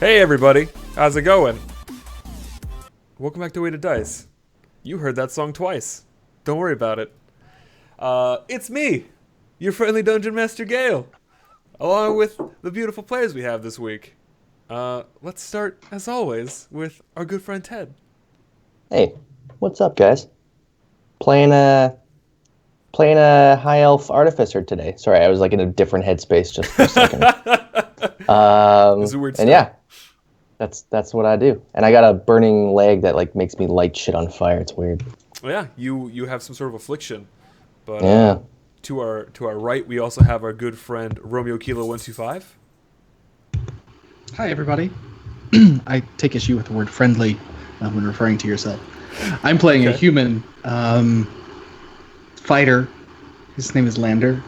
Hey everybody, how's it going? Welcome back to Weighted Dice. You heard that song twice. Don't worry about it. It's me, your friendly Dungeon Master Gale, along with the beautiful players we have this week. Let's start, as always, with our good friend Ted. Hey, what's up, guys? Playing a high elf artificer today. Sorry, I was like in a different headspace just for a second. This is weird stuff. And yeah, that's what I do. And I got a burning leg that like makes me light shit on fire. It's weird. Yeah, you have some sort of affliction, but Yeah. to our right we also have our good friend Romeo Kilo 125. Hi, everybody. I take issue with the word friendly when referring to yourself. I'm playing a human fighter. His name is Lander.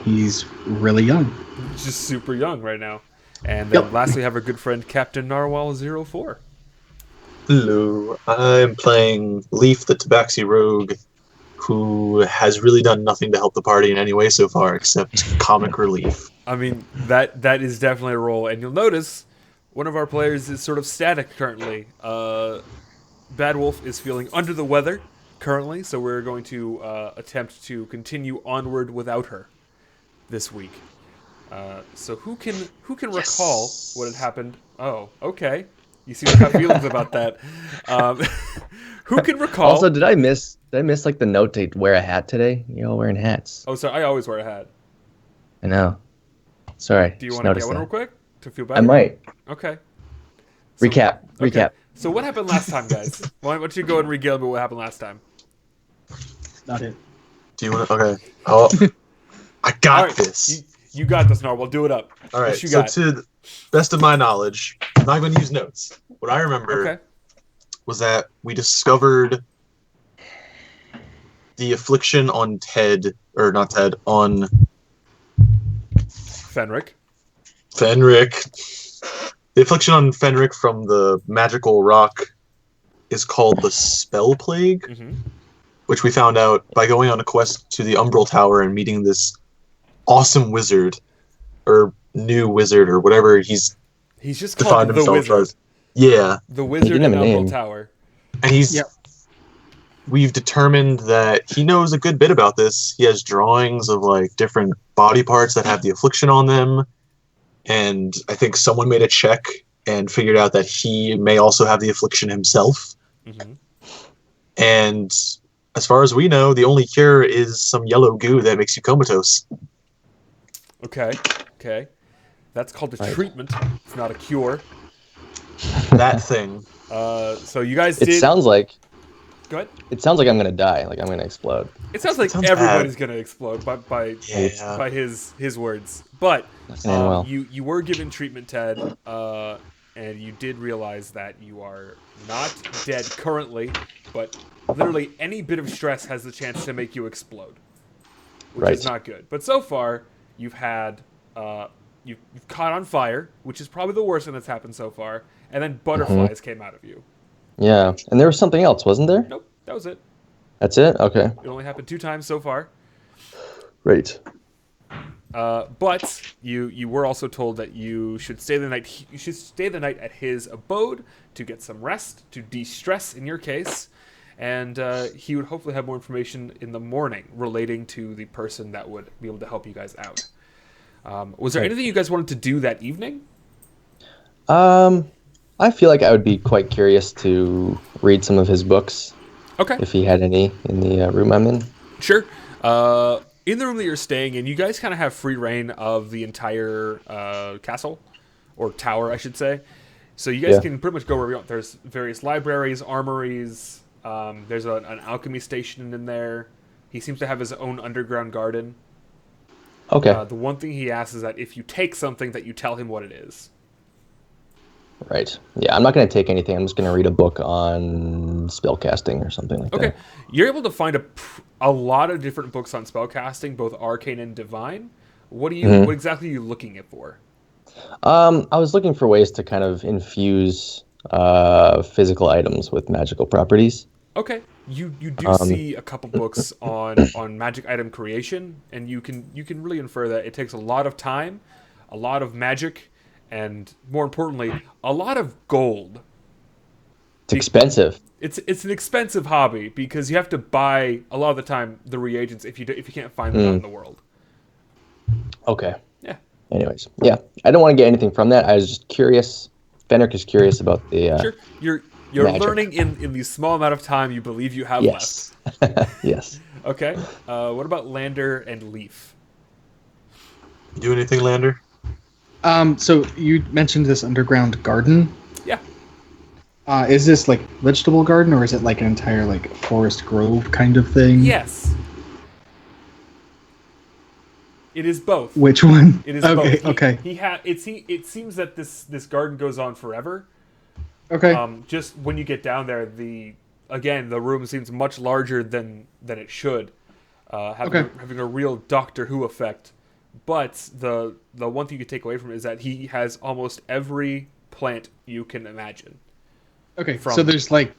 He's really young. Just super young right now. And then Yep. lastly, we have our good friend Captain Narwhal04. Hello, I'm playing Leaf the Tabaxi Rogue, who has really done nothing to help the party in any way so far except comic relief. I mean, that is definitely a role. And you'll notice one of our players is sort of static currently. Bad Wolf is feeling under the weather currently, so we're going to attempt to continue onward without her this week. So who can recall what had happened? Oh, okay. You seem to have feelings about that. Who can recall? Also, did I miss like the note to wear a hat today? You're all wearing hats. Oh, sorry. I always wear a hat. I know. Sorry. Do you just want to get noticed one that. real quick to feel better? I might. Okay. Recap. Okay. So what happened last time, guys? Why don't you go and regale me what happened last time? Not it. Do you want to? Okay. Oh, I got All right, this. You got this, Narwhal. Do it up. All right. What you So got? to the best of my knowledge, I'm not going to use notes. What I remember Okay. was that we discovered the affliction on Ted, or not Ted, on Fenric. Fenric. The affliction on Fenric from the magical rock is called the Spell Plague, Mm-hmm. which we found out by going on a quest to the Umbral Tower and meeting this awesome wizard, or new wizard, or whatever he's He's just defined called the himself Wizard. as. Yeah, The Wizard didn't in have a Umbral name. Tower. and he's. Yep. We've determined that he knows a good bit about this. He has drawings of like different body parts that have the affliction on them, and I think someone made a check and figured out that he may also have the affliction himself. Mm-hmm. And as far as we know, the only cure is some yellow goo that makes you comatose. Okay. That's called a Right. treatment. It's not a cure. That thing. So you guys It did. sounds like Go ahead. I'm gonna die. Like I'm gonna explode. It sounds like Sounds everybody's bad. gonna explode by Yeah. his words. But Not gonna end well. you were given treatment, Ted, and you did realize that you are not dead currently, but literally any bit of stress has the chance to make you explode, which is Right. not good. But so far, you've had you've caught on fire, which is probably the worst thing that's happened so far, and then butterflies came out of you. Yeah. And there was something else, wasn't there? Nope, that was it. That's it. Okay. It only happened 2 times so far. Right. But you were also told that you should stay the night. You should stay the night at his abode to get some rest, to de-stress in your case, and he would hopefully have more information in the morning relating to the person that would be able to help you guys out. Was there Okay. anything you guys wanted to do that evening? I feel like I would be quite curious to read some of his books Okay, if he had any in the room I'm in. sure. In the room that you're staying in, you guys kind of have free reign of the entire castle, or tower, I should say. So you guys Yeah. can pretty much go wherever you want. There's various libraries, armories. There's an alchemy station in there. He seems to have his own underground garden. Okay. The one thing he asks is that if you take something, that you tell him what it is. Right. Yeah, I'm not going to take anything. I'm just going to read a book on spellcasting or something like Okay, that. you're able to find a lot of different books on spellcasting, both arcane and divine. What exactly are you looking for? I was looking for ways to kind of infuse physical items with magical properties. Okay, you do see a couple books on magic item creation, and you can really infer that it takes a lot of time, a lot of magic, and more importantly, a lot of gold. It's expensive. It's an expensive hobby because you have to buy a lot of the time the reagents if you can't find them out in the world. Okay. Yeah. Anyways, yeah, I don't want to get anything from that. I was just curious. Fenric is curious about the Sure. You're magic. learning in the small amount of time you believe you have Yes. Yes. left. Okay. What about Lander and Leaf? Do anything, Lander? So you mentioned this underground garden. Yeah. Is this like vegetable garden, or is it like an entire like forest grove kind of thing? Yes. It is both. Which one? It is okay. both. Okay. It seems that this garden goes on forever. Okay. Just when you get down there, the room seems much larger than it should, having a real Doctor Who effect. But the one thing you could take away from it is that he has almost every plant you can imagine. Okay. So there's like.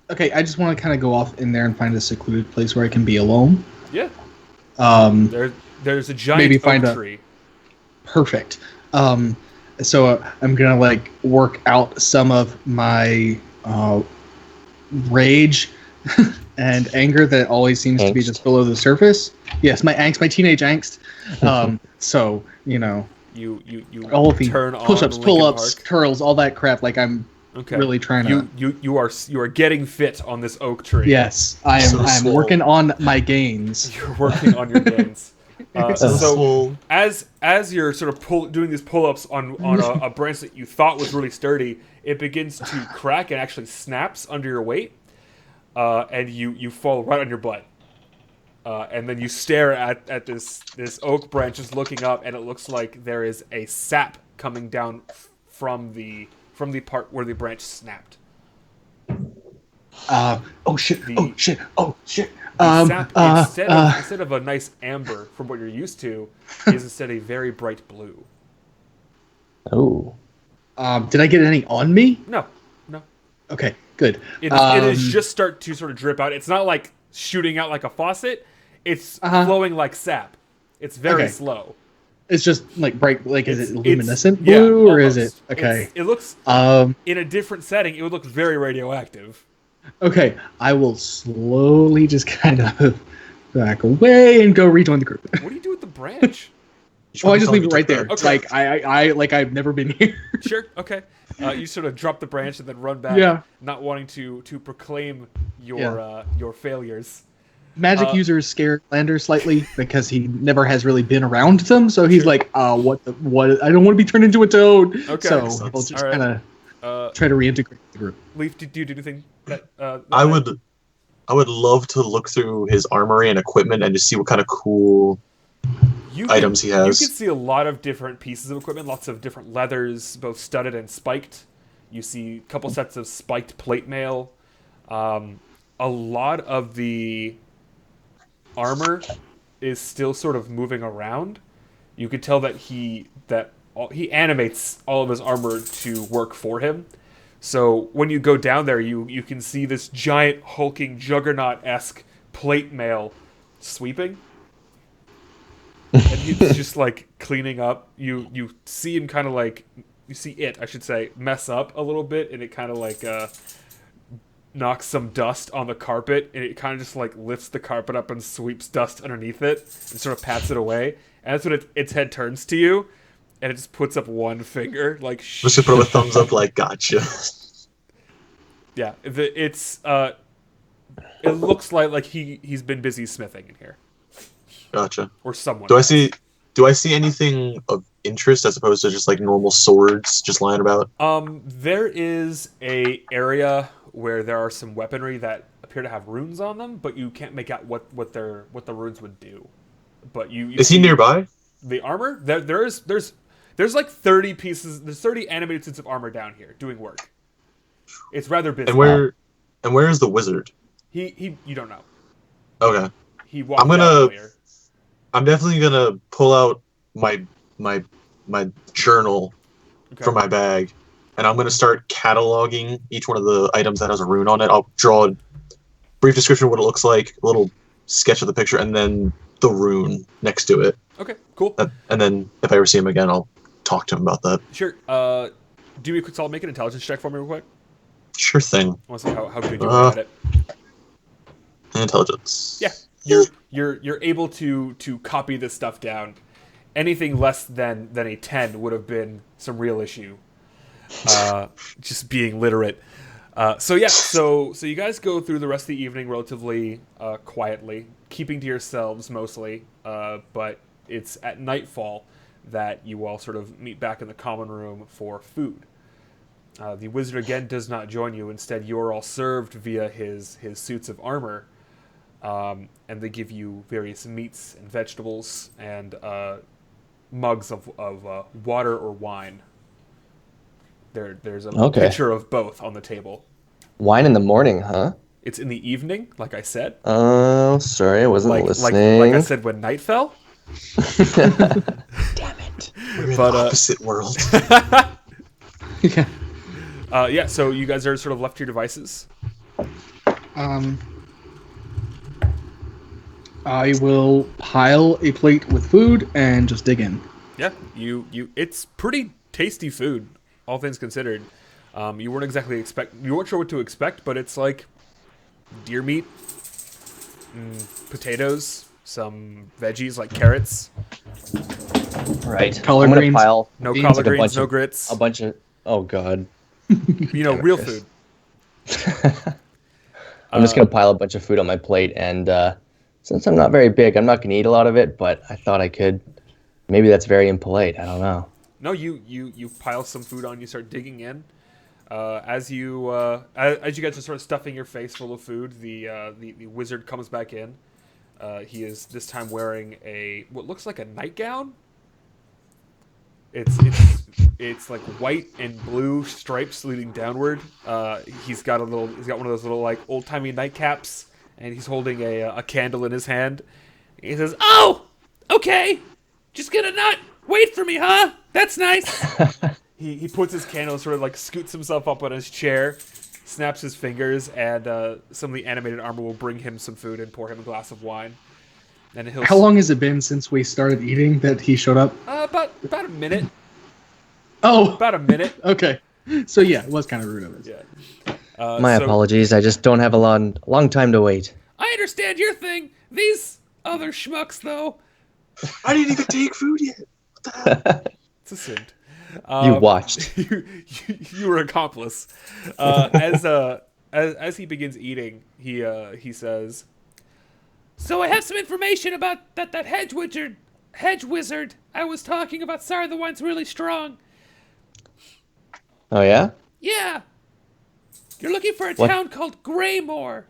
Okay, I just want to kind of go off in there and find a secluded place where I can be alone. Yeah. There's There's a giant maybe find oak tree. Perfect. So I'm gonna like work out some of my rage and anger that always seems to be just below the surface. Yes, my angst, my teenage angst. So You all of the turn on push-ups, Linkin pull-ups, Park. curls, all that crap. Like I'm Okay. really trying to. You are getting fit on this oak tree. Yes, I am. So I'm swole. working on my gains. You're working on your gains. So Swole. as you're sort of doing these pull-ups on a branch that you thought was really sturdy, it begins to crack and actually snaps under your weight, and you fall right on your butt. And then you stare at this oak branch just looking up, and it looks like there is a sap coming down from the part where the branch snapped. Oh shit! Oh shit! Oh shit! The sap, instead of a nice amber from what you're used to, is instead a very bright blue. Oh. Did I get any on me? No. Okay, good. It is just start to sort of drip out. It's not like shooting out like a faucet. It's flowing like sap. It's very slow. It's just like bright. Like, is it It's- luminescent yeah, blue, or is it? almost. Okay. It looks Um. in a different setting. It would look very radioactive. Okay. I will slowly just kind of back away and go rejoin the group. What do you do with the branch? Oh, I just leave it right there. Okay. Like I like I've never been here. Sure. Okay. You sort of drop the branch and then run back. Yeah. Not wanting to proclaim your failures. Magic users scare Lander slightly because he never has really been around them. So he's like, what? I don't want to be turned into a toad. Okay. So Makes sense. we'll just All right. kind of try to reintegrate the group. Leaf, do you do anything that? I would love to look through his armory and equipment and just see what kind of cool items he has. You can see a lot of different pieces of equipment, lots of different leathers, both studded and spiked. You see a couple sets of spiked plate mail. A lot of the armor is still sort of moving around. You could tell that he animates all of his armor to work for him. So when you go down there, you can see this giant hulking juggernaut-esque plate mail sweeping. And he's just like cleaning up. You see him kind of like, you see it, I should say, mess up a little bit, and it kind of like knocks some dust on the carpet, and it kind of just like lifts the carpet up and sweeps dust underneath it and sort of pats it away. And that's when its head turns to you, and it just puts up one finger, like Let's just put a thumbs up, like gotcha. Yeah, it looks like he's been busy smithing in here, Gotcha. or someone. Do I has. see anything of interest as opposed to just like normal swords just lying about? There is a area where there are some weaponry that appear to have runes on them, but you can't make out what the runes would do. But you Is he see nearby? the armor? There's like 30 pieces. There's 30 animated suits of armor down here doing work. It's rather busy. And where is the wizard? He you don't know. Okay. He walked I'm out gonna- earlier. I'm definitely gonna pull out my journal Okay. from my bag, and I'm gonna start cataloging each one of the items that has a rune on it. I'll draw a brief description of what it looks like, a little sketch of the picture, and then the rune next to it. Okay, cool. And then if I ever see him again, I'll talk to him about that. Sure. Do me a quick solid. Make an intelligence check for me real quick. Sure thing. I want to see how good you are at it. Intelligence. Yeah, you're able to copy this stuff down. Anything less than a 10 would have been some real issue. Just being literate. So you guys go through the rest of the evening relatively quietly, keeping to yourselves mostly. But it's at nightfall that you all sort of meet back in the common room for food. The wizard again does not join you. Instead, you are all served via his suits of armor, and they give you various meats and vegetables and mugs of water or wine. There's a picture of both on the table. Wine in the morning, huh? It's in the evening, like I said. Oh, sorry, I wasn't listening. Like I said when night fell. Damn it. We're in the opposite world. Yeah, so you guys are sort of left to your devices. I will pile a plate with food and just dig in. Yeah, it's pretty tasty food, all things considered. You weren't sure what to expect, but it's like deer meat, potatoes, some veggies like carrots. Right. Collard I'm gonna greens. pile No Beans, collard like greens, no grits. a bunch of. Oh God. Real food. I'm just gonna pile a bunch of food on my plate, and since I'm not very big, I'm not gonna eat a lot of it. But I thought I could. Maybe that's very impolite. I don't know. No, you pile some food on. You start digging in. As you guys are sort of stuffing your face full of food, the wizard comes back in. He is this time wearing what looks like a nightgown. It's like white and blue stripes leading downward. He's got one of those little like old timey nightcaps, and he's holding a candle in his hand. He says, "Oh, okay, just gonna not wait for me, huh? That's nice." He puts his candle, sort of like scoots himself up on his chair, snaps his fingers, and some of the animated armor will bring him some food and pour him a glass of wine. And How long has it been since we started eating that he showed up? About a minute. Oh, About a minute. okay. So yeah, it was kind of rude of us. Yeah. My apologies. I just don't have a long time to wait. I understand your thing. These other schmucks, though. I didn't even take food yet. What the hell? It's assumed. You watched. You were accomplice. As he begins eating, he says, "So I have some information about that hedge wizard I was talking about. Sorry, the wine's really strong. Oh yeah. Yeah. You're looking for a What? town called Graymoore.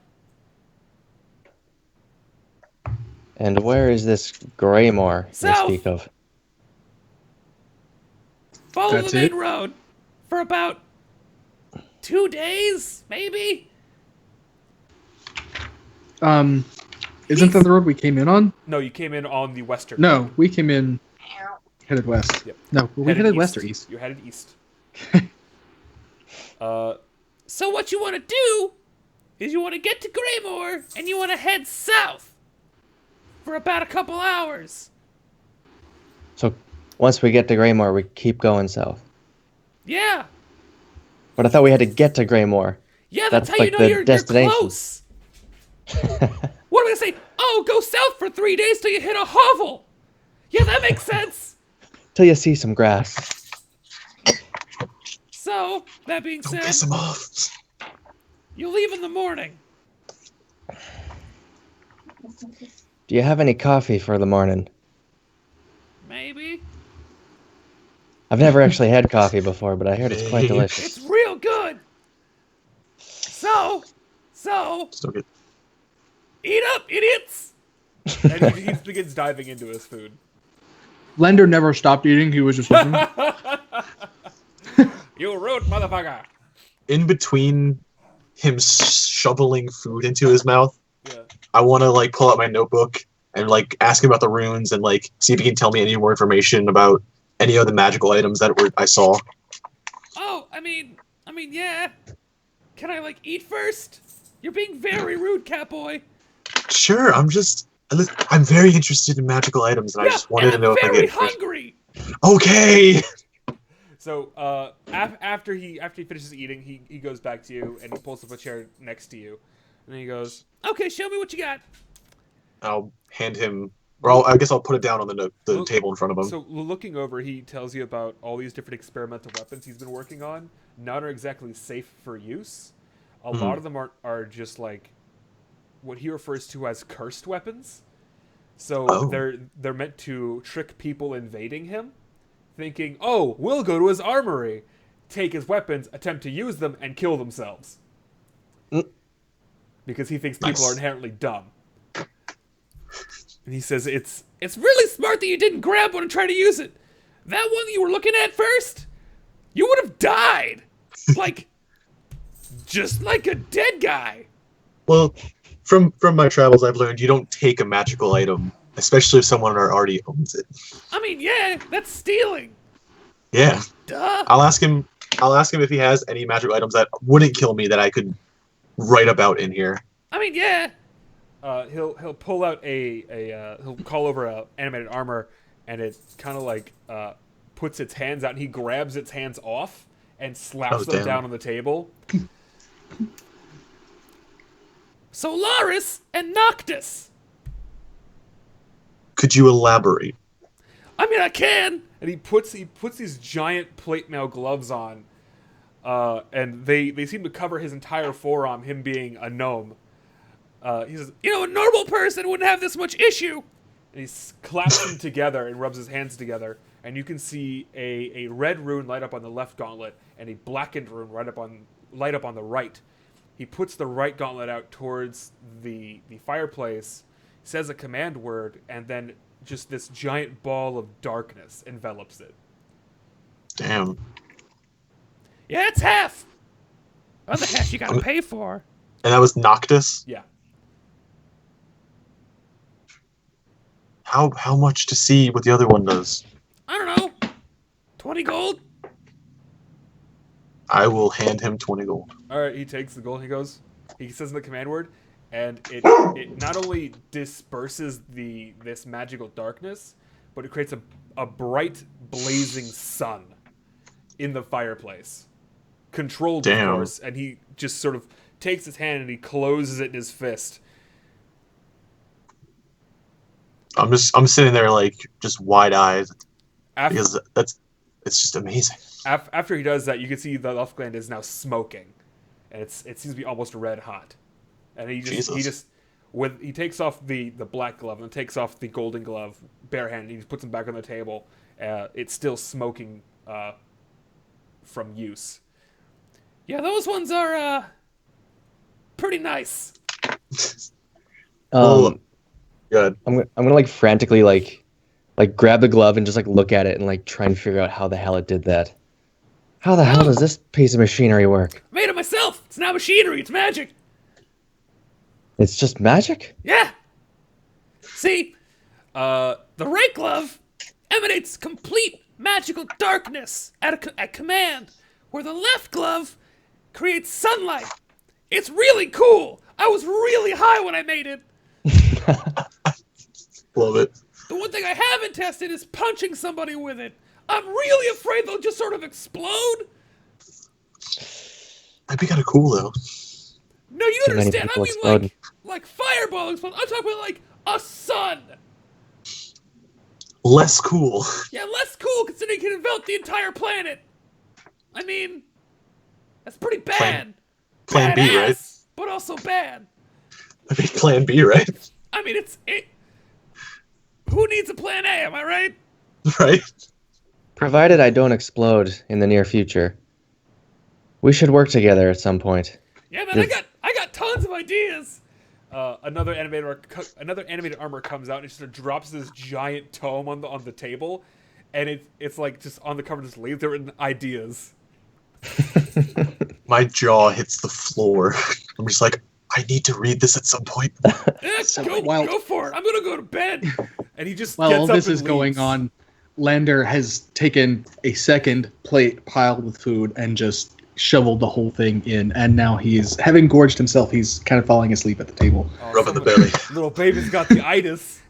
And where is this Graymoore you South. speak of? Follow That's the main it? road for about 2 days, maybe." Isn't that the road we came in on? No, you came in on the western. No, we came in headed west. Yep. No, we headed west or east. You're headed east. So what you want to do is you want to get to Graymoore and you want to head south for about a couple hours. So once we get to Graymoore, we keep going south. Yeah. But I thought we had to get to Graymoore. Yeah, that's how like you know the you're destination. close. What am I going to say? Oh, go south for 3 days till you hit a hovel. Yeah, that makes sense. Till you see some grass. So, that being Don't said, piss him off. you leave in the morning. Do you have any coffee for the morning? Maybe. I've never actually had coffee before, but I heard it's quite delicious. It's real good. So, Still good. eat up, idiots. And he begins diving into his food. Lender never stopped eating. He was just looking. You rude motherfucker. In between him shoveling food into his mouth, Yeah. I want to like pull out my notebook and like ask him about the runes and like see if he can tell me any more information about any of the magical items that I saw. Oh, I mean, yeah. Can I like eat first? You're being very rude, Catboy. Sure, I'm very interested in magical items, and I just wanted to know if I very get it first. hungry. Okay. So after he finishes eating, he goes back to you and he pulls up a chair next to you, and then he goes, "Okay, show me what you got." I'll hand him, or I guess I'll put it down on the table in front of him. So looking over, he tells you about all these different experimental weapons he's been working on. None are exactly safe for use. A lot of them are just like what he refers to as cursed weapons. So they're meant to trick people invading him, thinking, "Oh, we'll go to his armory, take his weapons, attempt to use them, and kill themselves." Because he thinks people are inherently dumb. And he says, it's really smart that you didn't grab one and try to use it. That one that you were looking at first, you would have died. Like, just like a dead guy. Well, from my travels, I've learned you don't take a magical item, especially if someone already owns it. I mean, yeah, that's stealing. Yeah. Duh. I'll ask him if he has any magical items that wouldn't kill me that I could write about in here. I mean, yeah. He'll pull out he'll call over a animated armor, and it kind of like puts its hands out, and he grabs its hands off and slaps them down on the table. Solaris and Noctis. Could you elaborate? I mean, I can. And he puts these giant plate mail gloves on, and they seem to cover his entire forearm. Him being a gnome. He says, a normal person wouldn't have this much issue. And he claps them together and rubs his hands together, and you can see a red rune light up on the left gauntlet and a blackened rune light up on the right. He puts the right gauntlet out towards the fireplace, says a command word, and then just this giant ball of darkness envelops it. Damn. Yeah, it's half. Other half you gotta pay for. And that was Noctis? Yeah. How much to see what the other one does? I don't know. 20 gold? I will hand him 20 gold. Alright, he takes the gold, he says the command word, and it not only disperses this magical darkness, but it creates a bright, blazing sun in the fireplace. Controlled, of course, and he just sort of takes his hand and he closes it in his fist. I'm sitting there like just wide-eyed because it's just amazing. After he does that, you can see the left gland is now smoking, and it seems to be almost red hot. And he takes off the black glove and takes off the golden glove barehanded. He just puts them back on the table. It's still smoking from use. Yeah, those ones are pretty nice. Good. I'm gonna like frantically like grab the glove and just like look at it and like try and figure out how the hell it did that. How the hell does this piece of machinery work? Made it myself. It's not machinery. It's magic. It's just magic? Yeah. See, the right glove emanates complete magical darkness at command, where the left glove creates sunlight. It's really cool. I was really high when I made it. Love it. The one thing I haven't tested is punching somebody with it. I'm really afraid they'll just sort of explode. That'd be kind of cool, though. No, you don't understand. I mean, like fireball explode. I'm talking about like a sun. Less cool. Yeah, less cool considering it can envelop the entire planet. I mean, that's pretty bad. Plan B, right? But also bad. I mean, Plan B, right? I mean, who needs a plan A, am I right? Right. Provided I don't explode in the near future. We should work together at some point. Yeah, man, I got tons of ideas. Another animated armor comes out and it just sort of drops this giant tome on the table, and it's like just on the cover just lays there in ideas. My jaw hits the floor. I'm just like, I need to read this at some point. Yeah, go for it. I'm gonna go to bed. And he just while gets all up this and is going leaves. on, Lander has taken a second plate piled with food and just shoveled the whole thing in, and now he's having gorged himself. He's kind of falling asleep at the table. Rubbing the belly. Little baby's got the itis.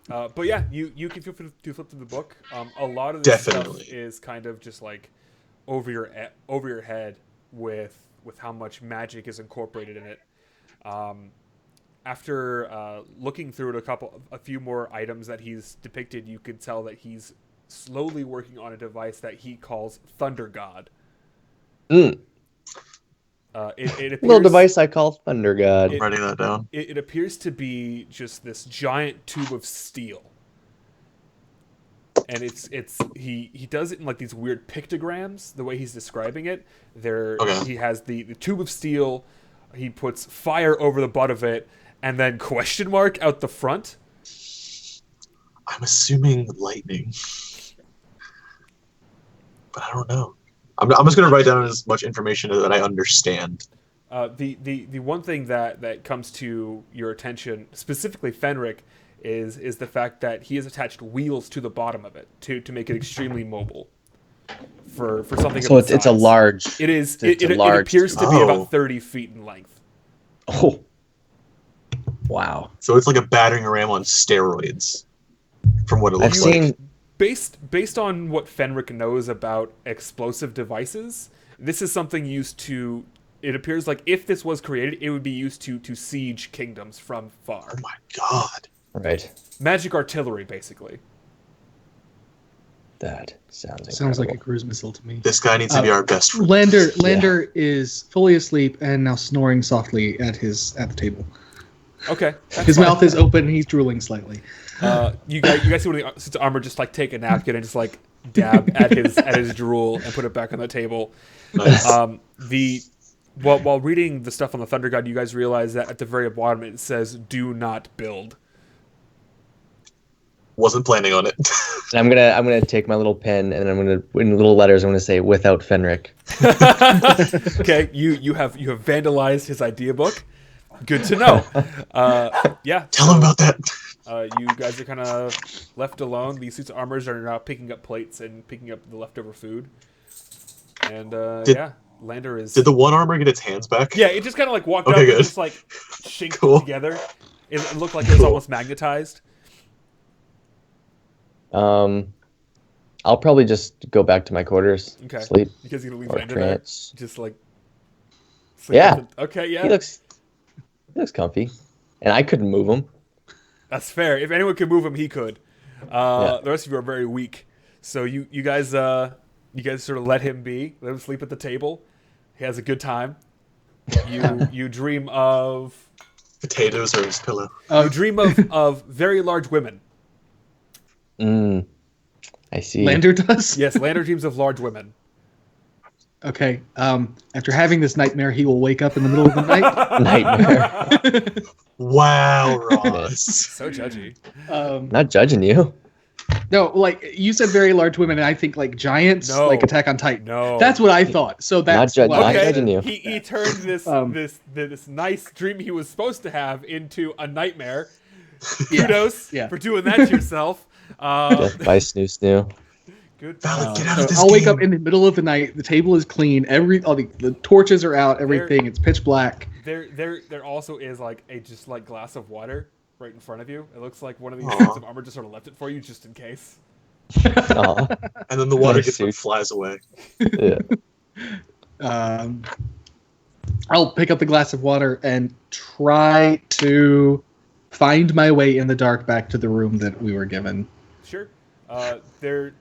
But yeah, you can feel free to flip through the book. A lot of this Definitely. stuff is kind of just like over your head with how much magic is incorporated in it. After looking through it a few more items that he's depicted, you could tell that he's slowly working on a device that he calls Thunder God. Mm. It appears, Little device I call Thunder God. I'm writing that down. It appears to be just this giant tube of steel, and he does it in like these weird pictograms. The way he's describing it, he has the tube of steel. He puts fire over the butt of it, and then question mark out the front. I'm assuming lightning, but I don't know. I'm just going to write down as much information that I understand. The one thing that comes to your attention, specifically Fenric, is the fact that he has attached wheels to the bottom of it to make it extremely mobile. For something. So of the it's a size. large. It is. It's It a large. appears to be about 30 feet in length. Oh. Wow. So it's like a battering ram on steroids, from what it looks I've like. seen. Based on what Fenric knows about explosive devices, this is something used to. It appears like if this was created, it would be used to siege kingdoms from far. Oh my god. Right. Magic artillery, basically. That sounds incredible. Sounds like a cruise missile to me. This guy needs to be our best friend. Lander is fully asleep and now snoring softly at the table. Okay. His mouth is open. He's drooling slightly. You guys see one of the suits of armor just like take a napkin and just like dab at his drool and put it back on the table. Nice. While reading the stuff on the Thunder God, you guys realize that at the very bottom it says "Do not build." Wasn't planning on it. And I'm gonna take my little pen and I'm gonna in little letters I'm gonna say without Fenric. Okay, you have vandalized his idea book. Good to know. Yeah. Tell him about that. You guys are kind of left alone. These suits of armors are now picking up plates and picking up the leftover food. And Lander is. Did the one armor get its hands back? Yeah, it just kind of like walked Okay, up and good. just like shinked Cool. together. It looked like it was almost magnetized. I'll probably just go back to my quarters. Okay. Sleep. Because you're gonna leave Or Lander there. trance. Just like. sleep Yeah. with it. Okay. Yeah. He looks comfy, and I couldn't move him. That's fair. If anyone could move him, he could. Yeah. The rest of you are very weak. So you guys sort of let him be. Let him sleep at the table. He has a good time. You dream of Potatoes or his pillow. you dream of very large women. I see. Lander does? Yes, Lander dreams of large women. Okay. After having this nightmare, he will wake up in the middle of the night. Nightmare. Wow, Ross. So judgy. Not judging you. No, like you said, very large women, and I think like giants, No. like Attack on Titan. No. That's what I thought. So that's Not why- judging you. He turned this nice dream he was supposed to have into a nightmare. Kudos for doing that to yourself. Death by Snoo Snoo. Good. Valid, get out of So this I'll wake game. up in the middle of the night. The table is clean. All the torches are out. Everything. It's pitch black. There also is like a just like glass of water right in front of you. It looks like one of these Aw. suits of armor just sort of left it for you just in case. Aw. And then the water Nice gets suit. flies away. Yeah. I'll pick up the glass of water and try to find my way in the dark back to the room that we were given. Sure. They're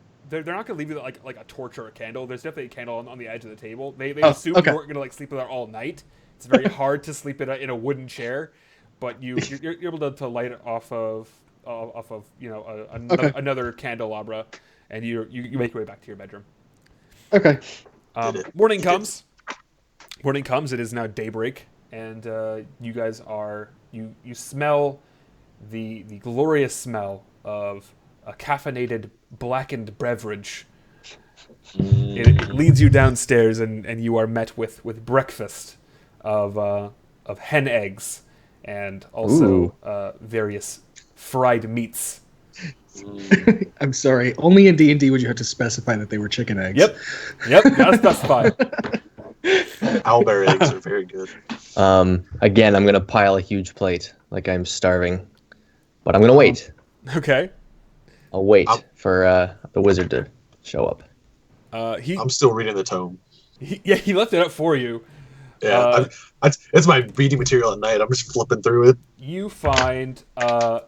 not gonna leave you like a torch or a candle. There's definitely a candle on the edge of the table. They assume okay. you weren't gonna like sleep there all night. It's very hard to sleep in a wooden chair, but you're able to light it off of another candelabra, and you make your way back to your bedroom. Okay. Morning comes. Morning comes. It is now daybreak, and you guys are you smell the glorious smell of a caffeinated blackened beverage. It leads you downstairs, and you are met with breakfast of hen eggs and also various fried meats. I'm sorry. Only in D&D would you have to specify that they were chicken eggs. Yep, gotta specify. Owlbear eggs are very good. Again, I'm gonna pile a huge plate, like I'm starving, but I'm gonna wait. Okay. I'll wait I'm- for the wizard to show up. He, I'm still reading the tome. yeah, he left it up for you. Yeah, it's my reading material at night. I'm just flipping through it. You find a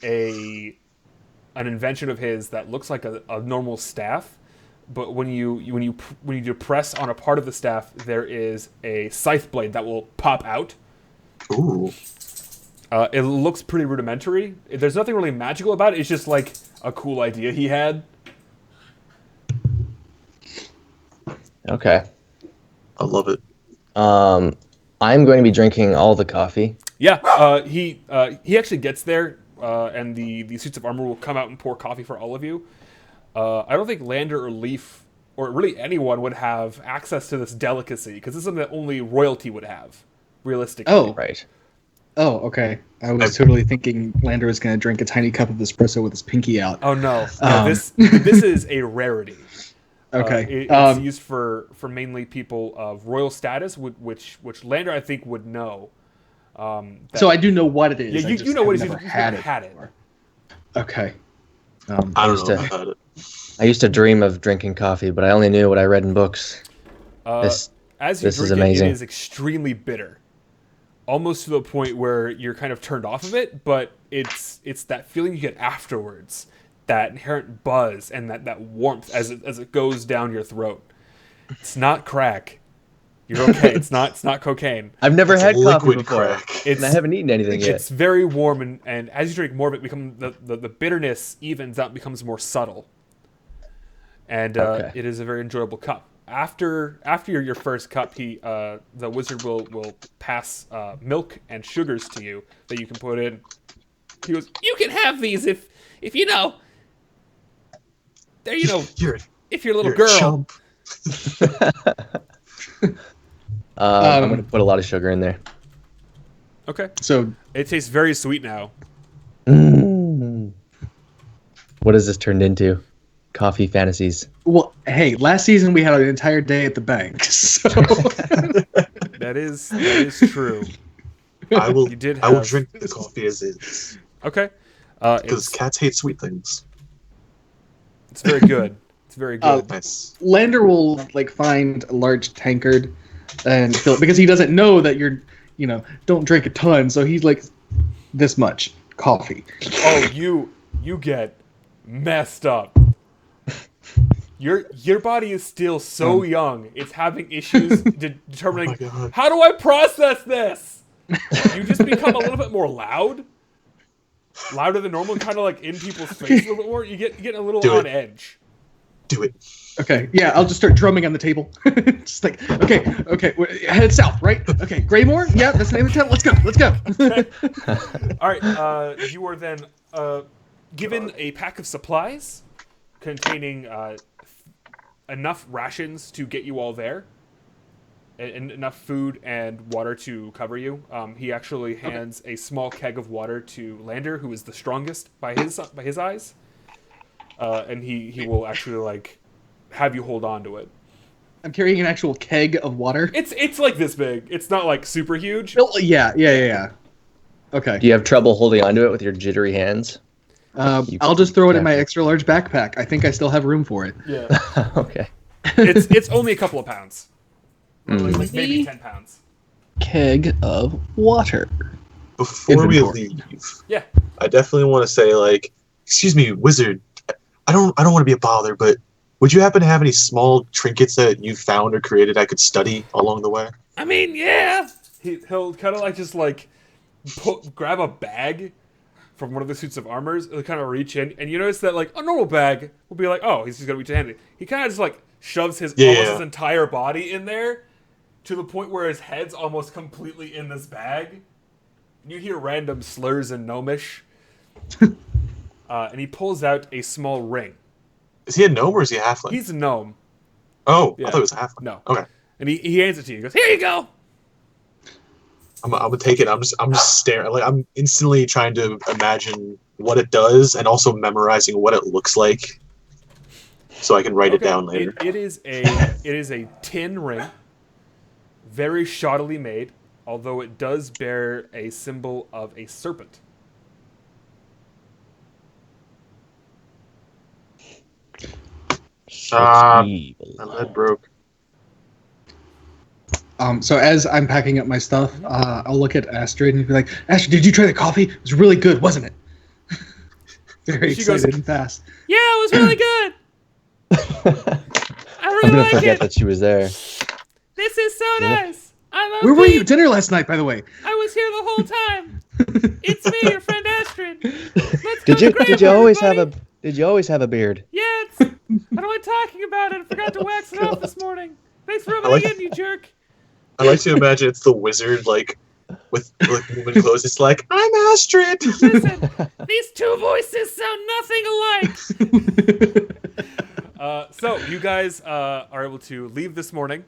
an invention of his that looks like a normal staff, but when you do press on a part of the staff, there is a scythe blade that will pop out. Ooh, It looks pretty rudimentary. There's nothing really magical about it. It's just like a cool idea he had. Okay. I love it. I'm going to be drinking all the coffee. Yeah, he actually gets there, and the suits of armor will come out and pour coffee for all of you. I don't think Lander or Leaf or really anyone would have access to this delicacy because this is something that only royalty would have, realistically. Oh, Right. oh, okay. I was totally thinking Lander was going to drink a tiny cup of espresso with his pinky out. Oh no, Um, this is a rarity. Okay. It's used for mainly people of royal status, which Lander I think would know. So I do know what it is. Yeah, I you just know what it have is. never You've had never it. had it. before. Okay. I don't used know to- about it. I used to dream of drinking coffee, but I only knew what I read in books. This As you This is drink amazing. it is extremely bitter, almost to the point where you're kind of turned off of it. But it's that feeling you get afterwards, that inherent buzz and that warmth as it goes down your throat. It's not crack. You're okay. It's not cocaine. I've never It's had coffee liquid before, crack. and I haven't eaten anything yet. It's very warm, and as you drink more of it, the bitterness evens out, and becomes more subtle. And Okay. it is a very enjoyable cup. After your first cup, the wizard will pass milk and sugars to you that you can put in. He goes, "You can have these if you know, they're You're, if you're a little you're a girl." chump. I'm going to put a lot of sugar in there. Okay, So it tastes very sweet now. Mm. What has this turned into? Coffee fantasies. well, hey, last season we had an entire day at the bank. So That is true. I will. You did I will have- drink the coffee as is Okay, because cats hate sweet things. it's very good. It's very good. Nice. Lander will like find a large tankard and fill it because he doesn't know that you're, don't drink a ton. So he's like, this much coffee. Oh, you get messed up. Your body is still so young. It's having issues determining Oh my God. how do I process this. You just become a little bit more louder than normal, kind of like in people's face a little bit more. You get a little Do on it. edge. Do it. Okay, yeah, I'll just start drumming on the table. Just like, okay, head south, right? Okay, Graymoore, yeah, that's the name of the town. Let's go. All right, you are then given a pack of supplies containing enough rations to get you all there, and enough food and water to cover you. He actually hands a small keg of water to Lander, who is the strongest by his eyes, and he will actually like have you hold on to it. I'm carrying an actual keg of water. It's like this big. It's not like super huge. Oh, yeah. Okay. Do you have trouble holding onto it with your jittery hands? I'll just throw it in my extra large backpack. I think I still have room for it. Yeah, Okay. it's only a couple of pounds, like maybe 10 pounds. Keg of water. Before we Inventory. leave, Yeah. I definitely want to say, like, excuse me, wizard. I don't want to be a bother, but would you happen to have any small trinkets that you found or created I could study along the way? I mean, yeah. He'll kind of like just like grab a bag from one of the suits of armors. He'll kind of reach in, and you notice that like a normal bag will be like, oh, he's just gonna reach in handy. He kind of just like shoves almost his entire body in there, to the point where his head's almost completely in this bag. And you hear random slurs in Gnomish, and he pulls out a small ring. Is he a gnome or is he a halfling? He's a gnome. Oh, Yeah. I thought it was a halfling. No. Okay. And he hands it to you. He goes, here you go. I'm gonna take it. I'm just staring. Like I'm instantly trying to imagine what it does, and also memorizing what it looks like, so I can write it Okay, down later. It is a tin ring, very shoddily made, although it does bear a symbol of a serpent. Ah, Evil. my lead broke. So as I'm packing up my stuff, I'll look at Astrid and be like, Astrid, did you try the coffee? It was really good, wasn't it? Very She goes- excited and fast. Yeah, it was really good. I I'm really gonna like forget it. that she was there. This is so nice. I'm a Where were you bean. at dinner last night, by the way? I was here the whole time. It's me, your friend Astrid. Let's Did go you to did you Graymoore, always everybody. have a did you always have a beard? Yeah, I don't like talking about it. I forgot to wax it off this morning. Thanks for rubbing I like- it in, you jerk. I like to imagine it's the wizard, like, with like moving clothes. It's like, I'm Astrid. Listen, these two voices sound nothing alike. So you guys are able to leave this morning,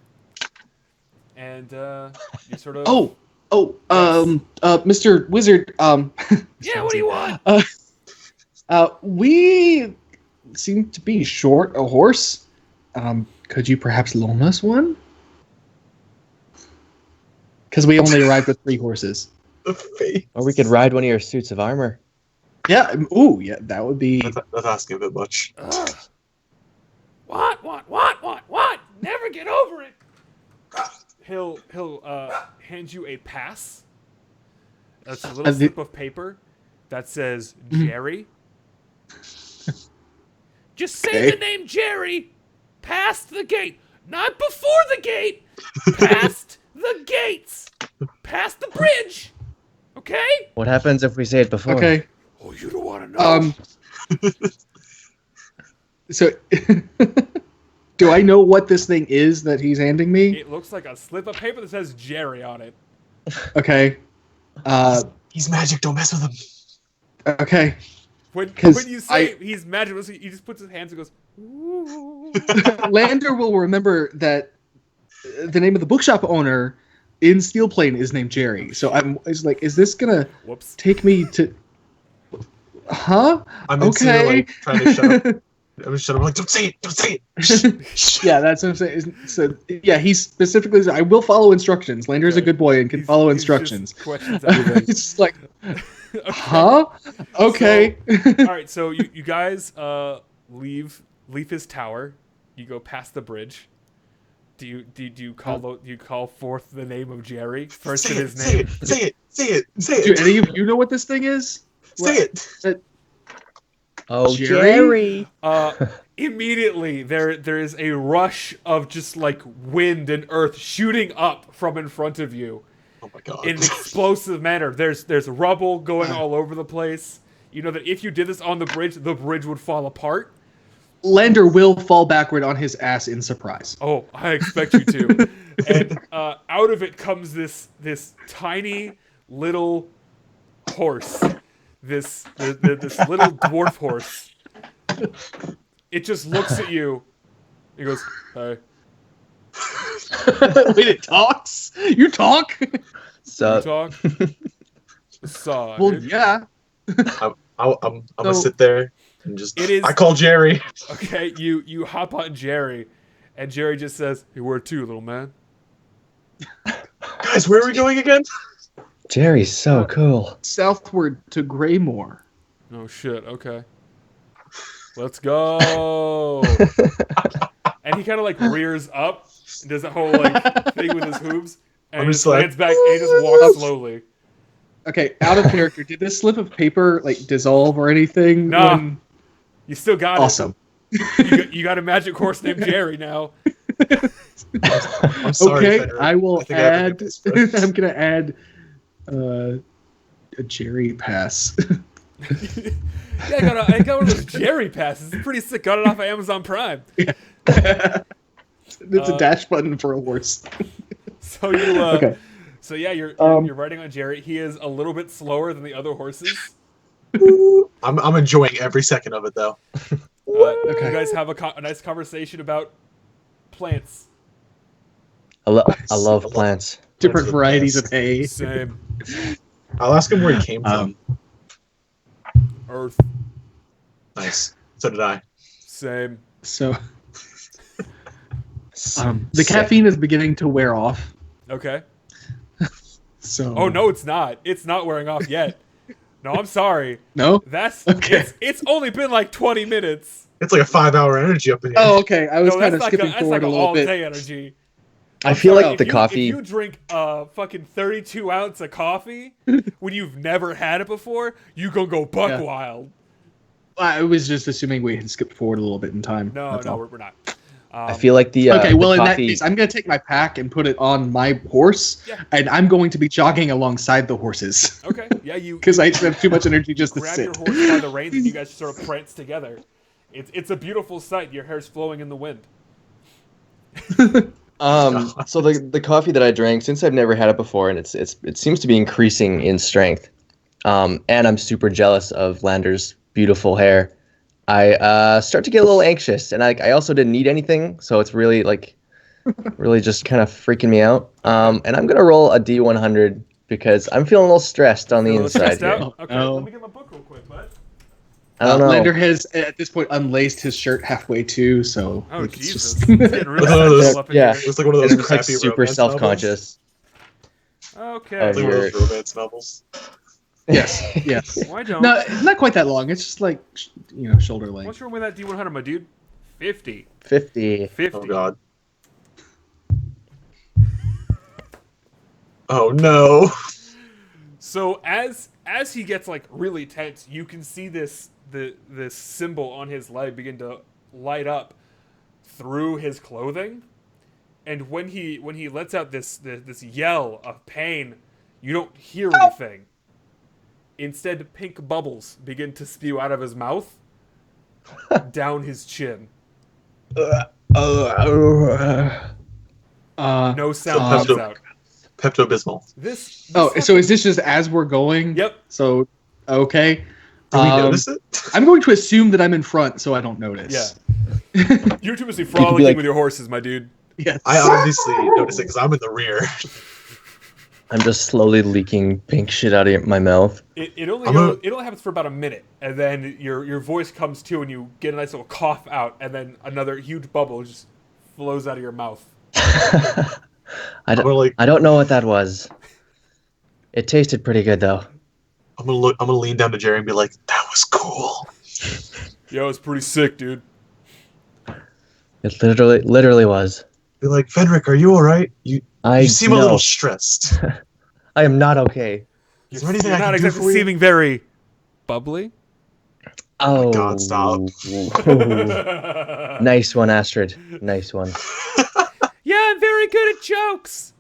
and you sort of. Mr. Wizard, Yeah, what do you want? we seem to be short a horse. Could you perhaps loan us one? Because we only arrived with 3 horses. The face. Or we could ride one of your suits of armor. Yeah. Ooh, yeah, that would be. That's asking a bit much. Ugh. What? Never get over it. He'll hand you a pass. That's a little slip of paper that says Jerry. Just say the name Jerry past the gate. Not before the gate. Past the gates. Past the bridge. Okay? What happens if we say it before? Okay. Oh, you don't want to know. So, do I know what this thing is that he's handing me? It looks like a slip of paper that says Jerry on it. Okay. He's magic. Don't mess with him. Okay. When 'Cause you say he's magical, he just puts his hands and goes, ooh. Lander will remember that the name of the bookshop owner in Steel Plane is named Jerry. So it's like, is this gonna Whoops. take me to? Huh? I'm instantly like trying to shut up. I'm just shut up. I'm like, don't say it. Don't say it. Yeah, that's what I'm saying. So yeah, he specifically said, I will follow instructions. Lander's a good boy and can follow He's just instructions. questions everything. It's like, huh? Okay. All right, so you guys leave his tower. You go past the bridge. Do you call forth the name of Jerry first in his name? Say it. Do any of you know what this thing is? Say it. Oh, Jerry? Jerry! Immediately there is a rush of just like wind and earth shooting up from in front of you Oh my god. in an explosive manner. There's rubble going all over the place. You know that if you did this on the bridge would fall apart. Lander will fall backward on his ass in surprise. Oh, I expect you to. And out of it comes this tiny little horse. This little dwarf horse. It just looks at you. It goes, "Hey, Wait, it talks? You talk? you So, talk." Side. Well, yeah. I'm gonna sit there and just. It is- I call Jerry. Okay, you hop on Jerry, and Jerry just says, "Hey, where to, little man?" Guys, where are we going again? Jerry's so cool. Southward to Graymoore. Oh shit. Okay. Let's go. And he kind of like rears up and does that whole like thing with his hooves, and I'm he just just like, lands back and he just walks slowly. Okay, out of character. Did this slip of paper like dissolve or anything? Nah. when- You still got Awesome. it. You got a magic horse named Jerry now. I'm sorry, Okay, Fenrir. I will think I have to add. get this first. I'm gonna add a Jerry pass. Yeah, I got one of those Jerry passes. It's pretty sick. Got it off of Amazon Prime. It's a dash button for a horse. So you Okay. So yeah, you're riding on Jerry. He is a little bit slower than the other horses. I'm enjoying every second of it though. You guys have a nice conversation about plants. I love plants. Different the varieties best. of hay. Same. I'll ask him where he came from. Earth. Nice. So did I. Same. So the Sick. caffeine is beginning to wear off. Okay. So Oh no, it's not. It's not wearing off yet. No, I'm sorry. no. That's Okay. it's only been like 20 minutes. It's like a 5-hour energy up in here. Oh, okay. I was No, kind that's of like skipping that's forward like a little all bit. day energy. I feel Sorry, like if the you, coffee. If you drink fucking 32 ounce of coffee when you've never had it before, you gonna go buck Yeah. wild. I was just assuming we had skipped forward a little bit in time. No, that's all. we're not. I feel like Okay, well, the in that coffee. case, I'm going to take my pack and put it on my horse, Yeah. and I'm going to be jogging alongside the horses. Okay, yeah, you Because I have too much energy just to grab sit. your horse by the reins and you guys sort of prance together. It's a beautiful sight. Your hair's flowing in the wind. So the coffee that I drank, since I've never had it before, and it seems to be increasing in strength. And I'm super jealous of Lander's beautiful hair. I start to get a little anxious, and I also didn't eat anything, so it's really really just kind of freaking me out. And I'm gonna roll a D100 because I'm feeling a little stressed on the Feeling inside stressed here. out? Okay, no. let me get my book real quick, bud. I don't know. Lander has, at this point, unlaced his shirt halfway too, so Oh, like, it's Jesus. just... It's getting really sexual up in Yeah. here. It's like one of And those I'm just like crappy super romance novels. self-conscious. Okay. Oh, It's like one of Here. those romance novels. Yes, yes. Why don't? No, not quite that long. It's just like, shoulder length. What's wrong with that D100, my dude? 50. 50. 50. Oh god. Oh no. So as he gets like really tense, you can see this symbol on his leg begin to light up through his clothing, and when he lets out this yell of pain, you don't hear anything. Instead, pink bubbles begin to spew out of his mouth down his chin. No sound comes Pepto- out. Pepto-Bismol. This Oh, happens- so is this just as we're going? Yep. So, okay. Do we notice it? I'm going to assume that I'm in front, so I don't notice. Yeah. You're too busy be frolicking like- with your horses, my dude. Yes. I obviously notice it because I'm in the rear. I'm just slowly leaking pink shit out of my mouth. It only I'm a- it only happens for about a minute, and then your voice comes to, and you get a nice little cough out, and then another huge bubble just flows out of your mouth. I I'm gonna don't know what that was. It tasted pretty good though. I'm gonna lean down to Jerry and be like, "That was cool." Yo, it's pretty sick, dude. It literally was. Be like, Fenric, are you all right? You seem a no. little stressed. I am not okay. Is there anything You're I not can do exactly for you? seeming very bubbly. Oh God, stop. Nice one, Astrid. Nice one. Yeah, I'm very good at jokes.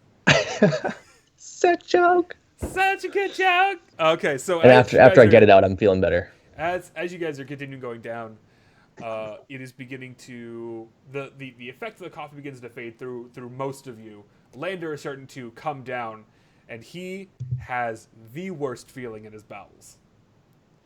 Sick joke. Such a good joke. Okay, so And after I get it out, I'm feeling better. As you guys are continuing going down, it is beginning to the effect of the coffee begins to fade through most of you. Lander is starting to come down, and he has the worst feeling in his bowels.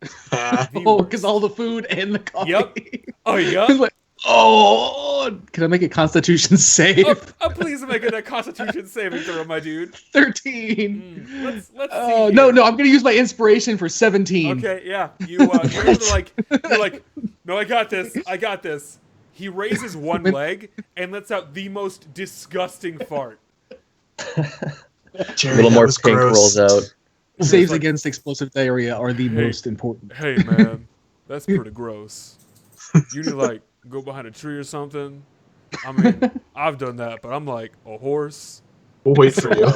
The Oh, worst. because all the food and the coffee. Yep. Oh yeah. He's like, oh, can I make a Constitution save? Please make it a Constitution saving throw, my dude. 13. Let's see. Oh here. no, I'm gonna use my inspiration for 17. Okay, yeah. You're able to you're like, no, I got this. He raises one leg and lets out the most disgusting fart. Jerry, A little that more was pink gross. rolls out. Saves like- against explosive diarrhea are the most important. Hey man, that's pretty gross. You need to like go behind a tree or something. I mean, I've done that, but I'm like a horse. We'll wait for you.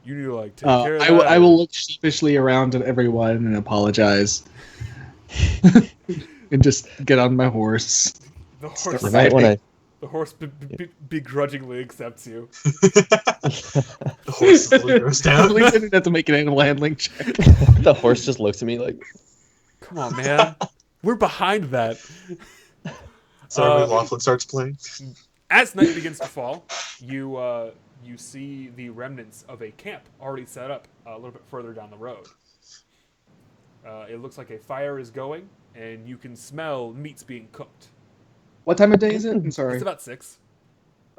You need to like take care of that. I will look sheepishly around at everyone and apologize. And just get on my horse. The horse, You might want to. the horse begrudgingly accepts you. The horse goes At down. least I didn't have to make an animal handling check. The horse just looks at me like. Come on, man. We're behind that. So when Laughlin starts playing. As night begins to fall, you see the remnants of a camp already set up a little bit further down the road. It looks like a fire is going, and you can smell meats being cooked. What time of day is it? I'm sorry. It's about 6.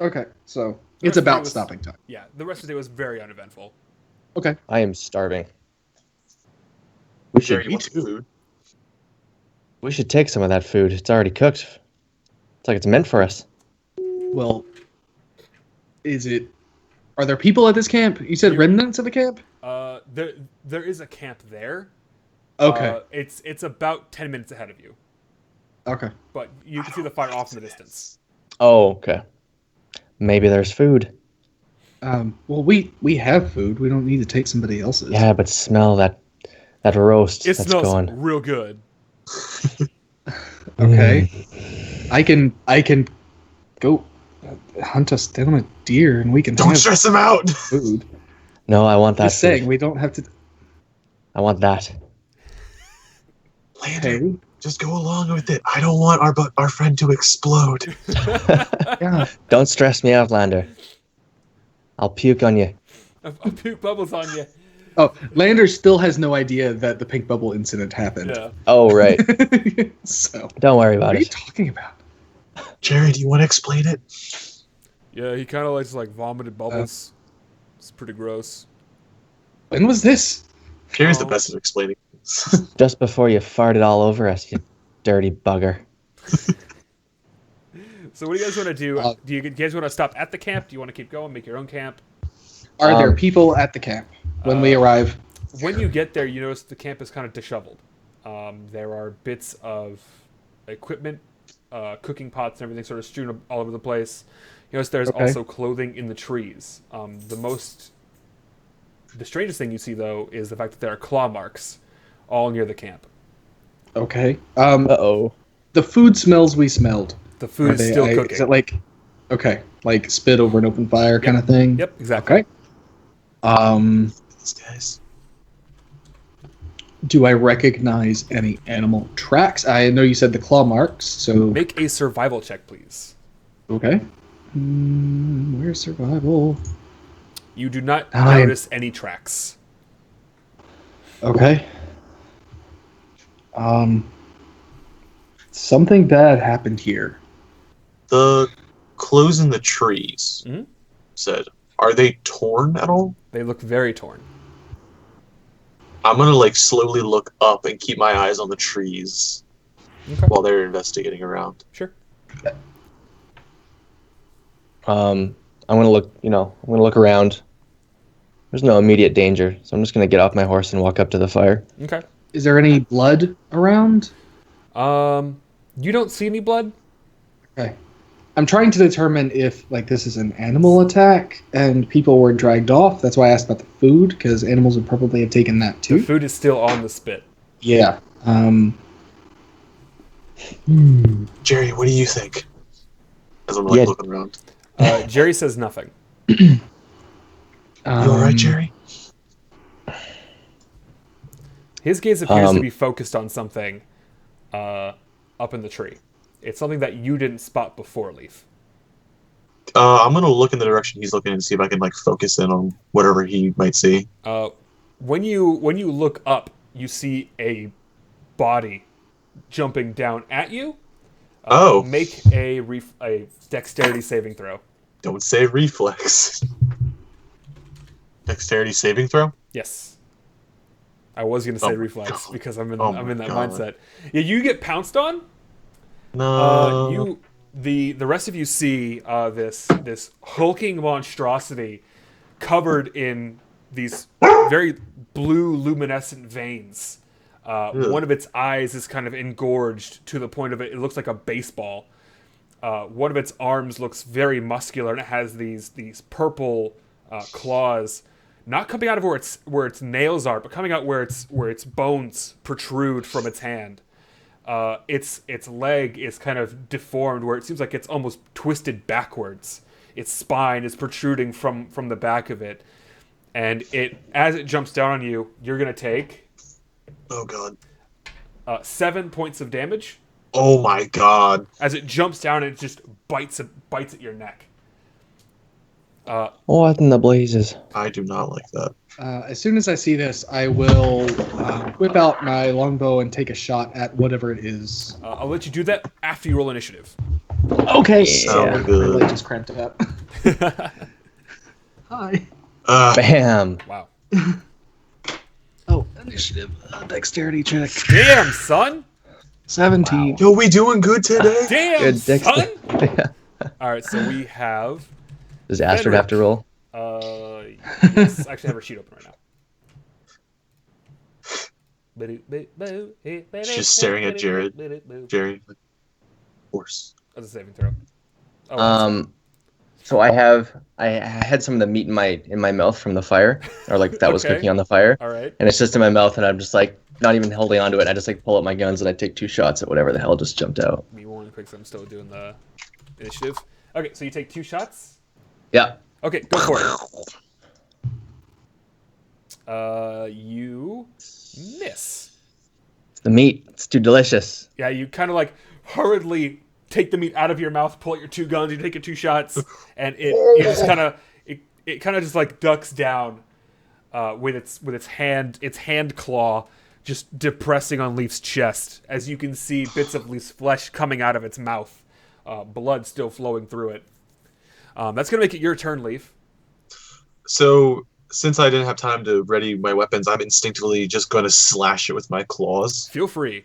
Okay, so The it's rest of the day about was- stopping time. Yeah, the rest of the day was very uneventful. Okay. I am starving. We Jerry, should you want some food? we should take some of that food. It's already cooked. It's like it's meant for us. Well, are there people at this camp? You said Here- remnants of the camp? There is a camp there. Okay. It's about 10 minutes ahead of you. Okay. but you can see the fire off in the distance. Oh, okay. Maybe there's food. Well, we have food. We don't need to take somebody else's. Yeah, but smell that roast It that's smells going. real good. Okay. Mm. I can go hunt us down a deer, and we can Don't have stress him out. food. No, I want that Just saying, food. we don't have to. I want that. Lander, Okay. just go along with it. I don't want our friend to explode. Yeah. Don't stress me out, Lander. I'll puke on you. A puke bubbles on you. Oh, Lander still has no idea that the pink bubble incident happened. Yeah. Oh, right. So, Don't worry what about are you it. talking about? Jerry, do you want to explain it? Yeah, he kind of likes like vomited bubbles. It's pretty gross. When was this? Jerry's the Oh. best at explaining things. Just before you farted all over us, you dirty bugger. So what do you guys want to do? Uh, Do you guys want to stop at the camp? Do you want to keep going, make your own camp? Are there Um, people at the camp when we arrive? When you get there, you notice the camp is kind of disheveled. There are bits of equipment, cooking pots and everything sort of strewn all over the place. You notice there's Okay. also clothing in the trees. The strangest thing you see, though, is the fact that there are claw marks all near the camp. Okay. Uh-oh. The food smells we smelled. The food is still cooking. Is it like, okay, like spit over an open fire kind of thing? Yep, exactly. Okay. These guys. Do I recognize any animal tracks? I know you said the claw marks, so Make a survival check, please. okay. Where's survival? You do not Nine. notice any tracks. Okay. Something bad happened here. The clothes in the trees Mhm. said, are they torn at all? They look very torn. I'm gonna like slowly look up and keep my eyes on the trees Okay. while they're investigating around. Sure. I'm gonna look around. There's no immediate danger, so I'm just gonna get off my horse and walk up to the fire. Okay. Is there any blood around? You don't see any blood. Okay. I'm trying to determine if like this is an animal attack and people were dragged off. That's why I asked about the food, because animals would probably have taken that The too. food is still on the spit. Yeah. Jerry, what do you think? As I'm like Yeah. looking around. Jerry says nothing. You alright, Jerry? His gaze appears to be focused on something up in the tree. It's something that you didn't spot before, Leaf. I'm gonna look in the direction he's looking and see if I can like focus in on whatever he might see. When you look up, you see a body jumping down at you. Oh. Make a dexterity saving throw. Don't say reflex. Dexterity saving throw? Yes. I was gonna say Oh my reflex God. because I'm in Oh my that God. mindset. Yeah, you get pounced on. No. The rest of you see this hulking monstrosity covered in these very blue luminescent veins. One of its eyes is kind of engorged to the point of it looks like a baseball. One of its arms looks very muscular and it has these purple claws, not coming out of where its nails are, but coming out where its bones protrude from its hand. Its leg is kind of deformed where it seems like it's almost twisted backwards. Its spine is protruding from the back of it. And as it jumps down on you, you're going to take Oh god. 7 points of damage. Oh my god. As it jumps down and it just bites at your neck. What in the blazes? I do not like that. As soon as I see this, I will whip out my longbow and take a shot at whatever it is. I'll let you do that after you roll initiative. Okay. Sound My good. light just cramped up. Hi. Bam! Wow. Oh, initiative. Dexterity check. Damn, son! 17. Yo, we doing good today? Damn, Good son! dexter. Alright, so we have... Does Astrid have to roll? Yes, actually I have her sheet open right now. She's staring at Jared. Jerry. course. As a saving throw. Oh, that's fine. So I had some of the meat in my mouth from the fire, or like that was Okay. cooking on the fire, All right. and it's just in my mouth, and I'm just like not even holding onto it. I just like pull up my guns and I take 2 shots at whatever the hell just jumped out. Me one quick, so I'm still doing the initiative. Okay, so you take 2 shots. Yeah. Okay, go for it. You miss. It's the meat. It's too delicious. Yeah, you kind of like hurriedly take the meat out of your mouth, pull out your 2 guns, you take your 2 shots, and it just kind of it kind of just like ducks down with its hand claw just depressing on Leaf's chest, as you can see bits of Leaf's flesh coming out of its mouth, blood still flowing through it. That's gonna make it your turn, Leaf. So since I didn't have time to ready my weapons, I'm instinctively just going to slash it with my claws. Feel free.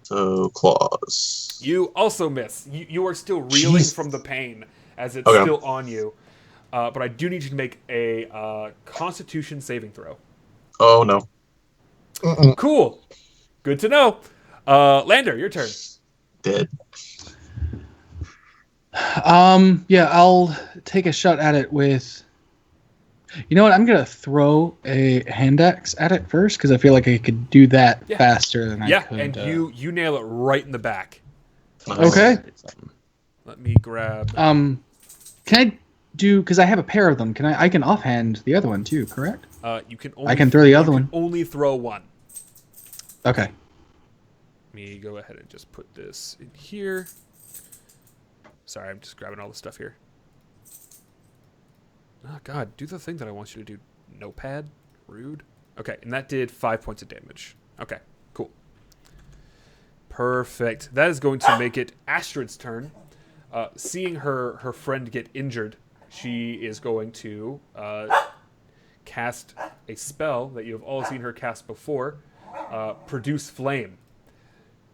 So claws. You also miss. You are still reeling Jeez. from the pain as it's Okay. still on you. But I do need you to make a Constitution saving throw. Oh no. Cool. Good to know. Lander, your turn. Dead. Yeah, I'll take a shot at it with. You know what? I'm gonna throw a hand axe at it first because I feel like I could do that Yeah. faster than I Yeah, could. and you nail it right in the back. Okay. Let me grab. Can I do? Because I have a pair of them. I can offhand the other one too. Correct. You can only. I can throw the other you one. can only throw one. Okay. Let me go ahead and just put this in here. Sorry, I'm just grabbing all the stuff here. Oh, God. Do the thing that I want you to do. Notepad? Rude. Okay, and that did 5 points of damage. Okay, cool. Perfect. That is going to make it Astrid's turn. Seeing her friend get injured, she is going to cast a spell that you have all seen her cast before. Produce Flame.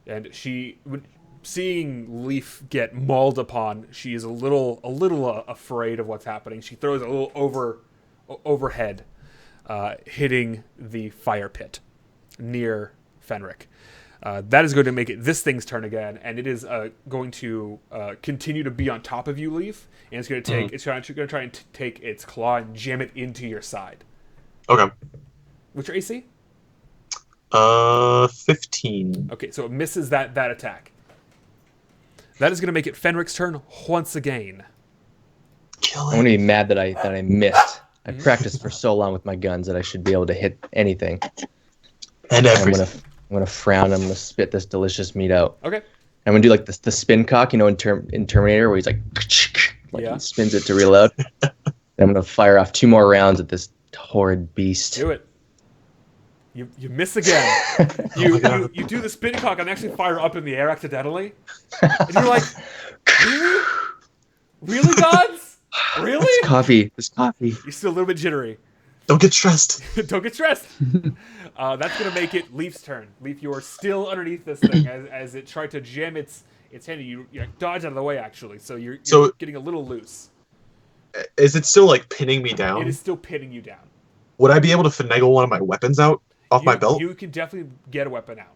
And seeing Leaf get mauled upon, she is a little afraid of what's happening. She throws a little overhead, hitting the fire pit near Fenric. That is going to make it this thing's turn again, and it is going to continue to be on top of you, Leaf. And it's going to take. It's going to try and take its claw and jam it into your side. Okay. What's your AC? 15. Okay, so it misses that attack. That is going to make it Fenric's turn once again. Kill I'm gonna it. be mad that I missed. I practiced for so long with my guns that I should be able to hit anything. And I'm everything. gonna frown. I'm gonna spit this delicious meat out. Okay. I'm gonna do like the spin cock, you know, in Terminator, where he's like Yeah. he spins it to reload. And I'm gonna fire off 2 more rounds at this horrid beast. Do it. You miss again. You do the spin cock and actually fire up in the air accidentally. And you're like, really? Really, gods? Really? This coffee. You're still a little bit jittery. Don't get stressed. Don't get stressed. That's going to make it Leaf's turn. Leaf, you are still underneath this thing as it tried to jam its hand. You dodge out of the way, actually. So you're getting a little loose. Is it still like pinning me down? It is still pinning you down. Would I be able to finagle one of my weapons out off my belt? You can definitely get a weapon out.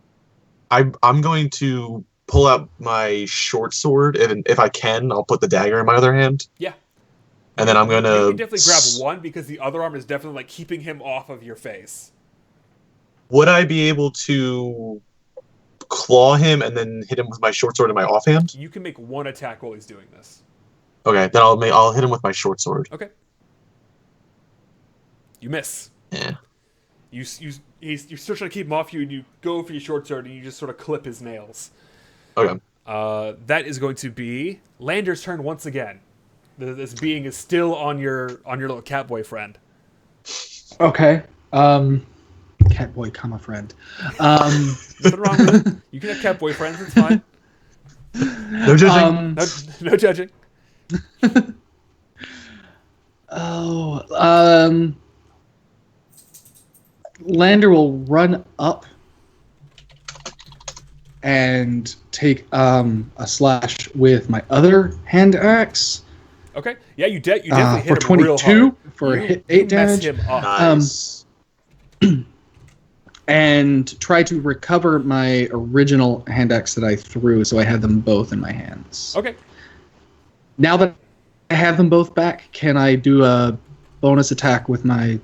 I'm going to pull out my short sword, and if I can, I'll put the dagger in my other hand. Yeah. And then I'm going You to... can definitely grab one because the other arm is definitely like keeping him off of your face. Would I be able to claw him and then hit him with my short sword in my offhand? You can make one attack while he's doing this. Okay, then I'll hit him with my short sword. Okay. You miss. Yeah. You're still trying to keep him off you, and you go for your short sword, and you just sort of clip his nails. Okay. That is going to be Lander's turn once again. This being is still on your little cat boy friend. Okay. Cat boy, comma friend. Nothing wrong with it. You can have cat boy friends. It's fine. No judging. No judging. Lander will run up and take a slash with my other hand axe. Okay. Yeah, you definitely For hit him real 22 hard. for You- hit you 8 messed damage. him up. Nice. and try to recover my original hand axe that I threw, so I have them both in my hands. Okay. Now that I have them both back, can I do a bonus attack with the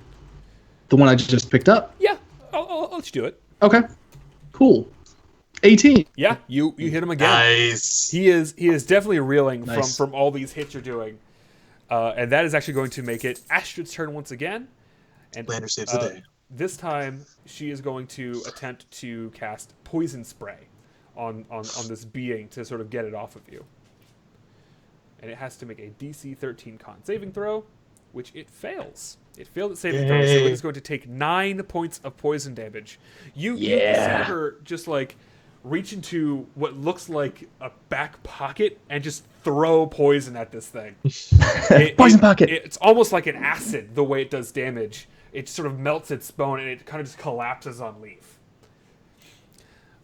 one I just picked up? Yeah, I'll let you do it. Okay, cool. 18. Yeah, you hit him again. Nice. He is definitely reeling Nice. from all these hits you're doing, and that is actually going to make it Astrid's turn once again. And Lander saves the day. this time she is going to attempt to cast poison spray on this being to sort of get it off of you. And it has to make a DC 13 con saving throw, which it fails. It failed its saving throw, so it is going to take 9 points of poison damage. You see her just like reach into what looks like a back pocket and just throw poison at this thing. Poison pocket. It's almost like an acid the way it does damage. It sort of melts its bone and it kind of just collapses on Leaf.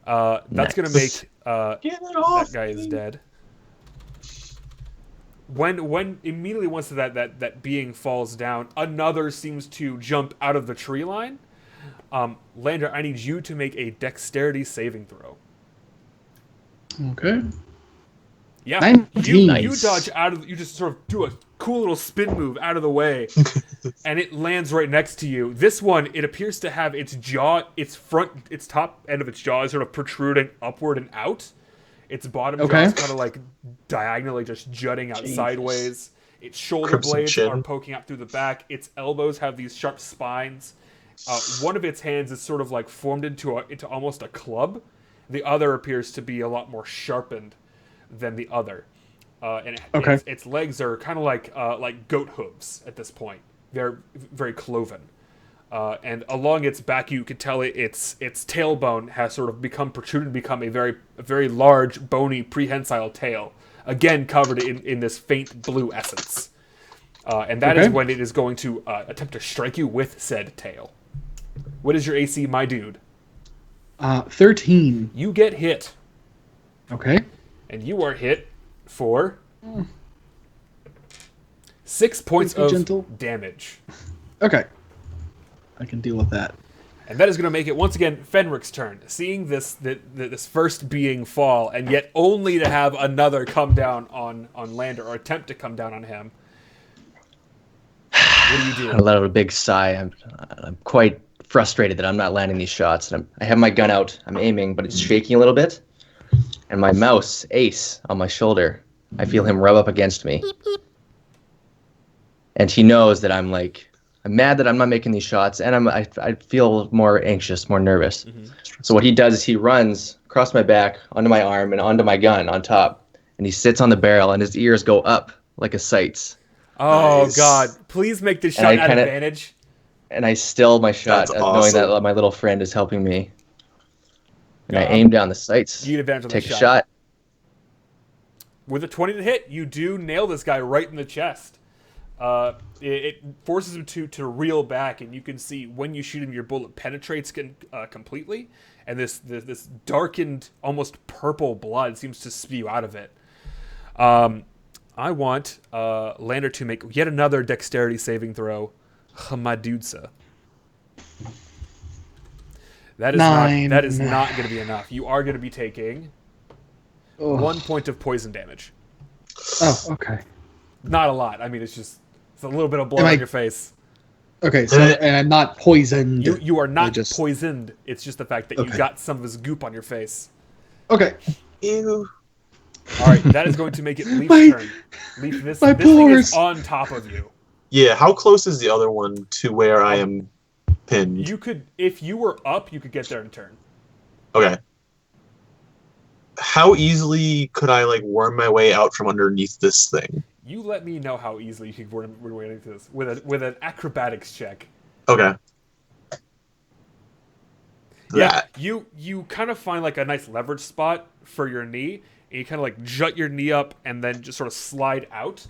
That's going to make that guy is dead. When immediately once that being falls down, another seems to jump out of the tree line. Lander, I need you to make a dexterity saving throw. Okay. Yeah, 19. you dodge out of. You just sort of do a cool little spin move out of the way, and it lands right next to you. This one, it appears to have its jaw, its top end of its jaw is sort of protruding upward and out. Its bottom jaw is kind of like diagonally just jutting out sideways. Its shoulder Crimson blades chin. are poking out through the back. Its elbows have these sharp spines. One of its hands is sort of like formed into almost a club. The other appears to be a lot more sharpened than the other. And its legs are kind of like goat hooves at this point. They're very cloven. And along its back, you can tell its tailbone has sort of become a very large, bony, prehensile tail. Again, covered in this faint blue essence. And that is when it is going to attempt to strike you with said tail. What is your AC, my dude? 13. You get hit. Okay. And you are hit for 6 points of damage. Okay. I can deal with that. And that is going to make it once again Fenric's turn. Seeing this first being fall, and yet only to have another come down on Lander or attempt to come down on him. What do you do? I let out a big sigh. I'm quite frustrated that I'm not landing these shots. And I have my gun out. I'm aiming, but it's shaking a little bit. And my mouse, Ace, on my shoulder, I feel him rub up against me. And he knows that I'm mad that I'm not making these shots, and I feel more anxious, more nervous. Mm-hmm. So what he does is he runs across my back, onto my arm, and onto my gun on top. And he sits on the barrel, and his ears go up like a sight's. Oh, nice. God. Please make this shot at advantage. And I still my shot, knowing that my little friend is helping me. And I aim down the sights. You get advantage on take the a shot. With a 20 to hit, you do nail this guy right in the chest. It forces him to reel back, and you can see when you shoot him, your bullet penetrates completely, and this darkened, almost purple blood seems to spew out of it. I want Lander to make yet another dexterity saving throw. Hamadudsa. That is not going to be enough. You are going to be taking 1 point of poison damage. Oh, okay. Not a lot. I mean, it's a little bit of blood on your face. Okay, so and I'm not poisoned. You are not poisoned. It's just the fact that you got some of his goop on your face. Okay. Ew. All right, that is going to make it Leaf's turn. Leaf, this thing is on top of you. Yeah, how close is the other one to where I am pinned? You could, if you were up, you could get there in turn. Okay. How easily could I worm my way out from underneath this thing? You let me know how easily you could worm your way into this with an acrobatics check. Okay. Yeah, you kind of find a nice leverage spot for your knee, and you kind of jut your knee up and then just sort of slide out,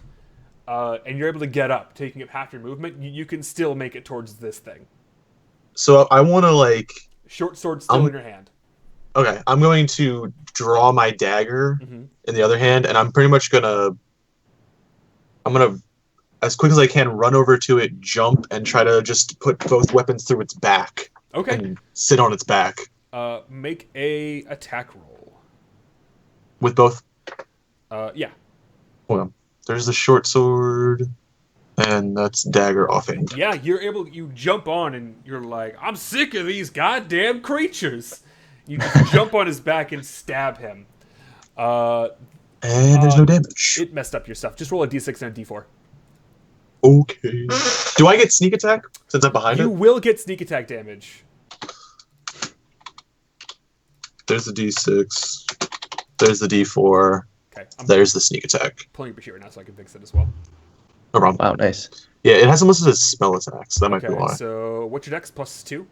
and you're able to get up, taking up half your movement. You can still make it towards this thing. So I want to short sword still in your hand. Okay, I'm going to draw my dagger in the other hand, and I'm pretty much gonna, as quick as I can, run over to it, jump, and try to just put both weapons through its back. Okay. and sit on its back Make a attack roll. with both. Yeah. Hold on. There's the short sword, and that's dagger offhand. Yeah, you jump on and you're like, I'm sick of these goddamn creatures. You just jump on his back and stab him. And there's no damage. It messed up your stuff. Just roll a d6 and a d4. Okay. Do I get sneak attack since I'm behind You it? will get sneak attack damage. There's the d6. There's the d4. Okay, I'm There's the sneak attack. pulling up your sheet right now so I can fix it as well. No problem. Wow, nice. Yeah, it has them listed as spell attacks. That might be Okay, why. so what's your dex? +2?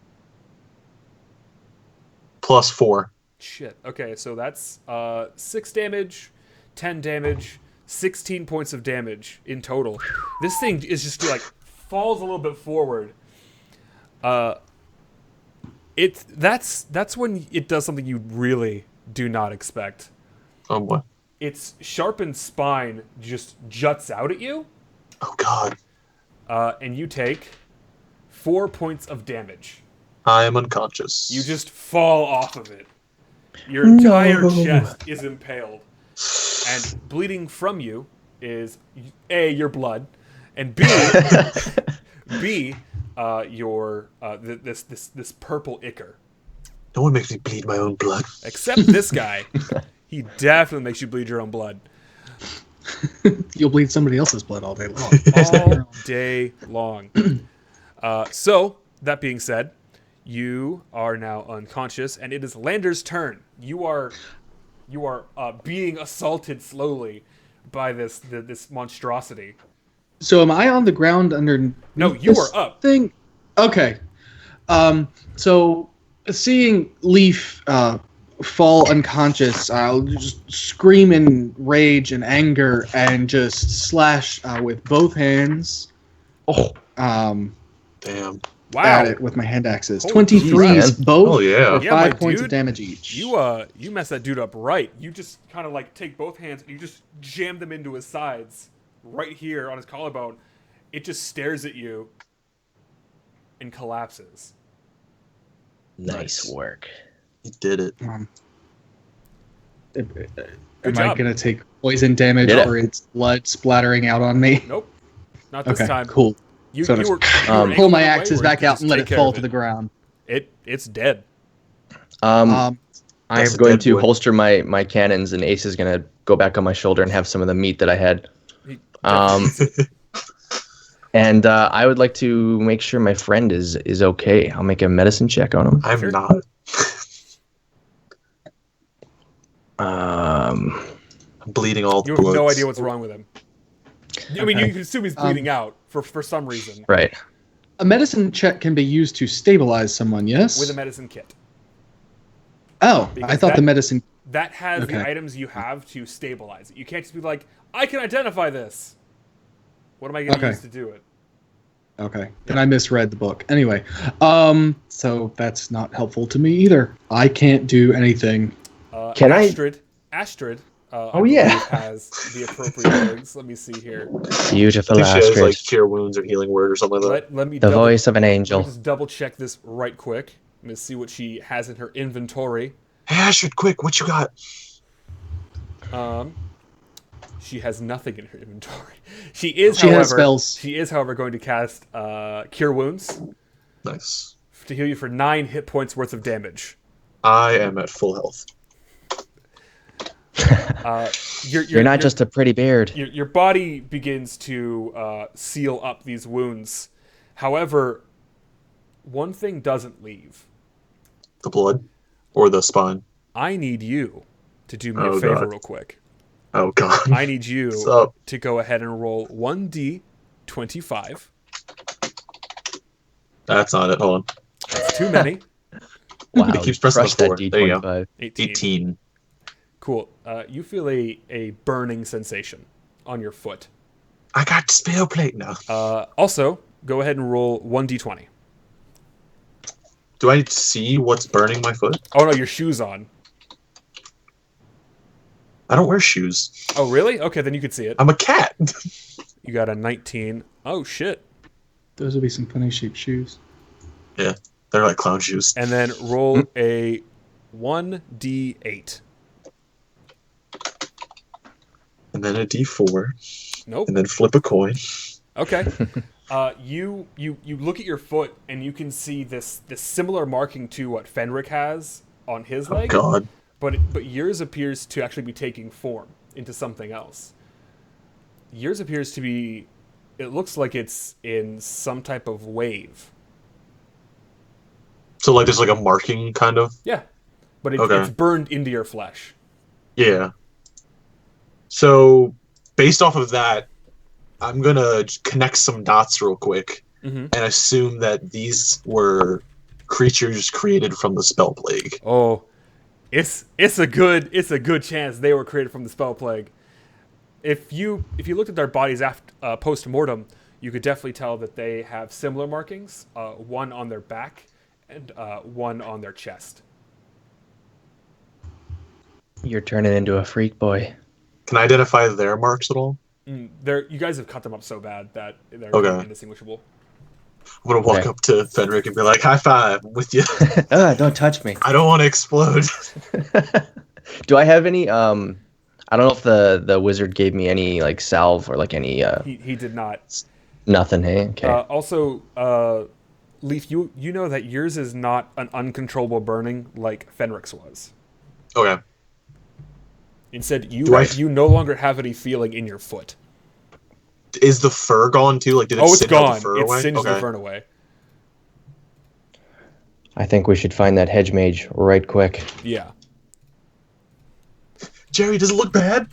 +4. Shit. Okay, so that's 6 damage, 10 damage, 16 points of damage in total. This thing is just like falls a little bit forward. That's when it does something you really do not expect. Oh boy. Its sharpened spine just juts out at you, Oh god. and you take 4 points of damage. I am unconscious. You just fall off of it. Your entire chest is impaled. And bleeding from you is A, your blood, and B, your this purple ichor. No one makes me bleed my own blood. Except this guy. He definitely makes you bleed your own blood. You'll bleed somebody else's blood all day long. All day long. So, that being said, you are now unconscious, and it is Lander's turn. You are being assaulted slowly by this monstrosity. So am I on the ground under? No, you are up. Thing. Okay. So seeing Leaf fall unconscious, I'll just scream in rage and anger and just slash with both hands. Damn. Wow. At it with my hand axes. Holy 23s geez, both Oh, yeah. for Yeah, my 5 points dude, of damage each. You messed that dude up right. You just kind of like take both hands and you just jam them into his sides, right here on his collarbone. It just stares at you and collapses. Nice work. He did it. Am Good I job. going to take poison damage Did it. or its blood splattering out on me? Nope, not this Okay, time. cool. You, So you just, were Pull my angling away axes where you back could out just and let take it care fall of to the ground. It's dead. I That's am a going dead to boy. holster my cannons, and Ace is going to go back on my shoulder and have some of the meat that I had. He Um, definitely- And I would like to make sure my friend is okay. I'll make a medicine check on him. I'm Sure. not. Um, I'm bleeding all the you have no bloods. idea what's wrong with him. I mean, you can assume he's bleeding out for some reason right. A medicine check can be used to stabilize someone, yes? with a medicine kit. Oh, Because I thought the medicine... That has the Okay. items you have to stabilize it. You can't just be like, I can identify this. What am I going to Okay. use to do it? Okay, then I misread the book. Anyway, so that's not helpful to me either. I can't do anything. Can I- Astrid, I Oh, yeah. believe has the appropriate things. Let me see here. Beautiful I think she has like Astrid. cure wounds or healing word or something like that. Let me The double, voice of an let me angel. just double check this right quick. Let me see what she has in her inventory. Hey Ashford, quick, what you got? She has nothing in her inventory. She is, She however, has spells. She is, however, going to cast Cure Wounds Nice. to heal you for 9 hit points worth of damage. I am at full health. You're not just a pretty beard. your body begins to seal up these wounds. However, one thing doesn't leave. The blood or the spine. I need you to do me Oh, a favor God. real quick. Oh god. I need you What's up? to go ahead and roll 1d25. That's not it. Hold on. That's too many. Wow. It keeps pressing crushed the that four. There you go. D25. 18. Cool. You feel a burning sensation on your foot. I got spell plate now. Also, go ahead and roll 1d20. Do I see what's burning my foot? Oh no, your shoe's on. I don't wear shoes. Oh really? Okay, then you could see it. I'm a cat. You got a 19. Oh shit. Those would be some funny shaped shoes. Yeah. They're like clown shoes. And then roll a 1d8. And then a D4. Nope. And then flip a coin. Okay. You look at your foot and you can see this similar marking to what Fenric has on his Oh leg, God. but yours appears to actually be taking form into something else. Yours appears to be. It looks like it's in some type of wave. So like there's like a marking kind of. Yeah, but Okay. it's burned into your flesh. Yeah. So based off of that, I'm gonna connect some dots real quick Mm-hmm. and assume that these were creatures created from the spell plague. Oh, it's a good chance they were created from the spell plague. If you looked at their bodies after post mortem, you could definitely tell that they have similar markings. One on their back and one on their chest. You're turning into a freak boy. Can I identify their marks at all? You guys have cut them up so bad that they're Okay. indistinguishable. I'm gonna walk Okay. up to Fenric and be like, "High five, I'm with you." Don't touch me. I don't want to explode. Do I have any? I don't know if the wizard gave me any like salve or like any He did not. nothing. Hey, okay. Also, Leaf, you know that yours is not an uncontrollable burning like Fenric's was. Okay. Instead, Do I- you no longer have any feeling in your foot. Is the fur gone too? Like, did it Oh, it's singe all gone. the fur It away? singed the Okay. fur away. I think we should find that hedge mage right quick. Yeah. Jerry, does it look bad?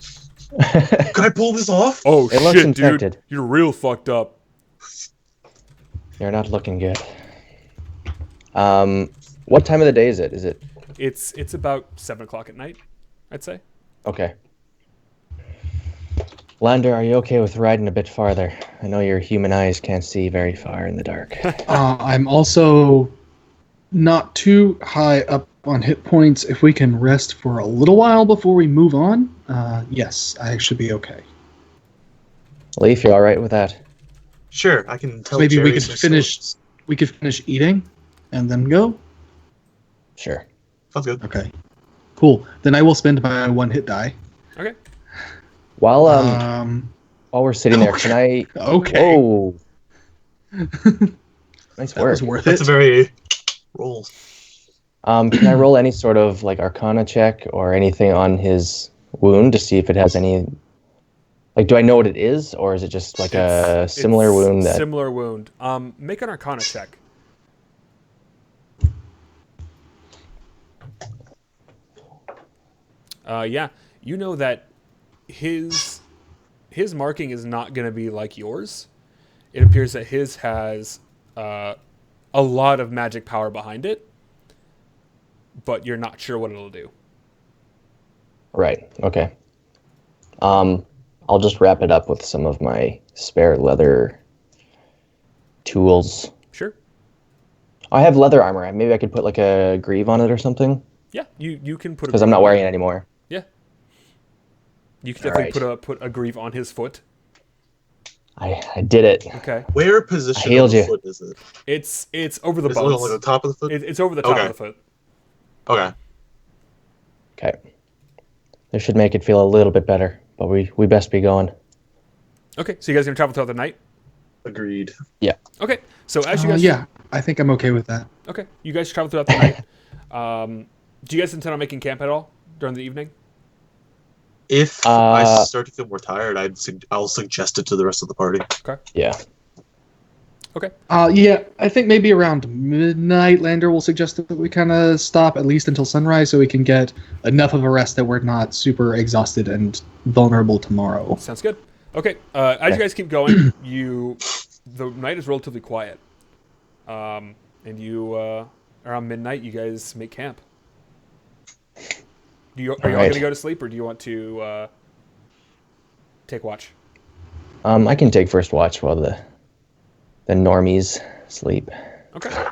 Can I pull this off? Oh It looks shit, dude! infected. You're real fucked up. You're not looking good. What time of the day is it? Is it It's about 7:00 at night, I'd say. okay? Lander, are you okay with riding a bit farther? I know your human eyes can't see very far in the dark. I'm also not too high up on hit points. If we can rest for a little while before we move on, yes, I should be okay. Leaf, you all right with that? Sure, I can tell. Maybe we Jerry could some finish. stories. We could finish eating, and then go. Sure. Sounds good. Okay, cool. Then I will spend my one hit die. Okay. While while we're sitting there, can I? Okay. Whoa! Nice That work. was worth That's it. a very roll. Can I roll any sort of like Arcana check or anything on his wound to see if it has any? Like, do I know what it is, or is it just like a similar It's wound that? Similar wound. Make an Arcana check. Yeah, you know that his marking is not going to be like yours. It appears that his has a lot of magic power behind it, but you're not sure what it'll do. Right. Okay. I'll just wrap it up with some of my spare leather tools. Sure. I have leather armor. Maybe I could put like a greave on it or something, Yeah, you can put because I'm not wearing it anymore. Yeah. You can definitely Alright. put a greave on his foot. I did it. Okay. Where position healed of the you. foot is it? It's over the Is it on bones. like the top of the foot? It's over the top Okay. of the foot. Okay. Okay. This should make it feel a little bit better, but we best be going. Okay, so you guys gonna travel throughout the night? Agreed. Okay, so as you guys Yeah, I think I'm okay with that. Okay, you guys travel throughout the night. Do you guys intend on making camp at all during the evening? If I start to feel more tired, I'll suggest it to the rest of the party. Yeah. Okay. Yeah, I think maybe around midnight, Lander will suggest that we kind of stop at least until sunrise so we can get enough of a rest that we're not super exhausted and vulnerable tomorrow. Sounds good. Okay, as you guys keep going, the night is relatively quiet, and around midnight you guys make camp. Are you all Alright. gonna go to sleep, or do you want to take watch? I can take first watch while the normies sleep. Okay.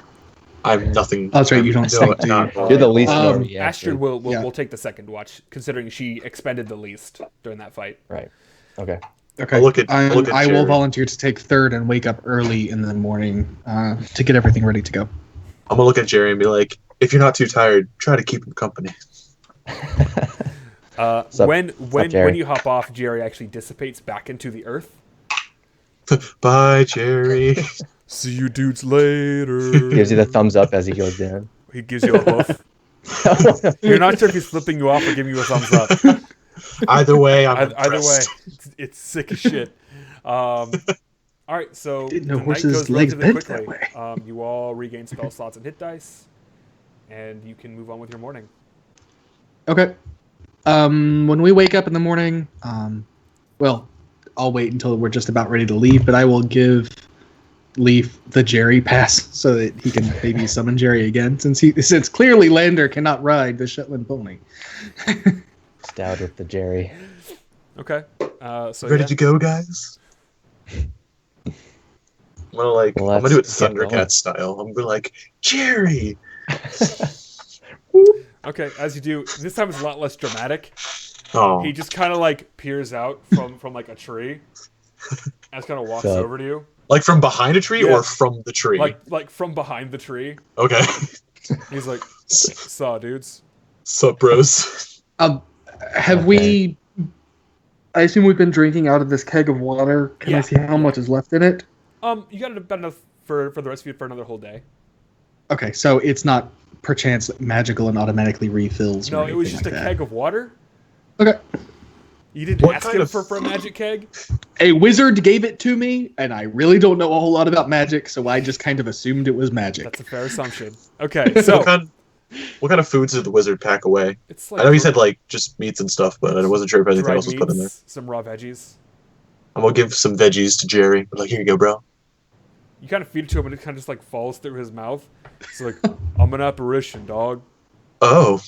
I'm nothing. That's right, you don't sleep, do not you? at You're the all. least Um, normie. Astrid Actually. will take the second watch, considering she expended the least during that fight. Right. Okay. Okay. I'll look at I will Jerry. volunteer to take third and wake up early in the morning to get everything ready to go. I'm gonna look at Jerry and be like, if you're not too tired, try to keep him company. What's up? When What's up, when Jerry? when you hop off, Jerry actually dissipates back into the earth. Bye, Jerry. See you dudes later. Gives you the thumbs up as he goes down. He gives you a hoof. You're not sure if he's flipping you off or giving you a thumbs up. Either way, I'm Either way, impressed. it's sick as shit. All right, so Didn't the know night horses' goes legs relatively bent that quickly. way. You all regain spell slots and hit dice, and you can move on with your morning. Okay. When we wake up in the morning, well, I'll wait until we're just about ready to leave, but I will give Leaf the Jerry pass so that he can maybe summon Jerry again, since clearly Lander cannot ride the Shetland pony. Stout with the Jerry. Okay. So Ready yeah. to go, guys? I'm gonna Well, I'm gonna do it let's get going. Thundercat style. I'm gonna be like, Jerry. Okay, as you do, this time it's a lot less dramatic. Oh, He just kind of like peers out from like a tree, and just kind of walks So- over to you, like from behind a tree Yeah. or from the tree? like from behind the tree. Okay. He's like, "Saw dudes." Sup, bros? Have Okay. we? I assume we've been drinking out of this keg of water. Can Yeah. I see how much is left in it? You got about enough for the rest of you for another whole day. Okay, so it's not perchance magical and automatically refills. No, or it was anything just a like that. keg of water. Okay. You didn't What ask kind him of- for a magic keg. A wizard gave it to me, and I really don't know a whole lot about magic, so I just kind of assumed it was magic. That's a fair assumption. Okay, so What kind of foods did the wizard pack away? it's I like know he said like just meats and stuff, but I wasn't sure if anything dried else was put in there. meats, some raw veggies. I'm gonna give some veggies to Jerry. But like, here you go, bro. You kind of feed it to him, and it kind of just like falls through his mouth. It's like, I'm an apparition, dog. Oh,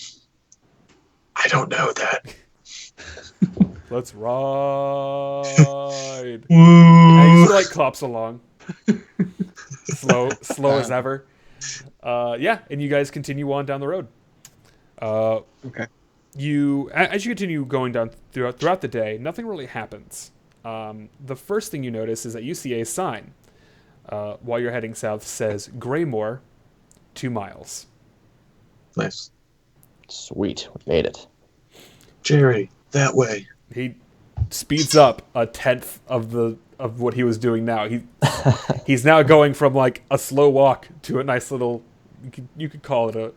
I don't know that. Let's ride. And he Woo! sort of like clops along, slow as ever. Yeah, and you guys continue on down the road. Okay. As you continue going down throughout the day, nothing really happens. The first thing you notice is that you see a sign while you're heading south says Graymoore, 2 miles. Nice, Sweet, we made it. Jerry. That way. He speeds up a tenth of what he was doing now. He's now going from like a slow walk to a nice little. You could call it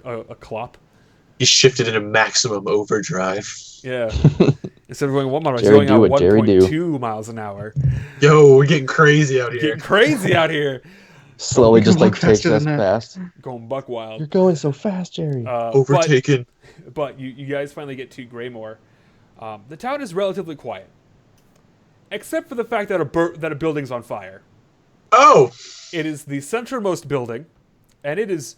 a clop. He shifted into maximum overdrive. Yeah. Instead of going 1 mile, he's Jerry going do at what Jerry do. 1.2 miles an hour. Yo, we're getting crazy out here. Getting crazy out here. Slowly We just can like walk takes faster us than that. fast. Going buck wild. You're going so fast, Jerry. Overtaken. But you guys finally get to Graymoore. The town is relatively quiet, except for the fact that a building's on fire. Oh, It is the centermost building, and it is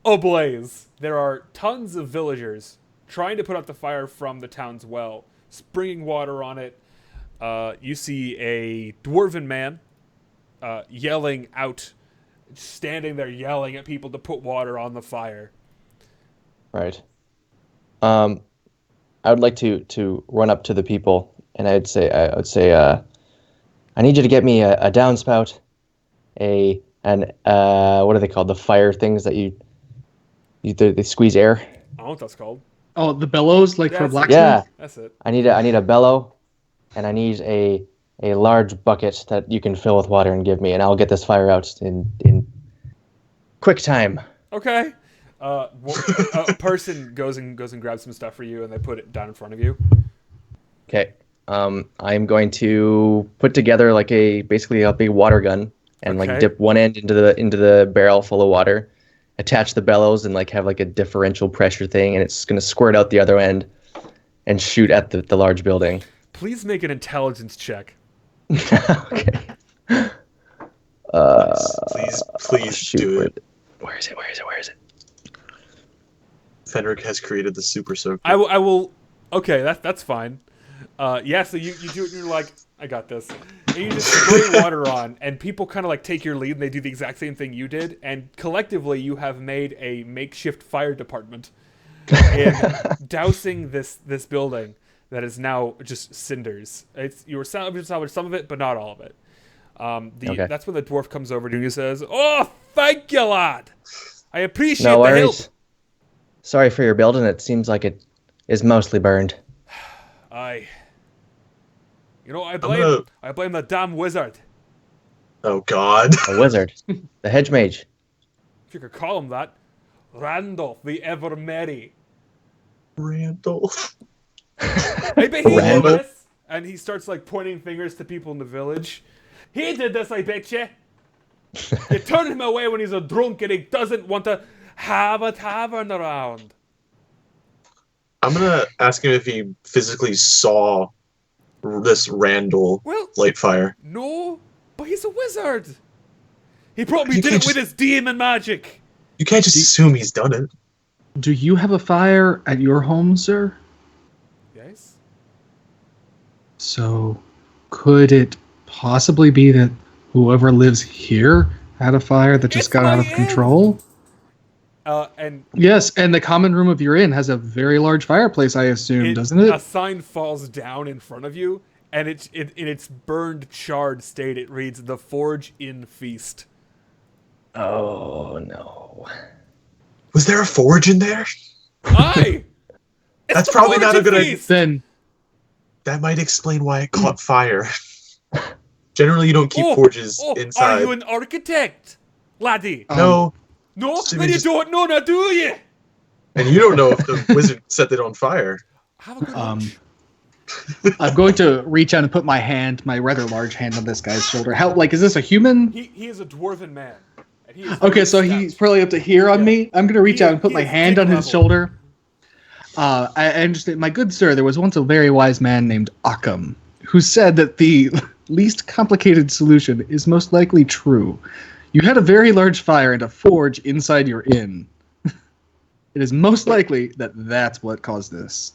ablaze. There are tons of villagers trying to put out the fire from the town's well, springing water on it. You see a dwarven man yelling out, standing there yelling at people to put water on the fire. Right. I would like to run up to the people, and I would say, I need you to get me a downspout, what are they called? The fire things that they squeeze air. I don't know what that's called. Oh, the bellows, like for Yes. blacksmith? Yeah, That's it. I need a bellow, and I need a large bucket that you can fill with water and give me, and I'll get this fire out in quick time. Okay. A person goes and grabs some stuff for you, and they put it down in front of you. Okay. I'm going to put together like basically a big water gun and Okay. like dip one end into the barrel full of water, attach the bellows and like have like a differential pressure thing, and it's gonna squirt out the other end and shoot at the large building. Please make an intelligence check. Okay. please Shoot, do it. Where is it? Fenric has created the super soaker. I will. Okay, that's fine. Yeah, so you do it, and you're like, I got this. And you just spray water on, and people kind of like take your lead, and they do the exact same thing you did, and collectively you have made a makeshift fire department in dousing this building that is now just cinders. You were salvaged some of it, but not all of it. Okay. That's when the dwarf comes over to you and he says, "Oh, thank you, lad. I appreciate No the help." worries. Sorry for your building. It seems like it is mostly burned. Aye. You know, I'm gonna. I blame the damn wizard, Oh God. A wizard. The hedge mage. if you could call him that. Randolph the Ever Merry. Randall. I bet he did Randall? this. And he starts like pointing fingers to people in the village. He did this, I bet you. You turn him away when he's a drunk and he doesn't want to have a tavern around. I'm gonna ask him if he physically saw this Randall Well, light fire. no, but he's a wizard. He probably You did can't it with his demon magic. You can't just assume he's done it. Do you have a fire at your home, sir? Yes? So, could it possibly be that whoever lives here had a fire that just It's got out my of control? And Yes, and the common room of your inn has a very large fireplace, I assume, doesn't a it? sign falls down in front of you, and in its burned, charred state, it reads, "The Forge Inn Feast." Oh, no. Was there a forge in there? Aye! It's That's the probably Forge not a Inn good idea. Feast! Then, That might explain why it caught fire. Generally, you don't keep forges Are inside. you an architect, laddie? No, No? so Then we you just- don't know now, do you? and you don't know if the wizard set it on fire. Have a good Um, lunch. I'm going to reach out and put my rather large hand on this guy's shoulder. How, like, is this a human? He is a dwarven man. And he is Okay, very so stout. he's probably up to here on Yeah. me. I'm going to reach out and put He my is hand dick on his level. shoulder. I understand, my good sir, there was once a very wise man named Occam who said that the least complicated solution is most likely true. You had a very large fire and a forge inside your inn. It is most likely that that's what caused this.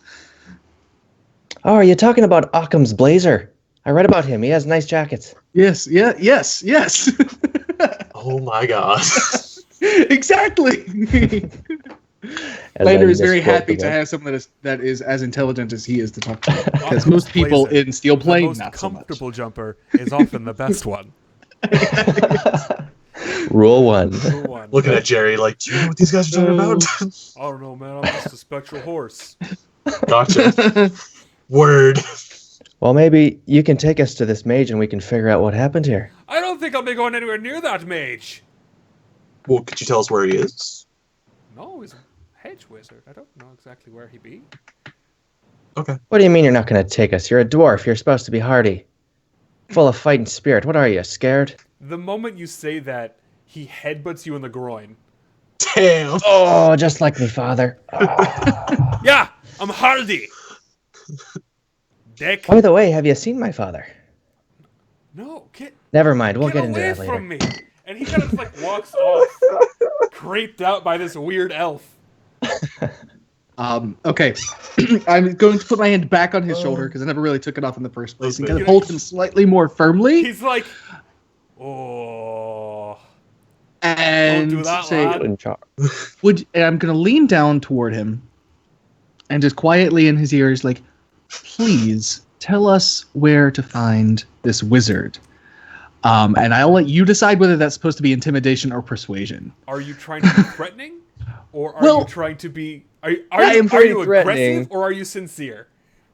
Oh, are you talking about Occam's blazer? I read about him. He has nice jackets. Yes, yes. Oh my god. Exactly. As Lander I is very misquote happy the to book. have someone that is as intelligent as he is to talk to. Because Occam's most people blazer, in Steel the Plane, most not so much. comfortable jumper is often the best one. Rule 1. Rule one. Looking at Jerry like, do you know what these guys are talking about? I don't know, man. I'm just a spectral horse. Gotcha. Word. Well, maybe you can take us to this mage and we can figure out what happened here. I don't think I'll be going anywhere near that mage. Well, could you tell us where he is? No, he's a hedge wizard. I don't know exactly where he be. Okay. What do you mean you're not going to take us? You're a dwarf. You're supposed to be hardy. Full of fighting spirit. What are you, scared? The moment you say that, he headbutts you in the groin. Damn. Oh, just like me father. Yeah, I'm hardy. Dick. By the way, have you seen my father? No, get Never mind. We'll get into away that later. from me. And he kind of just like walks off, creeped out by this weird elf. Okay. I'm going to put my hand back on his shoulder because I never really took it off in the first place and kind of You know, hold him slightly more firmly He's like, oh. and Don't do that, say, lad. In charge. and I'm going to lean down toward him and just quietly in his ears, like, please tell us where to find this wizard. And I'll let you decide whether that's supposed to be intimidation or persuasion. Are you trying to be threatening? Or are Well, you trying to be... Are I you, am are very you threatening. aggressive or are you sincere?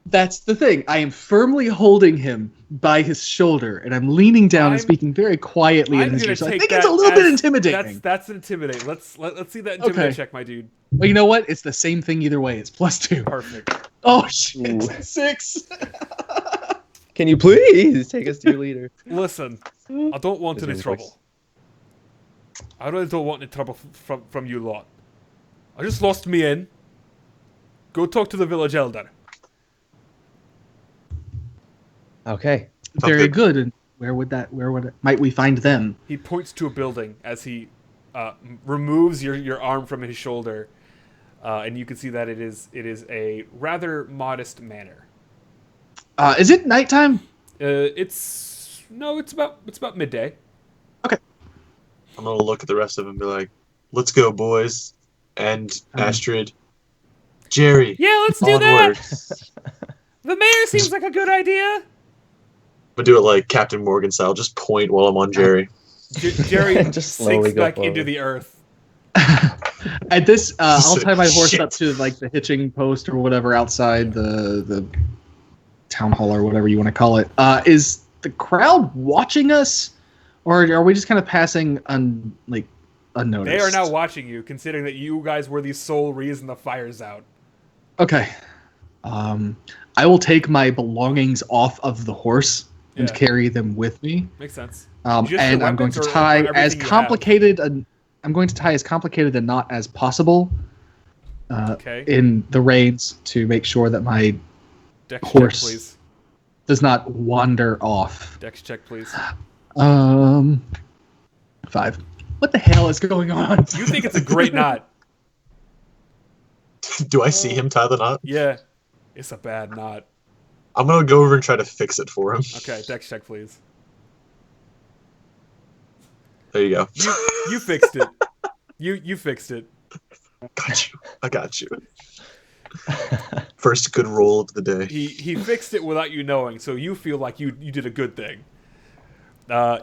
That's the thing. I am firmly holding him by his shoulder, and I'm leaning down and I'm- speaking very quietly in I'm his gonna ear. So I take think it's a that little bit as- intimidating. That's intimidate. Let's see that intimidate Okay. check, my dude. Well, you know what? It's the same thing either way. It's +2. Perfect. Oh shit! Ooh. 6. Can you please take us to your leader? Listen, I don't want Is any your trouble. voice- I really don't want any trouble from you lot. I just lost me in. Go talk to the village elder. Okay. Very good. And might we find them? He points to a building as he removes your arm from his shoulder, and you can see that it is a rather modest manor. Is it nighttime? It's about midday. I'm gonna look at the rest of them and be like, let's go, boys. And Astrid. Jerry. Yeah, let's onward. The mayor seems like a good idea. gonna do it like Captain Morgan style. Just point while I'm on Jerry. Jerry Just slowly sinks go back forward. into the earth. At this, I'll tie my horse Shit. up to like the hitching post or whatever outside the town hall or whatever you want to call it. Is the crowd watching us, or are we just kind of passing unnoticed? They are now watching you, considering that you guys were the sole reason the fire's out. Okay. I will take my belongings off of the horse and Yeah. carry them with me. Makes sense. And Just your I'm going to weapons or tie everything as you have? complicated. I'm going to tie as complicated a knot as possible Okay. in the reins to make sure that my Dex horse. check, please. does not wander off. Dex check, please. 5. What the hell is going on? You think it's a great knot. Do I see him tie the knot? Yeah. It's a bad knot. I'm gonna go over and try to fix it for him. Okay, Dex check, please. There you go. You fixed it. You fixed it. Got you. I got you. First good roll of the day. He fixed it without you knowing, so you feel like you did a good thing.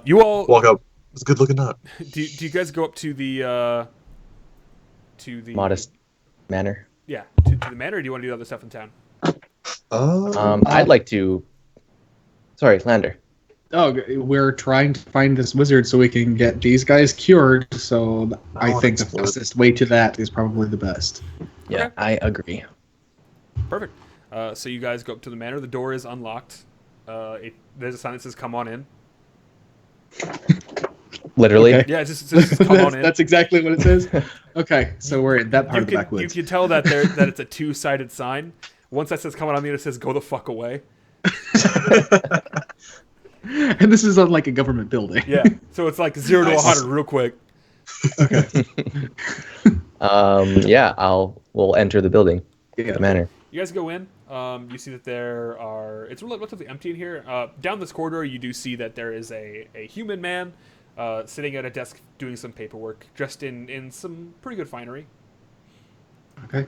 You all Walk up. It's a good looking knot. do you guys go up to the Modest manner. Yeah, to the manor, or do you want to do other stuff in town? I'd like to. Sorry, Lander. Oh, we're trying to find this wizard so we can get these guys cured. So I wanna think the explode. fastest way to that is probably the best. Yeah, Okay. I agree. Perfect. So you guys go up to the manor. The door is unlocked. There's a sign that says "Come on in." Literally. Okay. Yeah, it just says "Come on in." That's exactly what it says. Okay, so we're in that part You of the can backwoods. you can tell that that it's a two-sided sign. Once that says "Come on in," it says "Go the fuck away." And this is on like a government building. Yeah. So it's like 0 to Nice. 100 real quick. Yeah, we'll enter the building. Yeah. The manor. You guys go in. You see that there are. It's relatively empty in here. Down this corridor, you do see that there is a human man sitting at a desk doing some paperwork, dressed in some pretty good finery. Okay.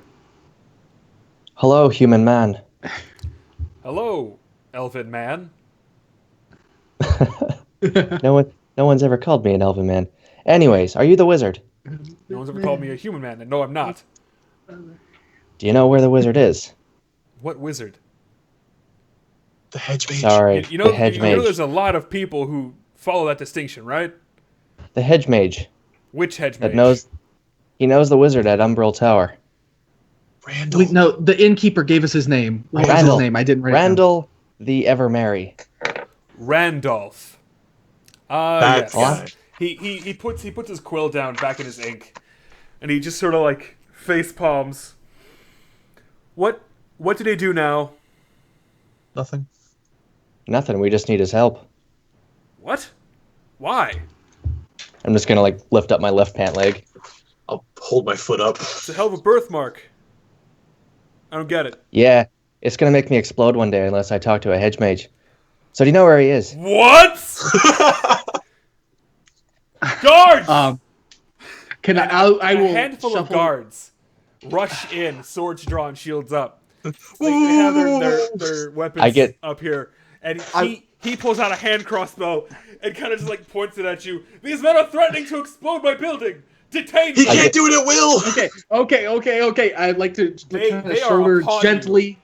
Hello, human man. Hello, elven man. No one's ever called me an elven man. Anyways, are you the wizard? No one's ever called me a human man, and no, I'm not. Do you know where the wizard is? What wizard? The hedge mage. Sorry, You know, the hedge you know mage. there's a lot of people who follow that distinction, right? The hedge mage Which hedge that mage? knows. He knows the wizard at Umbral Tower. Randall. Wait, no, the innkeeper gave us his name. What was Randall. his name? I didn't write it down. Randall the Ever Merry. Randolph. That Yes. guy. He puts his quill down back in his ink, and he just sort of like face palms. What do they do now? Nothing. Nothing. We just need his help. What? Why? I'm just gonna like lift up my left pant leg. I'll hold my foot up. It's a hell of a birthmark. I don't get it. Yeah, it's gonna make me explode one day unless I talk to a hedge mage. So do you know where he is? What? Guards! Can I will a handful of shuffle- guards rush in, swords drawn, shields up. Like, they have their weapons I get- up here, and he pulls out a hand crossbow and kind of just like points it at you. These men are threatening to explode my building. Detain He them. can't do it at will. Okay. I'd like to They kind of are shoulder upon gently.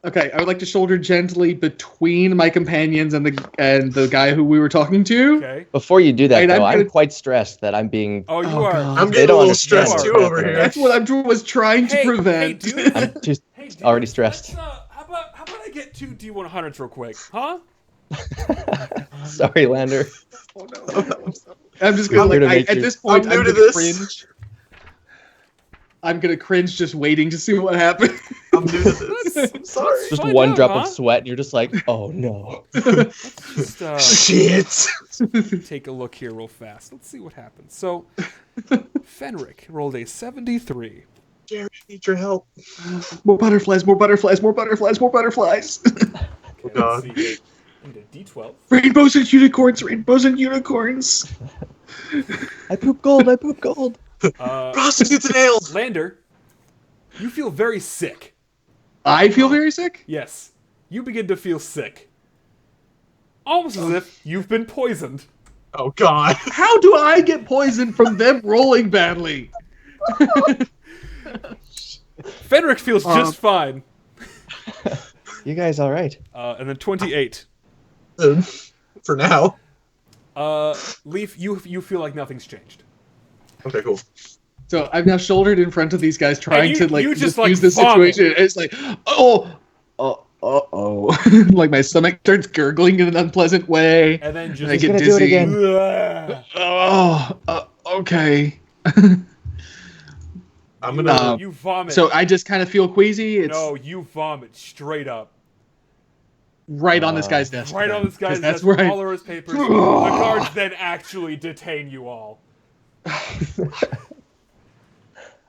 Okay, I would like to shoulder gently between my companions and the guy who we were talking to. Okay. Before you do that, Wait, though, I'm I'm gonna- quite stressed that I'm being. Oh, you Oh, are. God. I'm They getting a don't little understand stressed too what's over happening. here. That's what I was trying to prevent. Hey, dude. I'm just Hey, dude, already stressed. let's, how about I get 2 D100s real quick, huh? Sorry, Lander. Oh, no. I'm just gonna I'm here to make at you- this point. I'm new I'm to gonna this. cringe. I'm gonna cringe just waiting to see what happens. I'm new to this. I'm sorry. Just Find one out, drop huh? of sweat, and you're just like, oh no. Just Shit. take a look here real fast. Let's see what happens. So, Fenric rolled a 73. Jerry, I need your help. More butterflies, more butterflies, more butterflies, more butterflies. Oh, God. Let's see here. I need a D12. Rainbows and unicorns, rainbows and unicorns. I poop gold. I poop gold. Prostitutes and ales. Lander, you feel very sick. I feel very sick. Yes, you begin to feel sick. Almost as if you've been poisoned. Oh God. How do I get poisoned from them rolling badly? Fenric feels just fine. You guys all right? And then 28. For now. Leaf, you feel like nothing's changed. Okay, cool. So I've now shouldered in front of these guys, trying to like you just, diffuse like, this vomit. situation. It's like, like my stomach starts gurgling in an unpleasant way. And then And I just get gonna do it dizzy. again. Okay. I'm gonna. you vomit. So I just kind of feel queasy. It's No, you vomit straight up. right on this guy's desk. Right on this guy's 'Cause that's desk. where I- All of his papers. The guards then actually detain you all.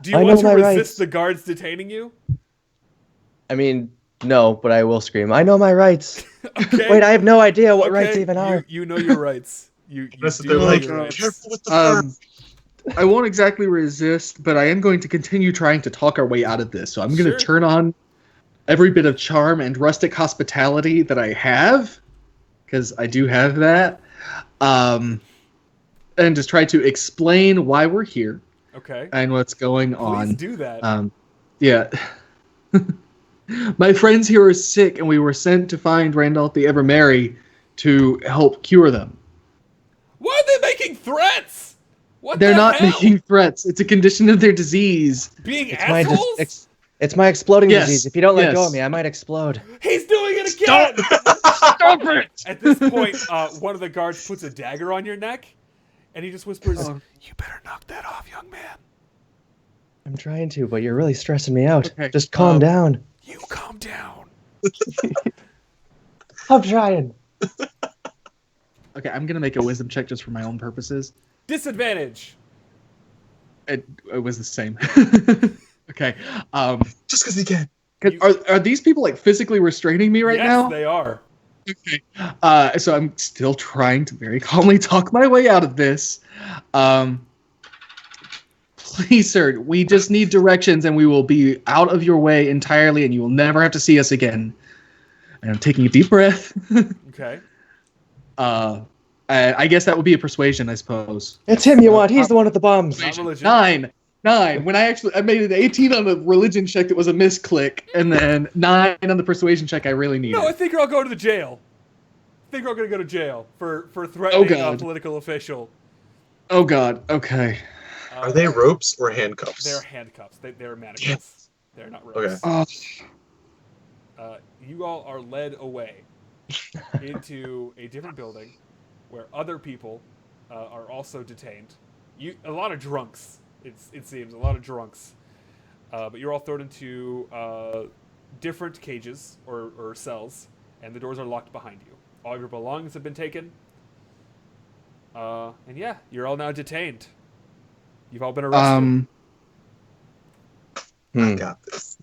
Do you I want know to my resist rights. the guards detaining you? I mean, no, but I will scream. I know my rights. Okay. Wait, I have no idea what Okay, rights even are. You know your rights. You Listen, do they're know like, your rights. careful with the fur. I won't exactly resist, but I am going to continue trying to talk our way out of this. So I'm going Sure. to turn on every bit of charm and rustic hospitality that I have, because I do have that, and just try to explain why we're here Okay. and what's going Please on. do that. Yeah. My friends here are sick, and we were sent to find Randolph the Evermerry to help cure them. Why are they making threats? What They're the not hell? making threats. It's a condition of their disease. Being It's my assholes? it's my exploding Yes, disease. If you don't let yes. go of me, I might explode. He's doing it again! Stop it! At this point, one of the guards puts a dagger on your neck, and he just whispers, Oh. "You better knock that off, young man. I'm trying to, but you're really stressing me out. Okay, Just calm down. You calm down." I'm trying. Okay, I'm gonna make a wisdom check just for my own purposes. Disadvantage. It was the same. Okay. Just because he can. Are these people like physically restraining me right yes, now? they are. Okay. So I'm still trying to very calmly talk my way out of this. Please, sir, we just need directions and we will be out of your way entirely and you will never have to see us again. And I'm taking a deep breath. Okay. I guess that would be a persuasion, I suppose. It's him you want. He's the one with the bombs. Not religion. 9. When I made an 18 on the religion check that was a misclick, and then 9 on the persuasion check I really needed. No, I think you're all going to the jail. I think we're all going to go to jail for threatening a God. political official. Oh god, okay. Are they ropes or handcuffs? They're handcuffs. They're manacles. They're not ropes. Okay. You all are led away into a different building where other people are also detained. A lot of drunks. It seems a lot of drunks. But you're all thrown into different cages or cells, and the doors are locked behind you. All of your belongings have been taken. And yeah, you're all now detained. You've all been arrested. I got this.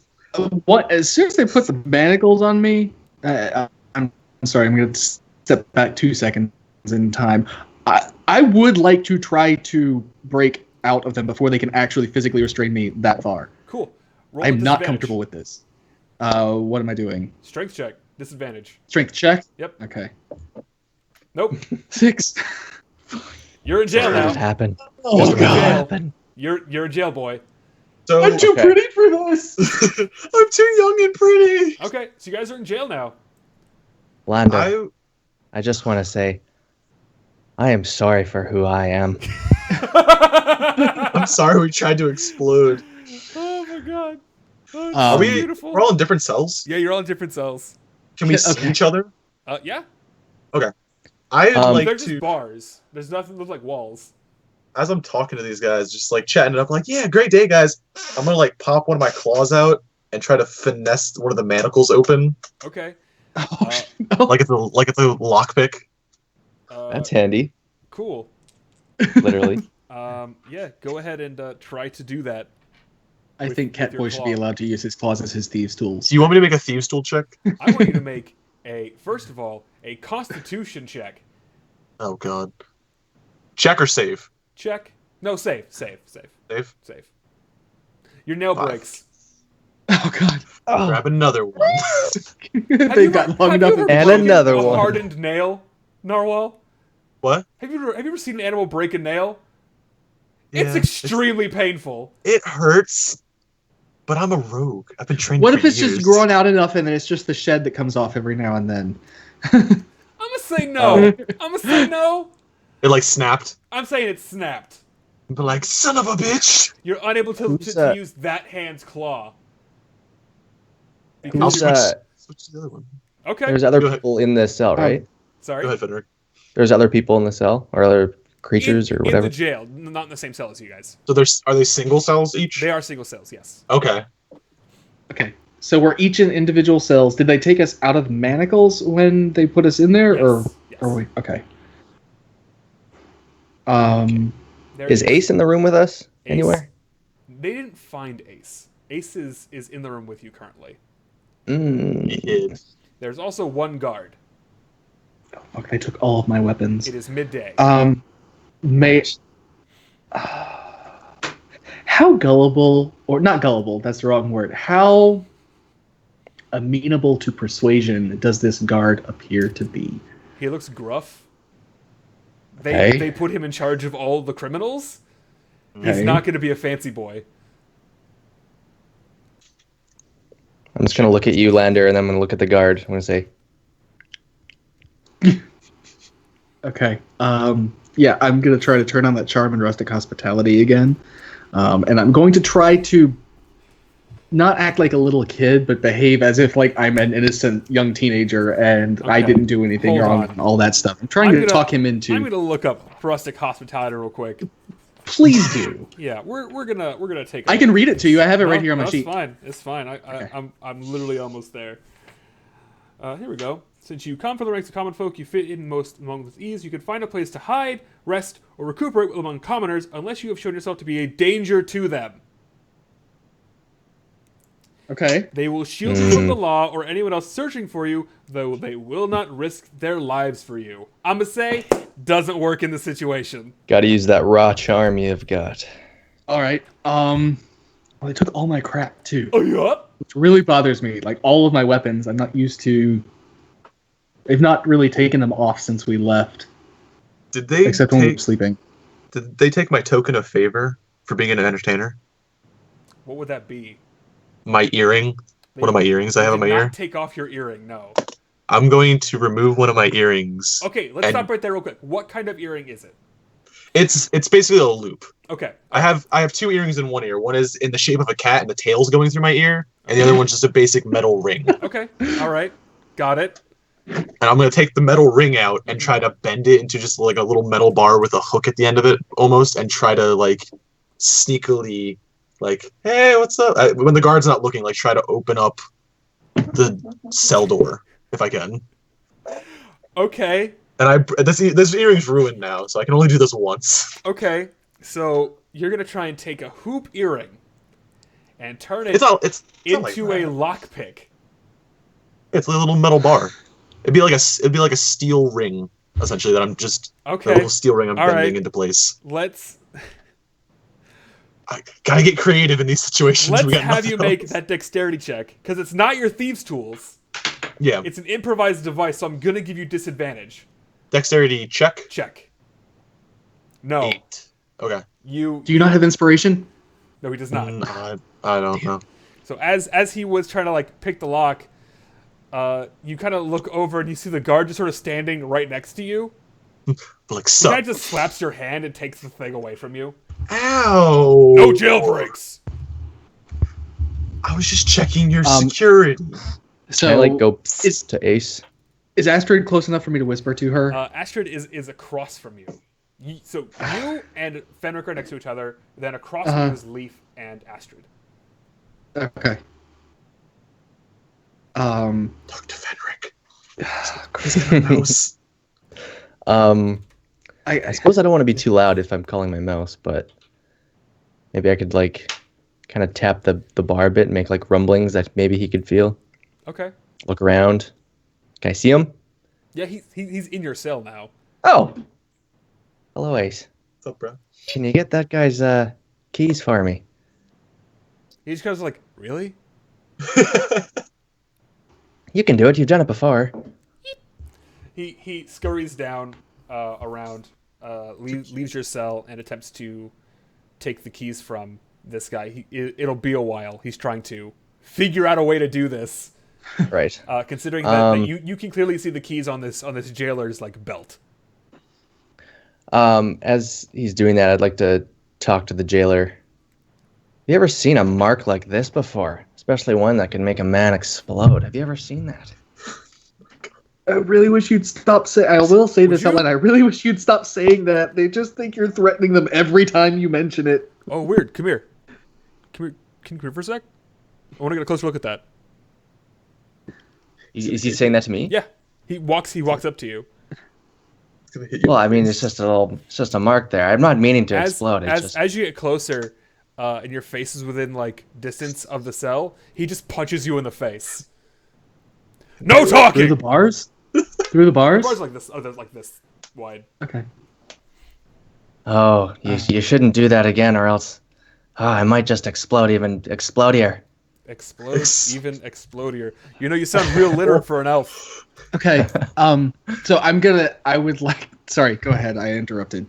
What? As soon as they put the manacles on me, I'm sorry. I'm going to step back 2 seconds in time. I would like to try to break out of them before they can actually physically restrain me that far. Cool. Roll I'm with not disadvantage. comfortable with this. What am I doing? Strength check. Disadvantage. Strength check. Yep. Okay. Nope. 6. You're in jail What just now. happened? Oh Just what God. just happened? You're a jail boy. So I'm too Okay. pretty for this. I'm too young and pretty. Okay, so you guys are in jail now. Lando, I just want to say, I am sorry for who I am. I'm sorry we tried to explode. Oh my god. Oh, it's Are so we- beautiful. We're all in different cells. Yeah, you're all in different cells. Can we Okay. see each other? Yeah. I'd like They're to, just bars. There's nothing that looks like walls. as I'm talking to these guys, just like chatting it up, like, yeah, great day, guys. I'm gonna like pop one of my claws out and try to finesse one of the manacles open, Okay. Oh, no. like it's a lockpick. That's handy, Cool. literally. Yeah, go ahead and try to do that. I with- think with your Catboy should be claw. allowed to use his claws as his thieves' tools. Do you want me to make a thieves tool check? I want you to make first of all, a constitution check. Oh god. Check or save? Check. No, save. Save. Your nail 5. breaks. Oh god. Oh, Grab another one. They've gotten long have enough. you ever And broken another a one. hardened nail? Narwhal? What? Have you ever seen an animal break a nail? It's Yeah, extremely painful. it hurts, but I'm a rogue. I've been trained What for if it's years. just grown out enough and then it's just the shed that comes off every now and then? I'm gonna say no. Oh. I'm gonna say no. It like snapped. I'm saying it's snapped. But like, son of a bitch! You're unable to Who's, use that hand's claw. I'll Because Who's, switch to the other one. okay. There's other Go ahead. people in the cell, right? Sorry. Go ahead, Fenric. There's other people in the cell, or other creatures, or In whatever. the jail, not in the same cell as you guys. So are they single cells each? They are single cells, yes. Okay. Okay. So we're each in individual cells. Did they take us out of manacles when they put us in there, or Yes. are we okay? There Is Ace in the room with us Ace. anywhere? They didn't find Ace. Ace is in the room with you currently. Mm. Yeah. There's also one guard. Fuck! They took all of my weapons. It is midday. May. How gullible, or not gullible? That's the wrong word. How amenable to persuasion does this guard appear to be? He looks gruff. Okay. They put him in charge of all the criminals. He's Okay. not going to be a fancy boy. I'm just gonna look at you, Lander, and then I'm gonna look at the guard. I'm gonna say, Okay. Yeah, I'm gonna try to turn on that charm and rustic hospitality again, and I'm going to try to not act like a little kid, but behave as if like I'm an innocent young teenager and I Okay. didn't do anything Hold wrong on. and all that stuff. I'm trying I'm to gonna- talk him into. I'm going to look up rustic hospitality real quick. Please do. Yeah, we're gonna take. I can read it to you. I have it No, right here on my no, sheet. It's fine. It's fine. I'm literally almost there. Here we go. Since you come from the ranks of common folk, you fit in most among with ease. You can find a place to hide, rest, or recuperate among commoners, unless you have shown yourself to be a danger to them. Okay. They will shield you from the law or anyone else searching for you, though they will not risk their lives for you. I'ma say, doesn't work in this situation. gotta use that raw charm you've got. All right. Well, they took all my crap too, Oh, yeah? which really bothers me. Like all of my weapons, I'm not used to. They've not really taken them off since we left, Did they except when we were take, sleeping. did they take my token of favor for being an entertainer? What would that be? My earring? One of my earrings I have in my did ear? not take off your earring, no. I'm going to remove one of my earrings. Okay, let's And- stop right there real quick. What kind of earring is it? It's basically a loop. Okay. I have two earrings in one ear. One is in the shape of a cat and the tail's going through my ear, and the other one's just a basic metal ring. Okay. All right. Got it. And I'm gonna take the metal ring out and try to bend it into just like a little metal bar with a hook at the end of it, almost, and try to like sneakily, like, hey, what's up? When the guard's not looking, like try to open up the cell door if I can. Okay. And this earring's ruined now, so I can only do this once. Okay. So you're gonna try and take a hoop earring and turn it It's not like into that. a lockpick. It's a little metal bar. It'd be like a steel ring essentially that I'm just a Okay. little steel ring I'm All bending right. into place. Let's I gotta get creative in these situations. let's We got have you nothing make else. that dexterity check because it's not your thieves' tools. Yeah, It's an improvised device, so I'm gonna give you disadvantage. dexterity check. Check. No, 8. Okay. you. Do you not have inspiration? No, he does not. I don't know. So as he was trying to like pick the lock, you kind of look over and you see the guard just sort of standing right next to you. Like, The guy sup? just slaps your hand and takes the thing away from you. Ow! No jailbreaks. I was just checking your Um, security. So Can I like go is to Ace? is Astrid close enough for me to whisper to her? Astrid is across from you. So you and Fenric are next to each other. Then across from you is Leaf and Astrid. Okay. Talk to Fenric. Crazy mouse. I suppose I don't want to be too loud if I'm calling my mouse, but maybe I could like kind of tap the bar a bit and make like rumblings that maybe he could feel. Okay. Look around. Can I see him? Yeah, he's in your cell now. Oh. Hello, Ace. What's up, bro? Can you get that guy's keys for me? He just goes like, really? You can do it. You've done it before. He scurries down around, leaves your cell, and attempts to take the keys from this guy. It'll be a while. He's trying to figure out a way to do this. Right. Considering that you can clearly see the keys on this jailer's like belt. As he's doing that, I'd like to talk to the jailer. Have you ever seen a mark like this before? Especially one that can make a man explode. Have you ever seen that? I really wish you'd stop saying. I will say this out loud. I really wish you'd stop saying that. They just think you're threatening them every time you mention it. Oh, weird. Come here. Come here. Can you come here for a sec? I want to get a closer look at that. Is he saying that to me? Yeah. He walks up to you. Well, I mean, it's just a mark there. I'm not meaning to explode. As you get closer, and your face is within like distance of the cell, he just punches you in the face. No talking. Through the bars? Through the bars? The bars like this. Oh, they're like this wide. Okay. Oh, you shouldn't do that again, or else, I might just explode. Even explode here. Explodier. You know, you sound real literate for an elf. Okay. So I would like. Sorry. Go ahead. I interrupted.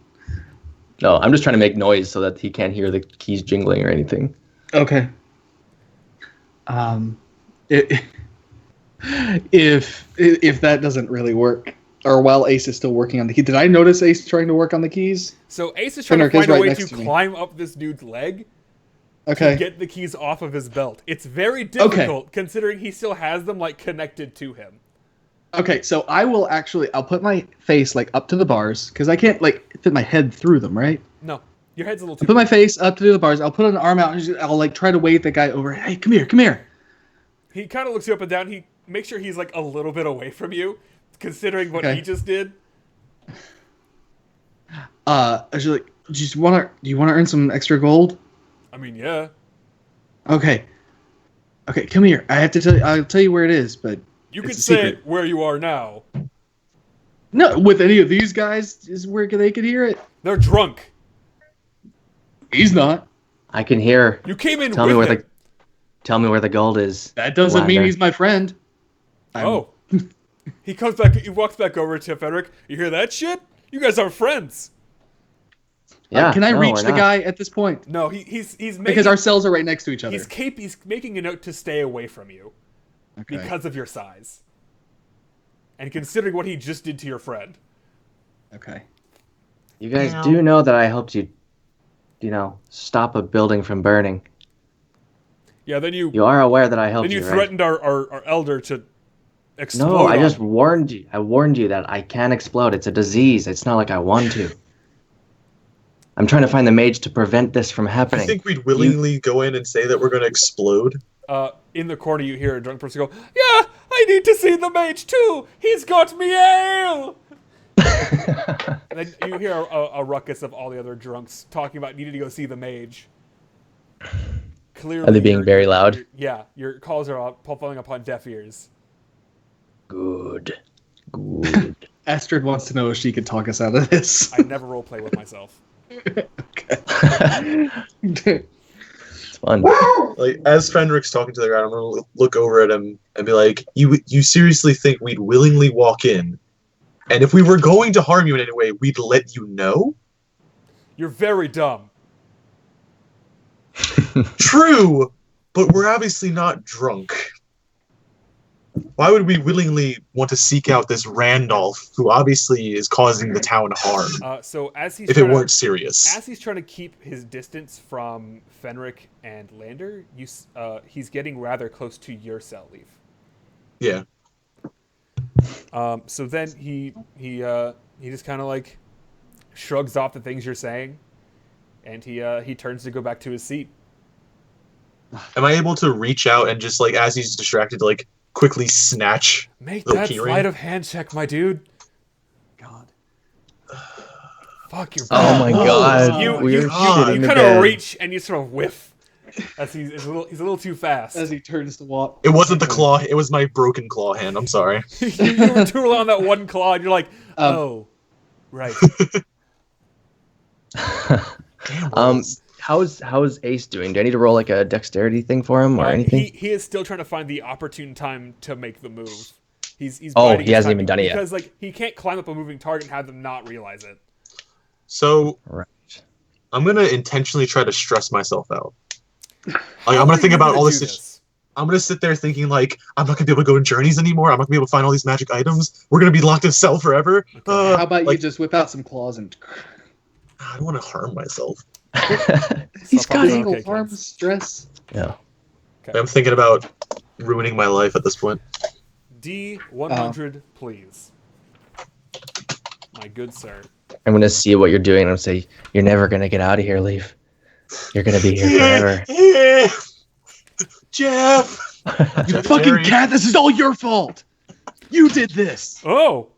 No, I'm just trying to make noise so that he can't hear the keys jingling or anything. Okay. If that doesn't really work, or while Ace is still working on the key, did I notice Ace trying to work on the keys? So Ace is trying to find a way to climb up this dude's leg. Okay. To get the keys off of his belt. It's very difficult considering he still has them like connected to him. Okay, so I'll put my face like up to the bars because I can't like fit my head through them, right? No, your head's a little too. I'll put my face up to the bars. I'll put an arm out and I'll like try to wave the guy over. Hey, come here. He kind of looks you up and down. He makes sure he's like a little bit away from you, considering what he just did. I was like, do you want to earn some extra gold? I mean, yeah. Okay, come here. I have to tell you. I'll tell you where it is, but you could say it where you are now. No, with any of these guys, is where they could hear it. They're drunk. He's not. I can hear. You came in. Tell me where the gold is. That doesn't mean he's my friend. Oh. He comes back. He walks back over to Fenric. You hear that shit? You guys are friends. Yeah. Can I reach the guy at this point? No, he's making, because our cells are right next to each other. He's making a note to stay away from you because of your size, and considering what he just did to your friend. Okay. You guys do know that I helped you, stop a building from burning. Yeah. Then you are aware that I helped you. Then you threatened our elder to explode. No, I just warned you. I warned you that I can explode. It's a disease. It's not like I want to. I'm trying to find the mage to prevent this from happening. You think we'd willingly go in and say that we're going to explode? In the corner, you hear a drunk person go, "Yeah, I need to see the mage too. He's got me ale." And then you hear a ruckus of all the other drunks talking about needing to go see the mage. Clearly, are they being very loud? Your calls are falling upon deaf ears. Good. Astrid wants to know if she could talk us out of this. I never roleplay with myself. Okay. It's fun. Like, as Fenric's talking to the guy, I'm gonna look over at him and be like, "You seriously think we'd willingly walk in, and if we were going to harm you in any way, we'd let you know?" You're very dumb. True, but we're obviously not drunk. Why would we willingly want to seek out this Randolph, who obviously is causing the town harm? So as he's if it weren't serious, as he's trying to keep his distance from Fenric and Lander, he's getting rather close to your cell, Leaf. Yeah. So then he just kind of like shrugs off the things you're saying, and he turns to go back to his seat. Am I able to reach out and just like as he's distracted, like quickly snatch? Make that sleight of hand check, my dude. God. Fuck your. Oh my god. You kind of reach and you sort of whiff. As he's a little too fast. As he turns to walk. It wasn't the claw. It was my broken claw hand. I'm sorry. you were too on that one claw, and you're like, oh, right. How's Ace doing? Do I need to roll like a dexterity thing for him or anything? He is still trying to find the opportune time to make the move. He's Oh, biding he his hasn't time even done it yet. because like he can't climb up a moving target and have them not realize it. So Right. I'm gonna intentionally try to stress myself out. Like I'm How gonna are think you about gonna all do this. I'm gonna sit there thinking like I'm not gonna be able to go in journeys anymore. I'm not gonna be able to find all these magic items. We're gonna be locked in cell forever. Okay. How about you like just whip out some claws and? I don't want to harm myself. He's got Self-harm's anal okay, harm kids. stress. Yeah. Okay. I'm thinking about ruining my life at this point. D100, please. My good sir. I'm gonna see what you're doing, and I'm say, "You're never gonna get out of here, Leaf. You're gonna be here forever." Jeff. You fucking cat! This is all your fault. You did this. Oh!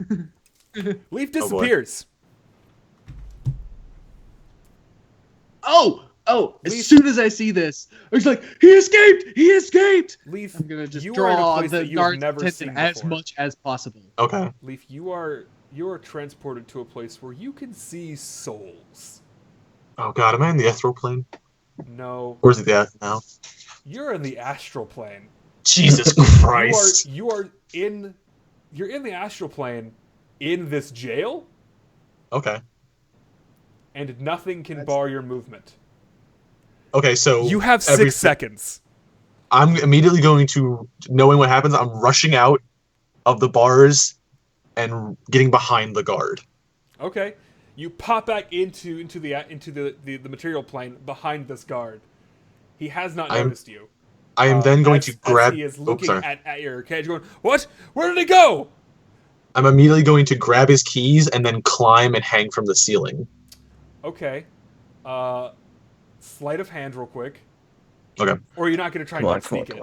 Leaf boy. disappears. Oh! Leaf- As soon as I see this, it's like he escaped. He escaped. Leaf, I'm gonna just you are in a draw place the that you have guard's never attention seen as before. much as possible. Okay. Leaf, you are transported to a place where you can see souls. Oh god, am I in the ethereal plane? No, Or is it the earth now? you're in the astral plane. Jesus Christ. You're in the astral plane in this jail, Okay. and nothing can bar your movement. Okay, so You have 6 every- seconds. I'm immediately going to, knowing what happens, I'm rushing out of the bars and getting behind the guard. Okay, you pop back into the material plane behind this guard. He has not noticed you. I am then going to As grab. he is Oh, looking sorry. at your cage, going, "What? Where did he go?" I'm immediately going to grab his keys and then climb and hang from the ceiling. Okay, sleight of hand, real quick. Okay. Or you're not going to try and like, sneak it.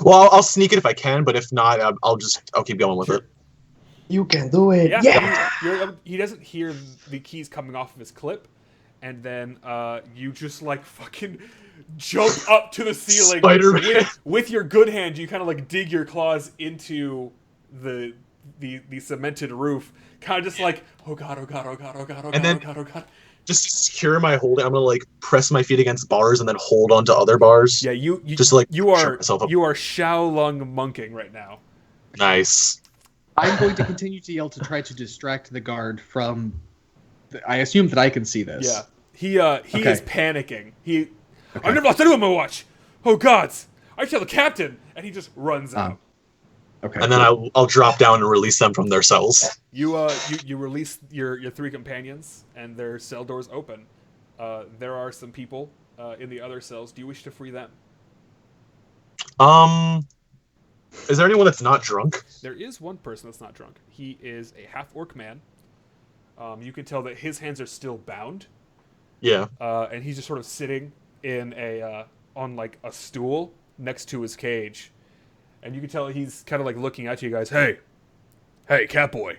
Well, I'll sneak it if I can, but if not, I'll keep going with Sure. it. You can do it. Yeah. He doesn't hear the keys coming off of his clip, and then you just like fucking jump up to the ceiling Spider-Man. with your good hand. You kind of like dig your claws into the cemented roof, kind of just like, oh god, oh god, oh god, oh god, oh god, And then- oh god, oh god. Just to secure my holding, I'm gonna like press my feet against bars and then hold onto other bars. Yeah, you Just like you shut are myself up. you are Shaolong monking right now. Nice. I'm going to continue to yell to try to distract the guard from. I assume that I can see this. Yeah, he Okay. is panicking. I've never lost anyone on my watch. Oh gods, I tell the captain, and he just runs out. Okay. And then I'll drop down and release them from their cells. You release your 3 companions, and their cell doors open. There are some people in the other cells. Do you wish to free them? Is there anyone that's not drunk? There is one person that's not drunk. He is a half-orc man. You can tell that his hands are still bound, Yeah. and he's just sort of sitting in on like a stool next to his cage, and you can tell he's kind of like looking at you guys. Hey, Catboy.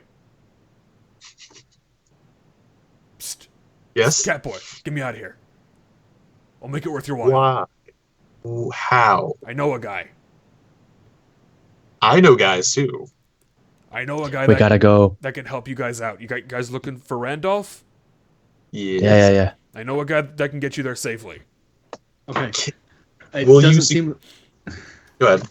Psst, Yes. Catboy, get me out of here. I'll make it worth your while. Why? How? I know a guy. I know guys too. I know a guy We gotta go. that can help you guys out. You guys looking for Randolph? Yes. Yeah. I know a guy that can get you there safely. Okay. It Will you doesn't see- seem. Go ahead.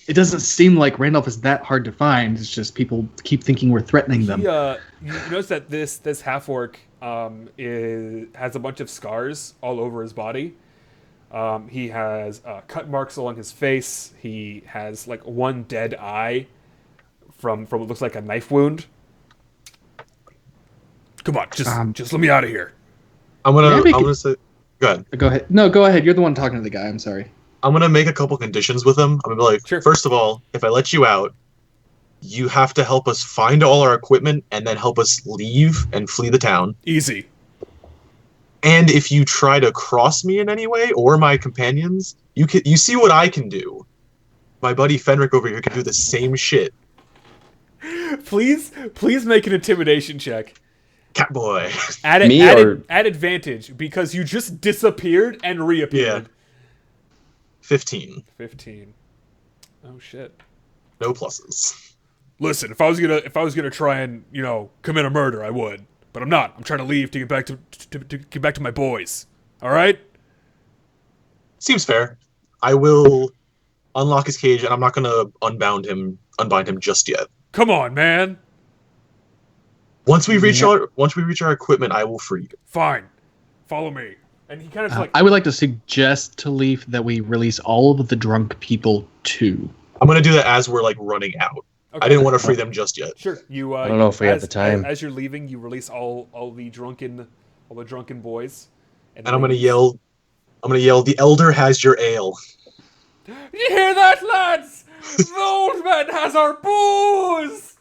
It doesn't seem like Randolph is that hard to find. It's just people keep thinking we're threatening them. You notice that this half orc has a bunch of scars all over his body. He has cut marks along his face. He has like one dead eye from what looks like a knife wound. Come on, just let me out of here. I'm gonna say. Go ahead. Go ahead. No, go ahead. You're the one talking to the guy. I'm sorry. I'm gonna make a couple conditions with him. I'm gonna be like, Sure. First of all, if I let you out, you have to help us find all our equipment and then help us leave and flee the town. Easy. And if you try to cross me in any way or my companions, you see what I can do. My buddy Fenric over here can do the same shit. Please make an intimidation check. Catboy. Add advantage because you just disappeared and reappeared. 15. 15. Oh shit. No pluses. Listen, if I was gonna try and commit a murder, I would, but I'm not. I'm trying to leave to get back to get back to my boys. All right. Seems fair. I will unlock his cage and I'm not gonna unbind him just yet. Come on, man. Once we reach our equipment, I will free you. Fine. Follow me. And he kind of like I would like to suggest to Leaf that we release all of the drunk people too. I'm gonna do that as we're like running out. okay. I didn't want to free them just yet. Sure. You. I don't know if we have the time. As you're leaving, you release all the drunken boys. And I'm gonna yell. The elder has your ale. You hear that, lads? The old man has our booze.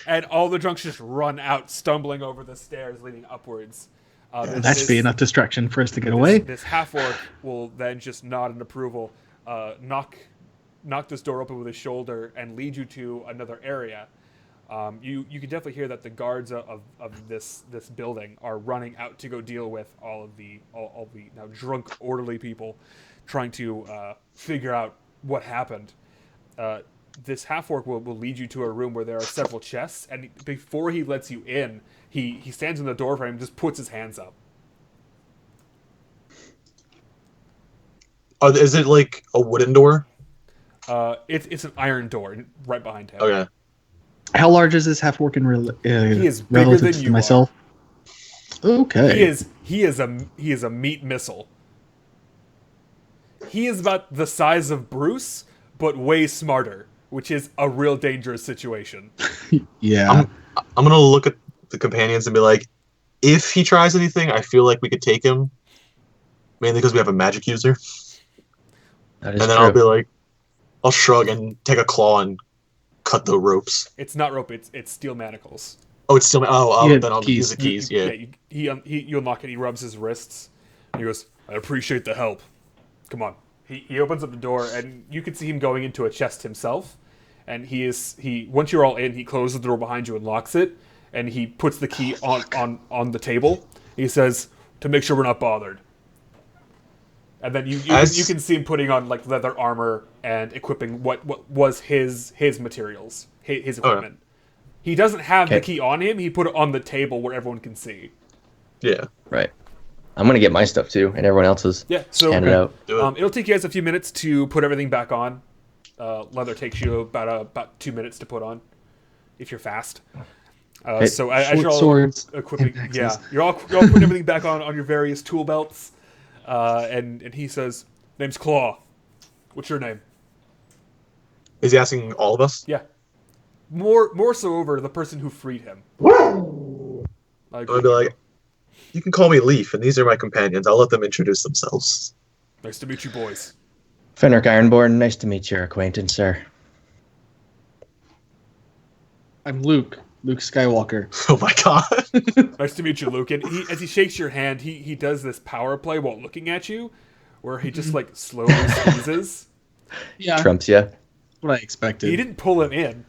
And all the drunks just run out, stumbling over the stairs leading upwards. That should be enough distraction for us to get away. This half-orc will then just nod in approval, knock this door open with his shoulder, and lead you to another area. You can definitely hear that the guards of this building are running out to go deal with all the now drunk orderly people, trying to figure out what happened. This half-orc will lead you to a room where there are several chests, and before he lets you in, he stands in the doorframe and just puts his hands up. Is it like a wooden door? It's an iron door right behind him. Okay. How large is this half-orc in He is bigger relative than to you myself? Okay. He is a meat missile. He is about the size of Bruce, but way smarter, which is a real dangerous situation. Yeah. I'm gonna look at the companions and be like, if he tries anything, I feel like we could take him, mainly because we have a magic user. That is And then true. I'll be like, I'll shrug and take a claw and cut the ropes. It's not rope; it's steel manacles. Oh, it's still. Yeah, then I'll keys. use the keys. Yeah. You unlock it. He rubs his wrists. And he goes, "I appreciate the help. Come on." He opens up the door, and you can see him going into a chest himself. And once you're all in, he closes the door behind you and locks it. And he puts the key on the table. He says, "To make sure we're not bothered." And then you can see him putting on like leather armor and equipping what was his materials, his equipment. He doesn't have the key on him. He put it on the table where everyone can see. Yeah. Right. I'm gonna get my stuff too, and everyone else's. Yeah. So Hand it out. Do it. it'll take you guys a few minutes to put everything back on. Leather takes you about 2 minutes to put on, if you're fast. So as Short you're all swords, equipping, hand yeah, axes. you're all putting everything back on your various tool belts. And he says, "Name's Claw. What's your name?" Is he asking all of us? Yeah. More so over the person who freed him. I'm gonna be like, you can call me Leaf, and these are my companions. I'll let them introduce themselves. Nice to meet you, boys. Fenric Ironborn, nice to meet your acquaintance, sir. I'm Luke Skywalker. Oh my god. Nice to meet you, Luke. And as he shakes your hand, he does this power play while looking at you, where he just like slowly squeezes. Yeah, Trumps ya. what I expected. He didn't pull him in.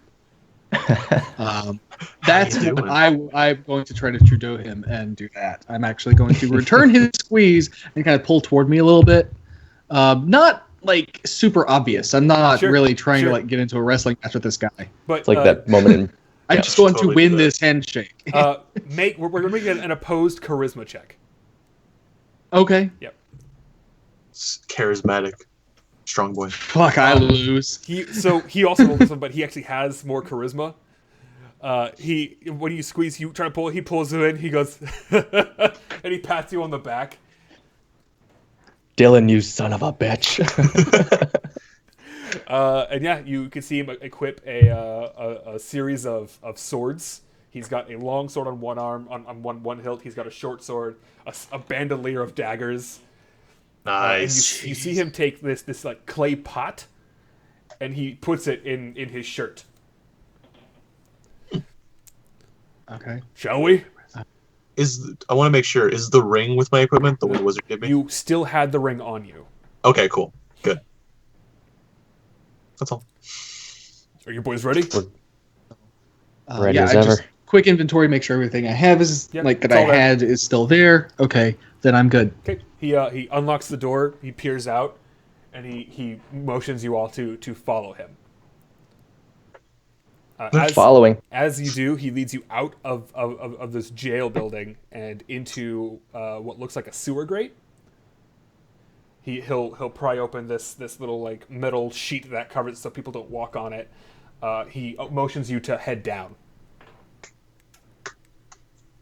That's you what doing? I'm going to try to Trudeau him and do that. I'm actually going to return his squeeze and kind of pull toward me a little bit. Not like super obvious. I'm not Sure, really trying sure. to like get into a wrestling match with this guy. But It's like that moment in. I'm Yeah, just going totally to win do that. this handshake. we're going to make an opposed charisma check. Okay. Yep. Charismatic. Strong boy. Fuck, I lose. He also rolled this one, but he actually has more charisma. When you squeeze, you try to pull, he pulls you in. He goes, and he pats you on the back. Dylan, you son of a bitch. And yeah, you can see him equip a series of swords. He's got a long sword on one arm, on one hilt. He's got a short sword, a bandolier of daggers. And Nice. you see him take this like clay pot, and he puts it in his shirt. Okay. Shall we? I want to make sure, is the ring with my equipment the one the wizard gave me? You still had the ring on you. Okay, cool. Good. That's all. Are you boys ready? Ready yeah, as I ever. just quick inventory, make sure everything I have is Yeah, like that it's I all there. had is still there. Okay, then I'm good. Okay. He unlocks the door. He peers out, and he motions you all to follow him. Following. As you do, he leads you out of this jail building and into what looks like a sewer grate. He'll pry open this little like metal sheet that covers it so people don't walk on it. He motions you to head down.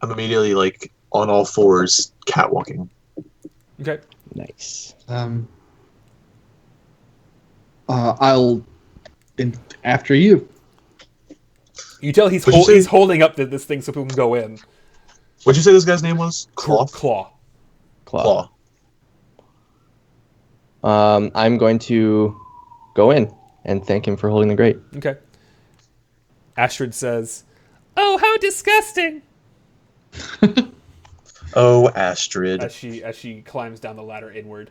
I'm immediately like on all fours, catwalking. Okay. Nice. I'll after you. You tell he's What'd you say? he's holding up this thing so people can go in. What'd you say this guy's name was? Cloth? Claw. Claw. Claw. I'm going to go in and thank him for holding the grate. Okay. Astrid says, "Oh, how disgusting!" Oh, Astrid. as she climbs down the ladder inward.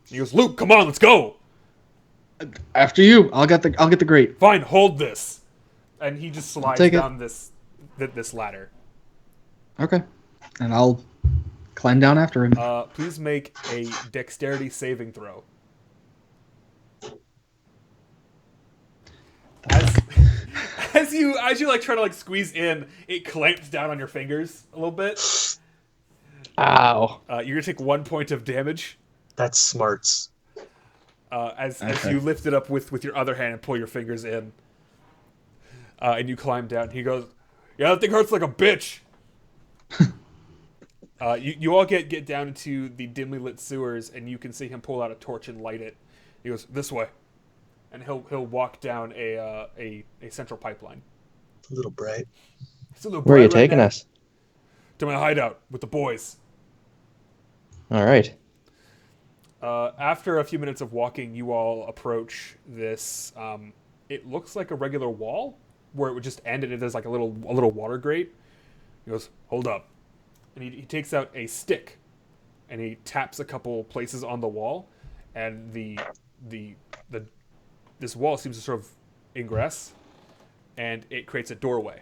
He goes, "Luke, come on, let's go." After you. I'll get the grate. Fine, hold this. And he just slides take it. down this ladder. Okay. And I'll climb down after him. Please make a dexterity saving throw. As you like try to like squeeze in, it clamps down on your fingers a little bit. Ow. You're gonna take 1 point of damage That's smarts. as Okay. you lift it up with your other hand and pull your fingers in. And you climb down. He goes, "Yeah, that thing hurts like a bitch." You all get down into the dimly lit sewers, and you can see him pull out a torch and light it. He goes, "This way," and he'll walk down a central pipeline. A little bright. It's a little Where are you bright right taking now. us? To my hideout with the boys. All right. After a few minutes of walking, you all approach this. It looks like a regular wall where it would just end, and there's like a little water grate. He goes, "Hold up," and he takes out a stick, and he taps a couple places on the wall, and this wall seems to sort of ingress, and it creates a doorway.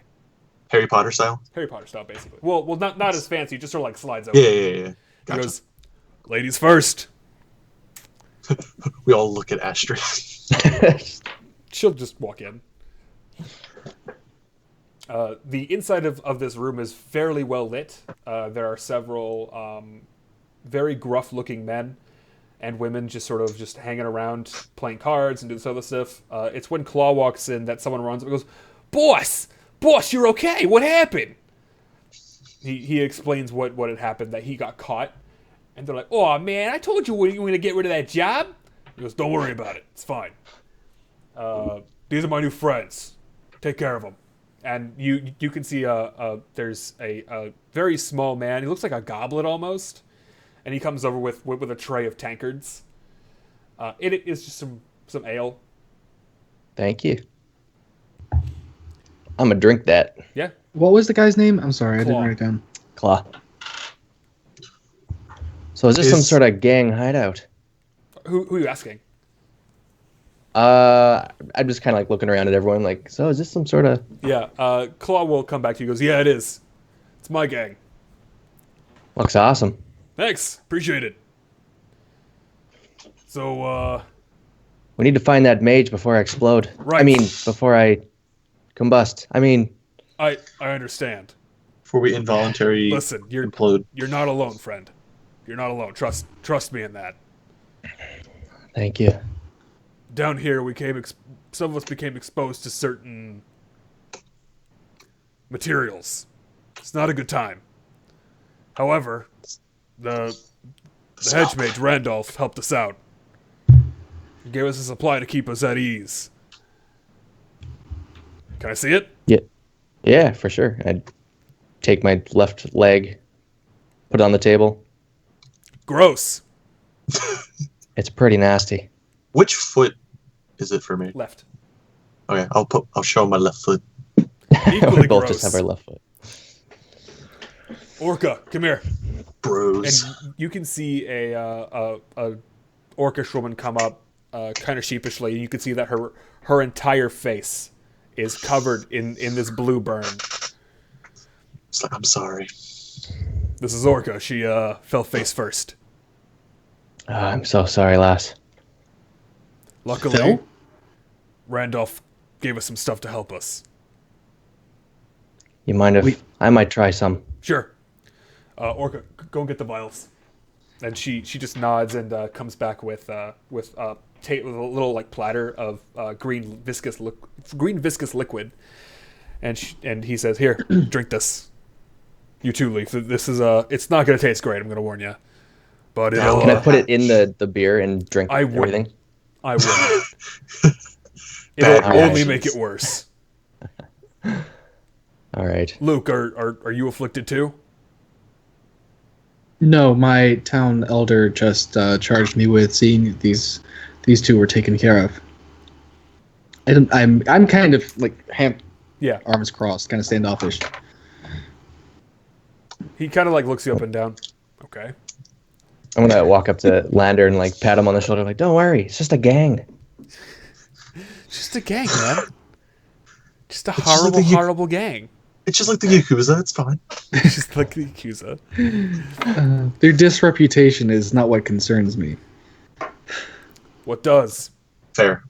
Harry Potter style? Harry Potter style, basically. Well, not as fancy. Just sort of like slides over. Yeah. He Gotcha. goes, "Ladies first." We all look at Astrid. She'll just walk in. The inside of this room is fairly well lit. There are several very gruff-looking men and women just hanging around, playing cards and doing this other stuff. It's when Claw walks in that someone runs up and goes, Boss, you're okay. What happened?" He explains what had happened, that he got caught. And they're like, "Oh, man, I told you we were going to get rid of that job." He goes, "Don't worry about it. It's fine. These are my new friends. Take care of them." And you can see there's a very small man. He looks like a goblet almost. And he comes over with a tray of tankards. It is just some ale. Thank you. I'm going to drink that. Yeah. What was the guy's name? I'm sorry, I didn't Claw. write it down. Claw. So is this some sort of gang hideout? Who are you asking? I'm just kind of like looking around at everyone like, so is this some sort of... Yeah. Claw will come back to you. He goes, "Yeah, it is. It's my gang. Looks awesome. Thanks. Appreciate it." So, We need to find that mage before I explode. Right. I mean, before I combust. I mean, I understand. Before we involuntarily Listen, you're implode. not alone, friend. You're not alone. Trust me in that. thank you. Down here, some of us became exposed to certain materials. It's not a good time. However, the hedge mage Randolph helped us out. He gave us a supply to keep us at ease. Can I see it? Yeah, for sure. I'd take my left leg, put it on the table. Gross. It's pretty nasty. Which foot is it for me? Left. Okay, I'll show my left foot. Equally We both gross. just have our left foot. Orca, come here. Bros. And you can see a orcish woman come up, kind of sheepishly, and you can see that her entire face is covered in this blue burn. It's like, I'm sorry. This is Orca. She fell face first. I'm so sorry, lass. Luckily, Phil? Randolph gave us some stuff to help us. You mind if I might try some? Sure. Orca, go and get the vials. And she just nods and comes back with with a little like platter of green viscous liquid, and he says, "Here, drink this. You too, Leaf. This is it's not going to taste great. I'm going to warn you, but it'll." Can I put it in the beer and drink I everything? wouldn't. I wouldn't. Bad It'll only reactions. make it worse. All right. Luke, are you afflicted too? No, my town elder just charged me with seeing these two were taken care of. I'm kind of like Yeah. arms crossed, kind of standoffish. He kind of like looks you up and down. Okay. I'm gonna walk up to Lander and like pat him on the shoulder, like, "Don't worry, it's just a gang." Just a gang, man. Just a It's just like horrible gang. It's just like the Yakuza. It's fine. Just like the Yakuza. Their disreputation is not what concerns me. What does? Fair.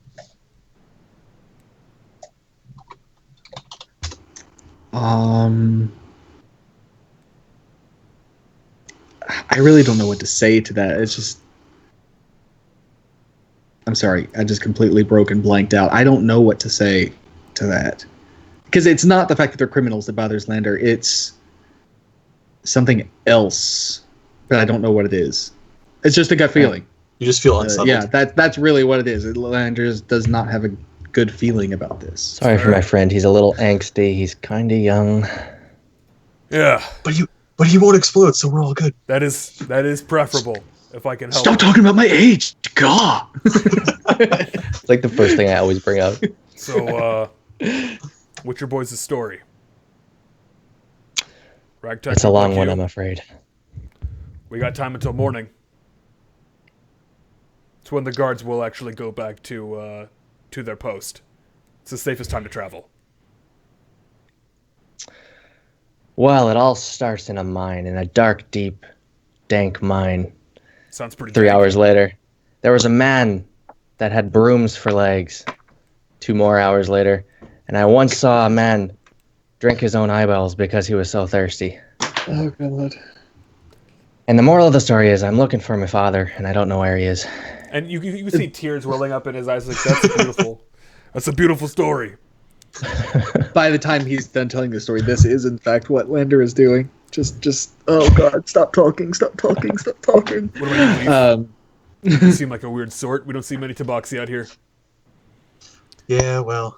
I really don't know what to say to that. It's just, I'm sorry, I just completely broke and blanked out. I don't know what to say to that. Because it's not the fact that they're criminals that bothers Lander. It's something else, but I don't know what it is. It's just a gut feeling. You just feel unsettled. Yeah, that's really what it is. Lander does not have a good feeling about this. Sorry for my friend. He's a little angsty. He's kind of young. Yeah. But he won't explode, so we're all good. That is preferable if I can help. Stop talking about my age. God. It's like the first thing I always bring up. So, what's your boys' story? Ragtag. It's a long like one, you. I'm afraid. We got time until morning. It's when the guards will actually go back to their post. It's the safest time to travel. Well, it all starts in a mine, in a dark, deep, dank mine. Sounds pretty. 3 dank. hours later, there was a man that had brooms for legs. 2 more hours later, and I once saw a man drink his own eyeballs because he was so thirsty. Oh, God. And the moral of the story is I'm looking for my father, and I don't know where he is. And you see tears welling up in his eyes. Like that's a beautiful story. By the time he's done telling the story, this is in fact what Lander is doing. Just oh God, stop talking. What about you, Leaf? You seem like a weird sort. We don't see many tabaxi out here. Yeah, well,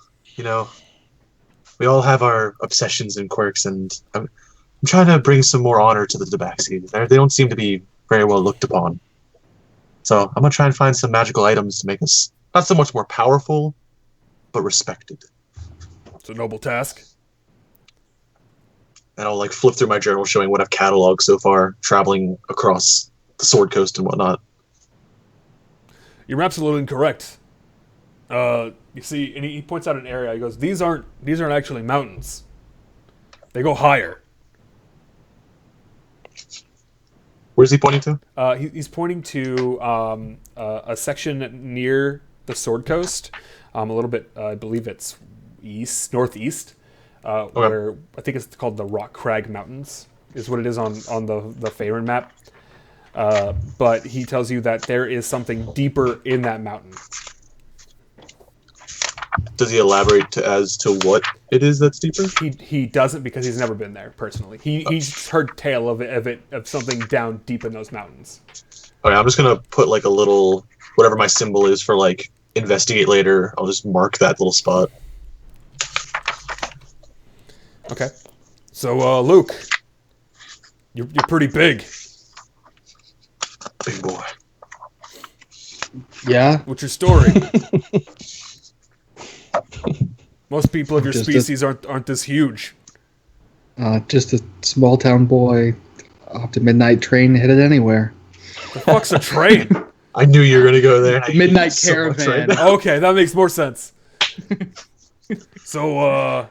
we all have our obsessions and quirks, and I'm trying to bring some more honor to the tabaxi. They don't seem to be very well looked upon. So I'm going to try and find some magical items to make us not so much more powerful, but respected. It's a noble task. And I'll flip through my journal showing what I've cataloged so far, traveling across the Sword Coast and whatnot. You're absolutely incorrect. You see, and he points out an area. He goes, "These aren't actually mountains. They go higher." Where's he pointing to? He's pointing to a section near the Sword Coast, a little bit. I believe it's northeast, where I think it's called the Rock Crag Mountains, is what it is on the Faerun map. But he tells you that there is something deeper in that mountain. Does he elaborate as to what it is that's deeper? He doesn't, because he's never been there personally. He's heard tale of something down deep in those mountains. Okay, I'm just gonna put a little whatever my symbol is for investigate later. I'll just mark that little spot. Okay. So Luke, you're pretty big. Big boy. Yeah. What's your story? Most people of your Just species aren't this huge. Just a small town boy off the midnight train headed anywhere. The fuck's a train? I knew you were gonna go there. Midnight caravan. Okay, that makes more sense. So,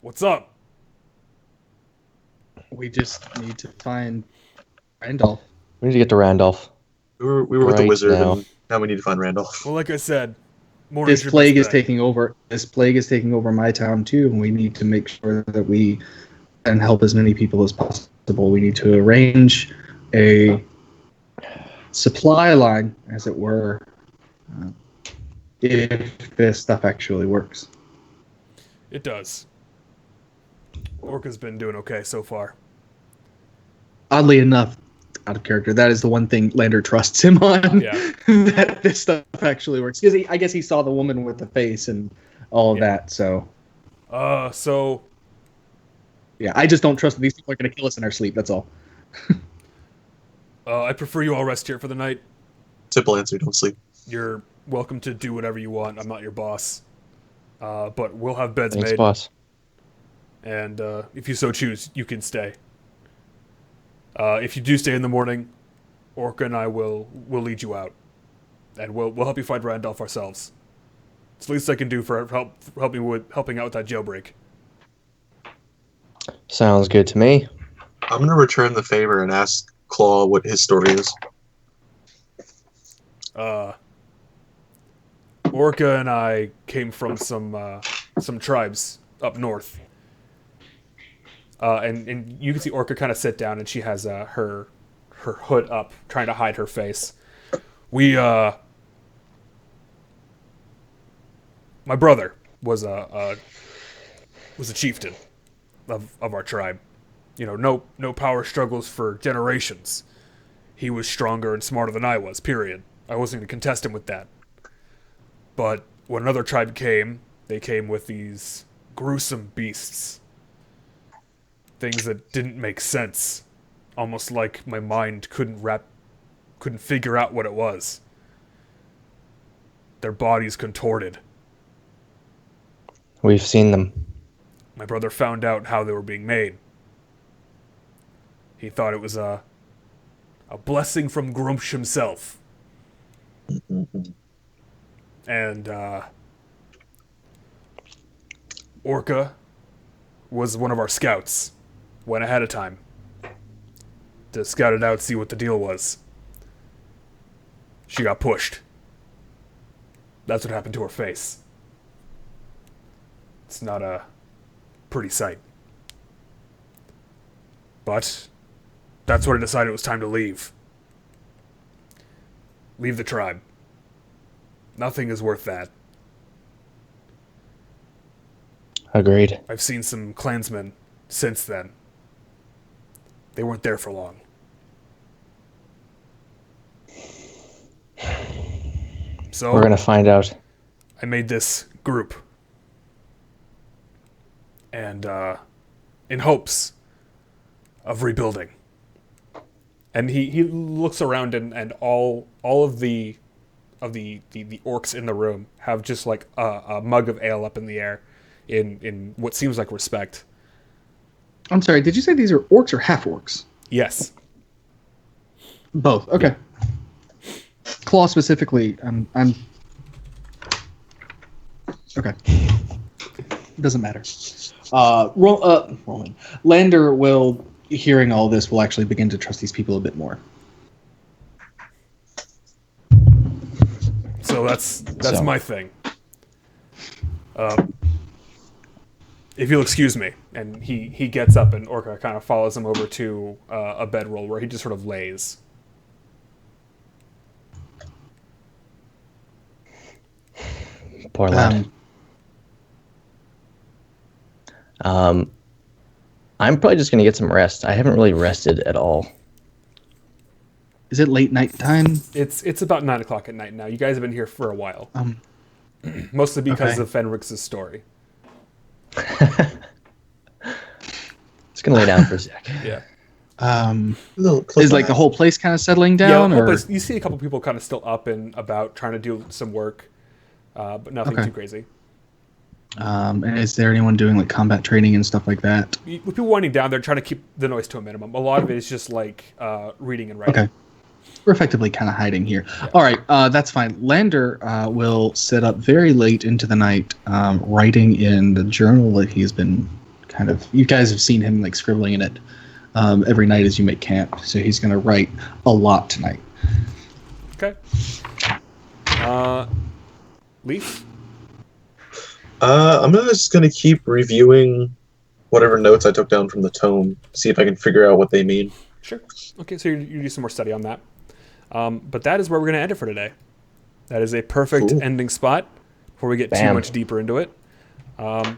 what's up? We just need to find Randolph. We need to get to Randolph. We were with the Right wizard, now. and now we need to find Randolph. Well, like I said, morning's This your plague best is bet. taking over. This plague is taking over my town too, and we need to make sure that we can help as many people as possible. We need to arrange a supply line, as it were, uh, if this stuff actually works. It does. Orca's been doing okay so far. Oddly enough, out of character, that is the one thing Lander trusts him on. Yeah. That this stuff actually works. Because I guess he saw the woman with the face and all of Yeah. that. So So yeah, I just don't trust that these people are going to kill us in our sleep. That's all. I prefer you all rest here for the night. Simple answer: don't sleep. You're welcome to do whatever you want. I'm not your boss. But we'll have beds Thanks, made. boss. And if you so choose, you can stay. If you do stay in the morning, Orca and I will lead you out, and we'll help you find Randolph ourselves. It's the least I can do for helping out with that jailbreak. Sounds good to me. I'm gonna return the favor and ask Claw what his story is. Orca and I came from some tribes up north, and you can see Orca kind of sit down, and she has her hood up, trying to hide her face. My brother was a chieftain of our tribe. You know, no power struggles for generations. He was stronger and smarter than I was. Period. I wasn't going to contest him with that. But when another tribe came, they came with these gruesome beasts. Things that didn't make sense. Almost like my mind couldn't figure out what it was. Their bodies contorted. We've seen them. My brother found out how they were being made. He thought it was a blessing from Grumsh himself. And Orca was one of our scouts. Went ahead of time to scout it out, see what the deal was. She got pushed. That's what happened to her face. It's not a pretty sight. But that's when I decided it was time to leave. Leave the tribe. Nothing is worth that. Agreed. I've seen some clansmen since then. They weren't there for long. So We're gonna find out. I made this group. And in hopes of rebuilding. And he looks around and all of the orcs in the room have just like a mug of ale up in the air in what seems like respect. I'm sorry. Did you say these are orcs or half orcs? Yes. Both. Okay. Claw specifically. I'm. Okay. Doesn't matter. Roland. Lander will, hearing all this, will actually begin to trust these people a bit more. So that's my thing. If you'll excuse me, and he gets up and Orca kind of follows him over to a bedroll where he just sort of lays. Poor lad. I'm probably just gonna get some rest. I haven't really rested at all. Is it late night time? It's about 9 o'clock at night now. You guys have been here for a while. Mostly because okay. of Fenrix's story. Just gonna lay down for a sec. Yeah. Is like the whole place kind of settling down? Yeah, or? you see a couple people kind of still up and about trying to do some work, but nothing too crazy. And is there anyone doing like combat training and stuff like that? With people winding down, they're trying to keep the noise to a minimum. A lot of it is just like reading and writing. Okay. We're effectively kind of hiding here. Yeah. All right, that's fine. Lander will sit up very late into the night, writing in the journal that he's been kind of. You guys have seen him like scribbling in it every night as you make camp. So he's going to write a lot tonight. Okay. Leaf? I'm just gonna keep reviewing whatever notes I took down from the tome, see if I can figure out what they mean. Sure. Okay, so you do some more study on that. But that is where we're going to end it for today. That is a perfect Cool. ending spot before we get too Bam. much deeper into it.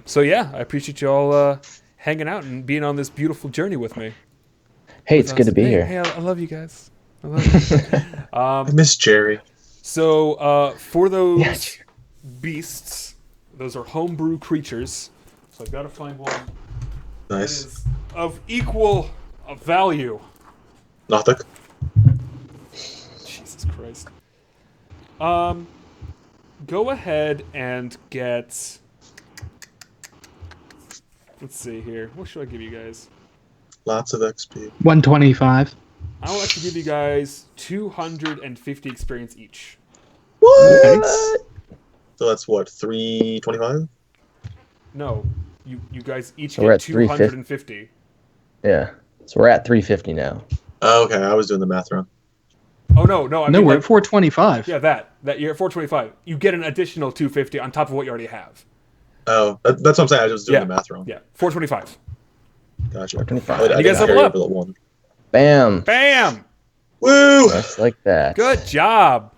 So yeah, I appreciate you all hanging out and being on this beautiful journey with me. Hey, With it's good us. to be Hey, here. Hey, I love you guys. I love you. I miss Jerry. So for those Yeah. beasts, those are homebrew creatures. So I've got to find one that Nice. is of equal value. Nothing. Jesus Christ. Go ahead and get. Let's see here. What should I give you guys? Lots of XP. 125. I will actually give you guys 250 experience each. Okay. So that's what, 325? No, you guys each So we're get at 350. 250. Yeah. So we're at 350 now. Oh, okay, I was doing the math wrong. Oh no, I No, mean we're like at 425. yeah, that you're at 425. You get an additional 250 on top of what you already have. Oh, that's what I'm saying. I was doing Yeah. the math wrong. Yeah, 425. Gotcha. 425. I You didn't guys level carry up. over the one. Bam. Bam! Woo! Just like that. Good job.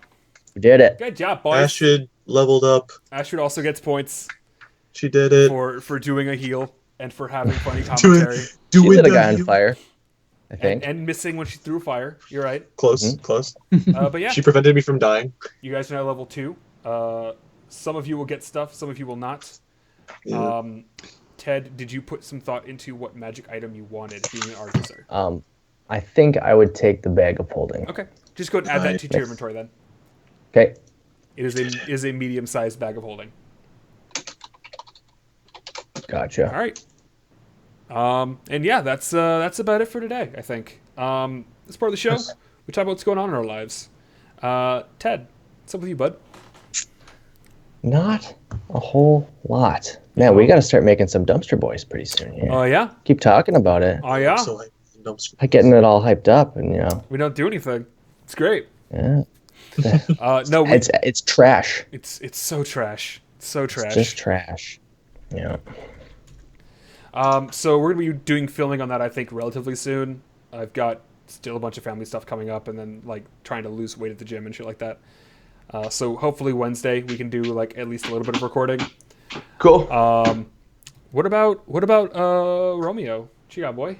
We did it. Good job, boys. Astrid leveled up. Astrid also gets points She did it. for doing a heal and for having funny Doing, commentary She doing lit a the guy on heal. fire, I think. and missing when she threw fire. You're right. Close, Mhm. close. But yeah, She prevented me from dying. you guys are now level 2. Some of you will get stuff. Some of you will not. Yeah. Ted, did you put some thought into what magic item you wanted, being an artificer? I think I would take the bag of holding. Okay, just go ahead and add that to your Nice. inventory then. Okay. It is a medium-sized bag of holding. Gotcha. All right. And yeah, that's about it for today. I think. This part of the show, Yes. we talk about what's going on in our lives. Ted, what's up with you, bud? Not a whole lot. Man, we got to start making some dumpster boys pretty soon here. Oh yeah. Keep talking about it. Oh yeah. So I dumpster. Like getting it all hyped up and, We don't do anything. It's great. yeah. No, It's trash. it's so trash. It's so trash. Just trash. Yeah. So we're gonna be doing filming on that, I think, relatively soon. I've got still a bunch of family stuff coming up, and then like trying to lose weight at the gym and shit like that. So hopefully Wednesday we can do like at least a little bit of recording. Cool. What about Romeo? What you got, boy?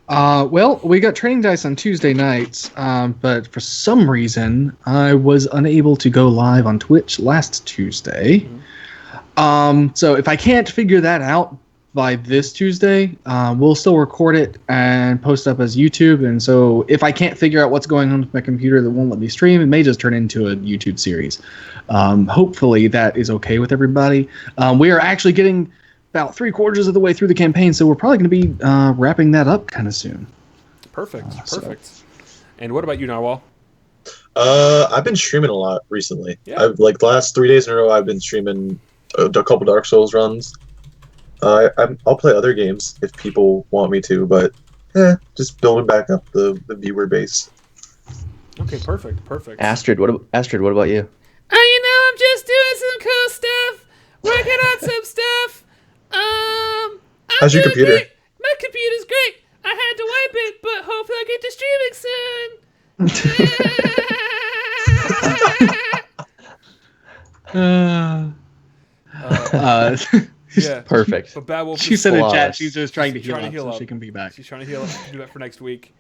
Well, we got training dice on Tuesday nights, but for some reason I was unable to go live on Twitch last Tuesday. So if I can't figure that out by this Tuesday, we'll still record it and post up as YouTube. And so if I can't figure out what's going on with my computer that won't let me stream, it may just turn into a YouTube series. Hopefully that is okay with everybody. We are actually getting about 3/4 of the way through the campaign, so we're probably going to be wrapping that up kind of soon. Perfect. And what about you, Narwhal? I've been streaming a lot recently. Yeah. I've like the last 3 days in a row. I've been streaming a couple Dark Souls runs. I'll play other games if people want me to, but just building back up the viewer base. Okay, perfect. Astrid, what about you? I'm just doing some cool stuff, working on some stuff. I'm How's your doing computer? great. My computer's great. I had to wipe it, but hopefully I get to streaming soon. Yeah. Perfect. But Bad Wolf She is said in flawless. chat she's just trying to She's heal trying to up heal so up. she can be back. She's trying to heal up. To do that for next week.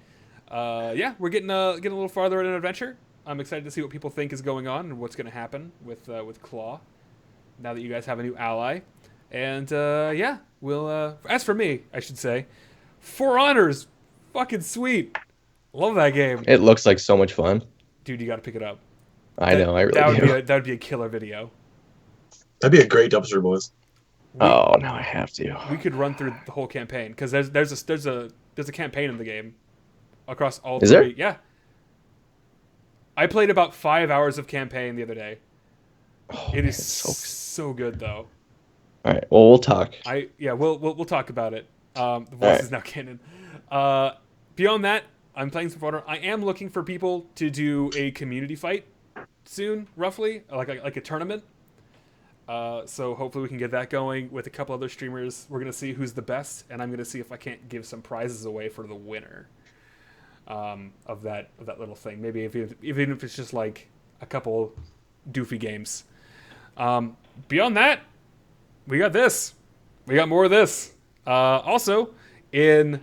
Yeah, we're getting a little farther in an adventure. I'm excited to see what people think is going on and what's going to happen with Claw. Now that you guys have a new ally, and yeah, we'll. As for me, I should say, For Honor's fucking sweet. Love that game, It looks like so much fun. dude. You got to pick it up. I know, I really do. That would be a killer video. That'd be a great dumpster, boys. Oh, now I have to. We could run through the whole campaign because there's a campaign in the game across all Is three. there? Yeah. I played about 5 hours of campaign the other day. Oh, It man, is it's so good though. All right, well, we'll talk. We'll talk about it. The voice Alright. is now canon. Beyond that, I'm playing some Fodder. I am looking for people to do a community fight soon, roughly, like a tournament. So hopefully we can get that going with a couple other streamers. We're gonna see who's the best, and I'm gonna see if I can't give some prizes away for the winner. of that little thing. Maybe even if it's just like a couple doofy games. Beyond that, we got this. We got more of this. Also, in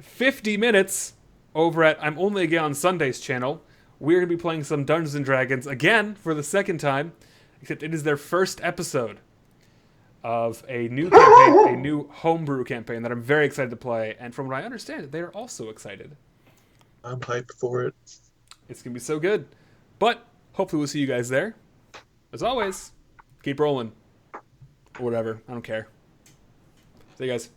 50 minutes over at I'm Only Again on Sundays channel, we're going to be playing some Dungeons and Dragons again for the second time, except it is their first episode of a new campaign, a new homebrew campaign that I'm very excited to play. And from what I understand, they are also excited. I'm hyped for it. It's going to be so good. But hopefully we'll see you guys there. As always, keep rolling. Or whatever. I don't care. See you guys.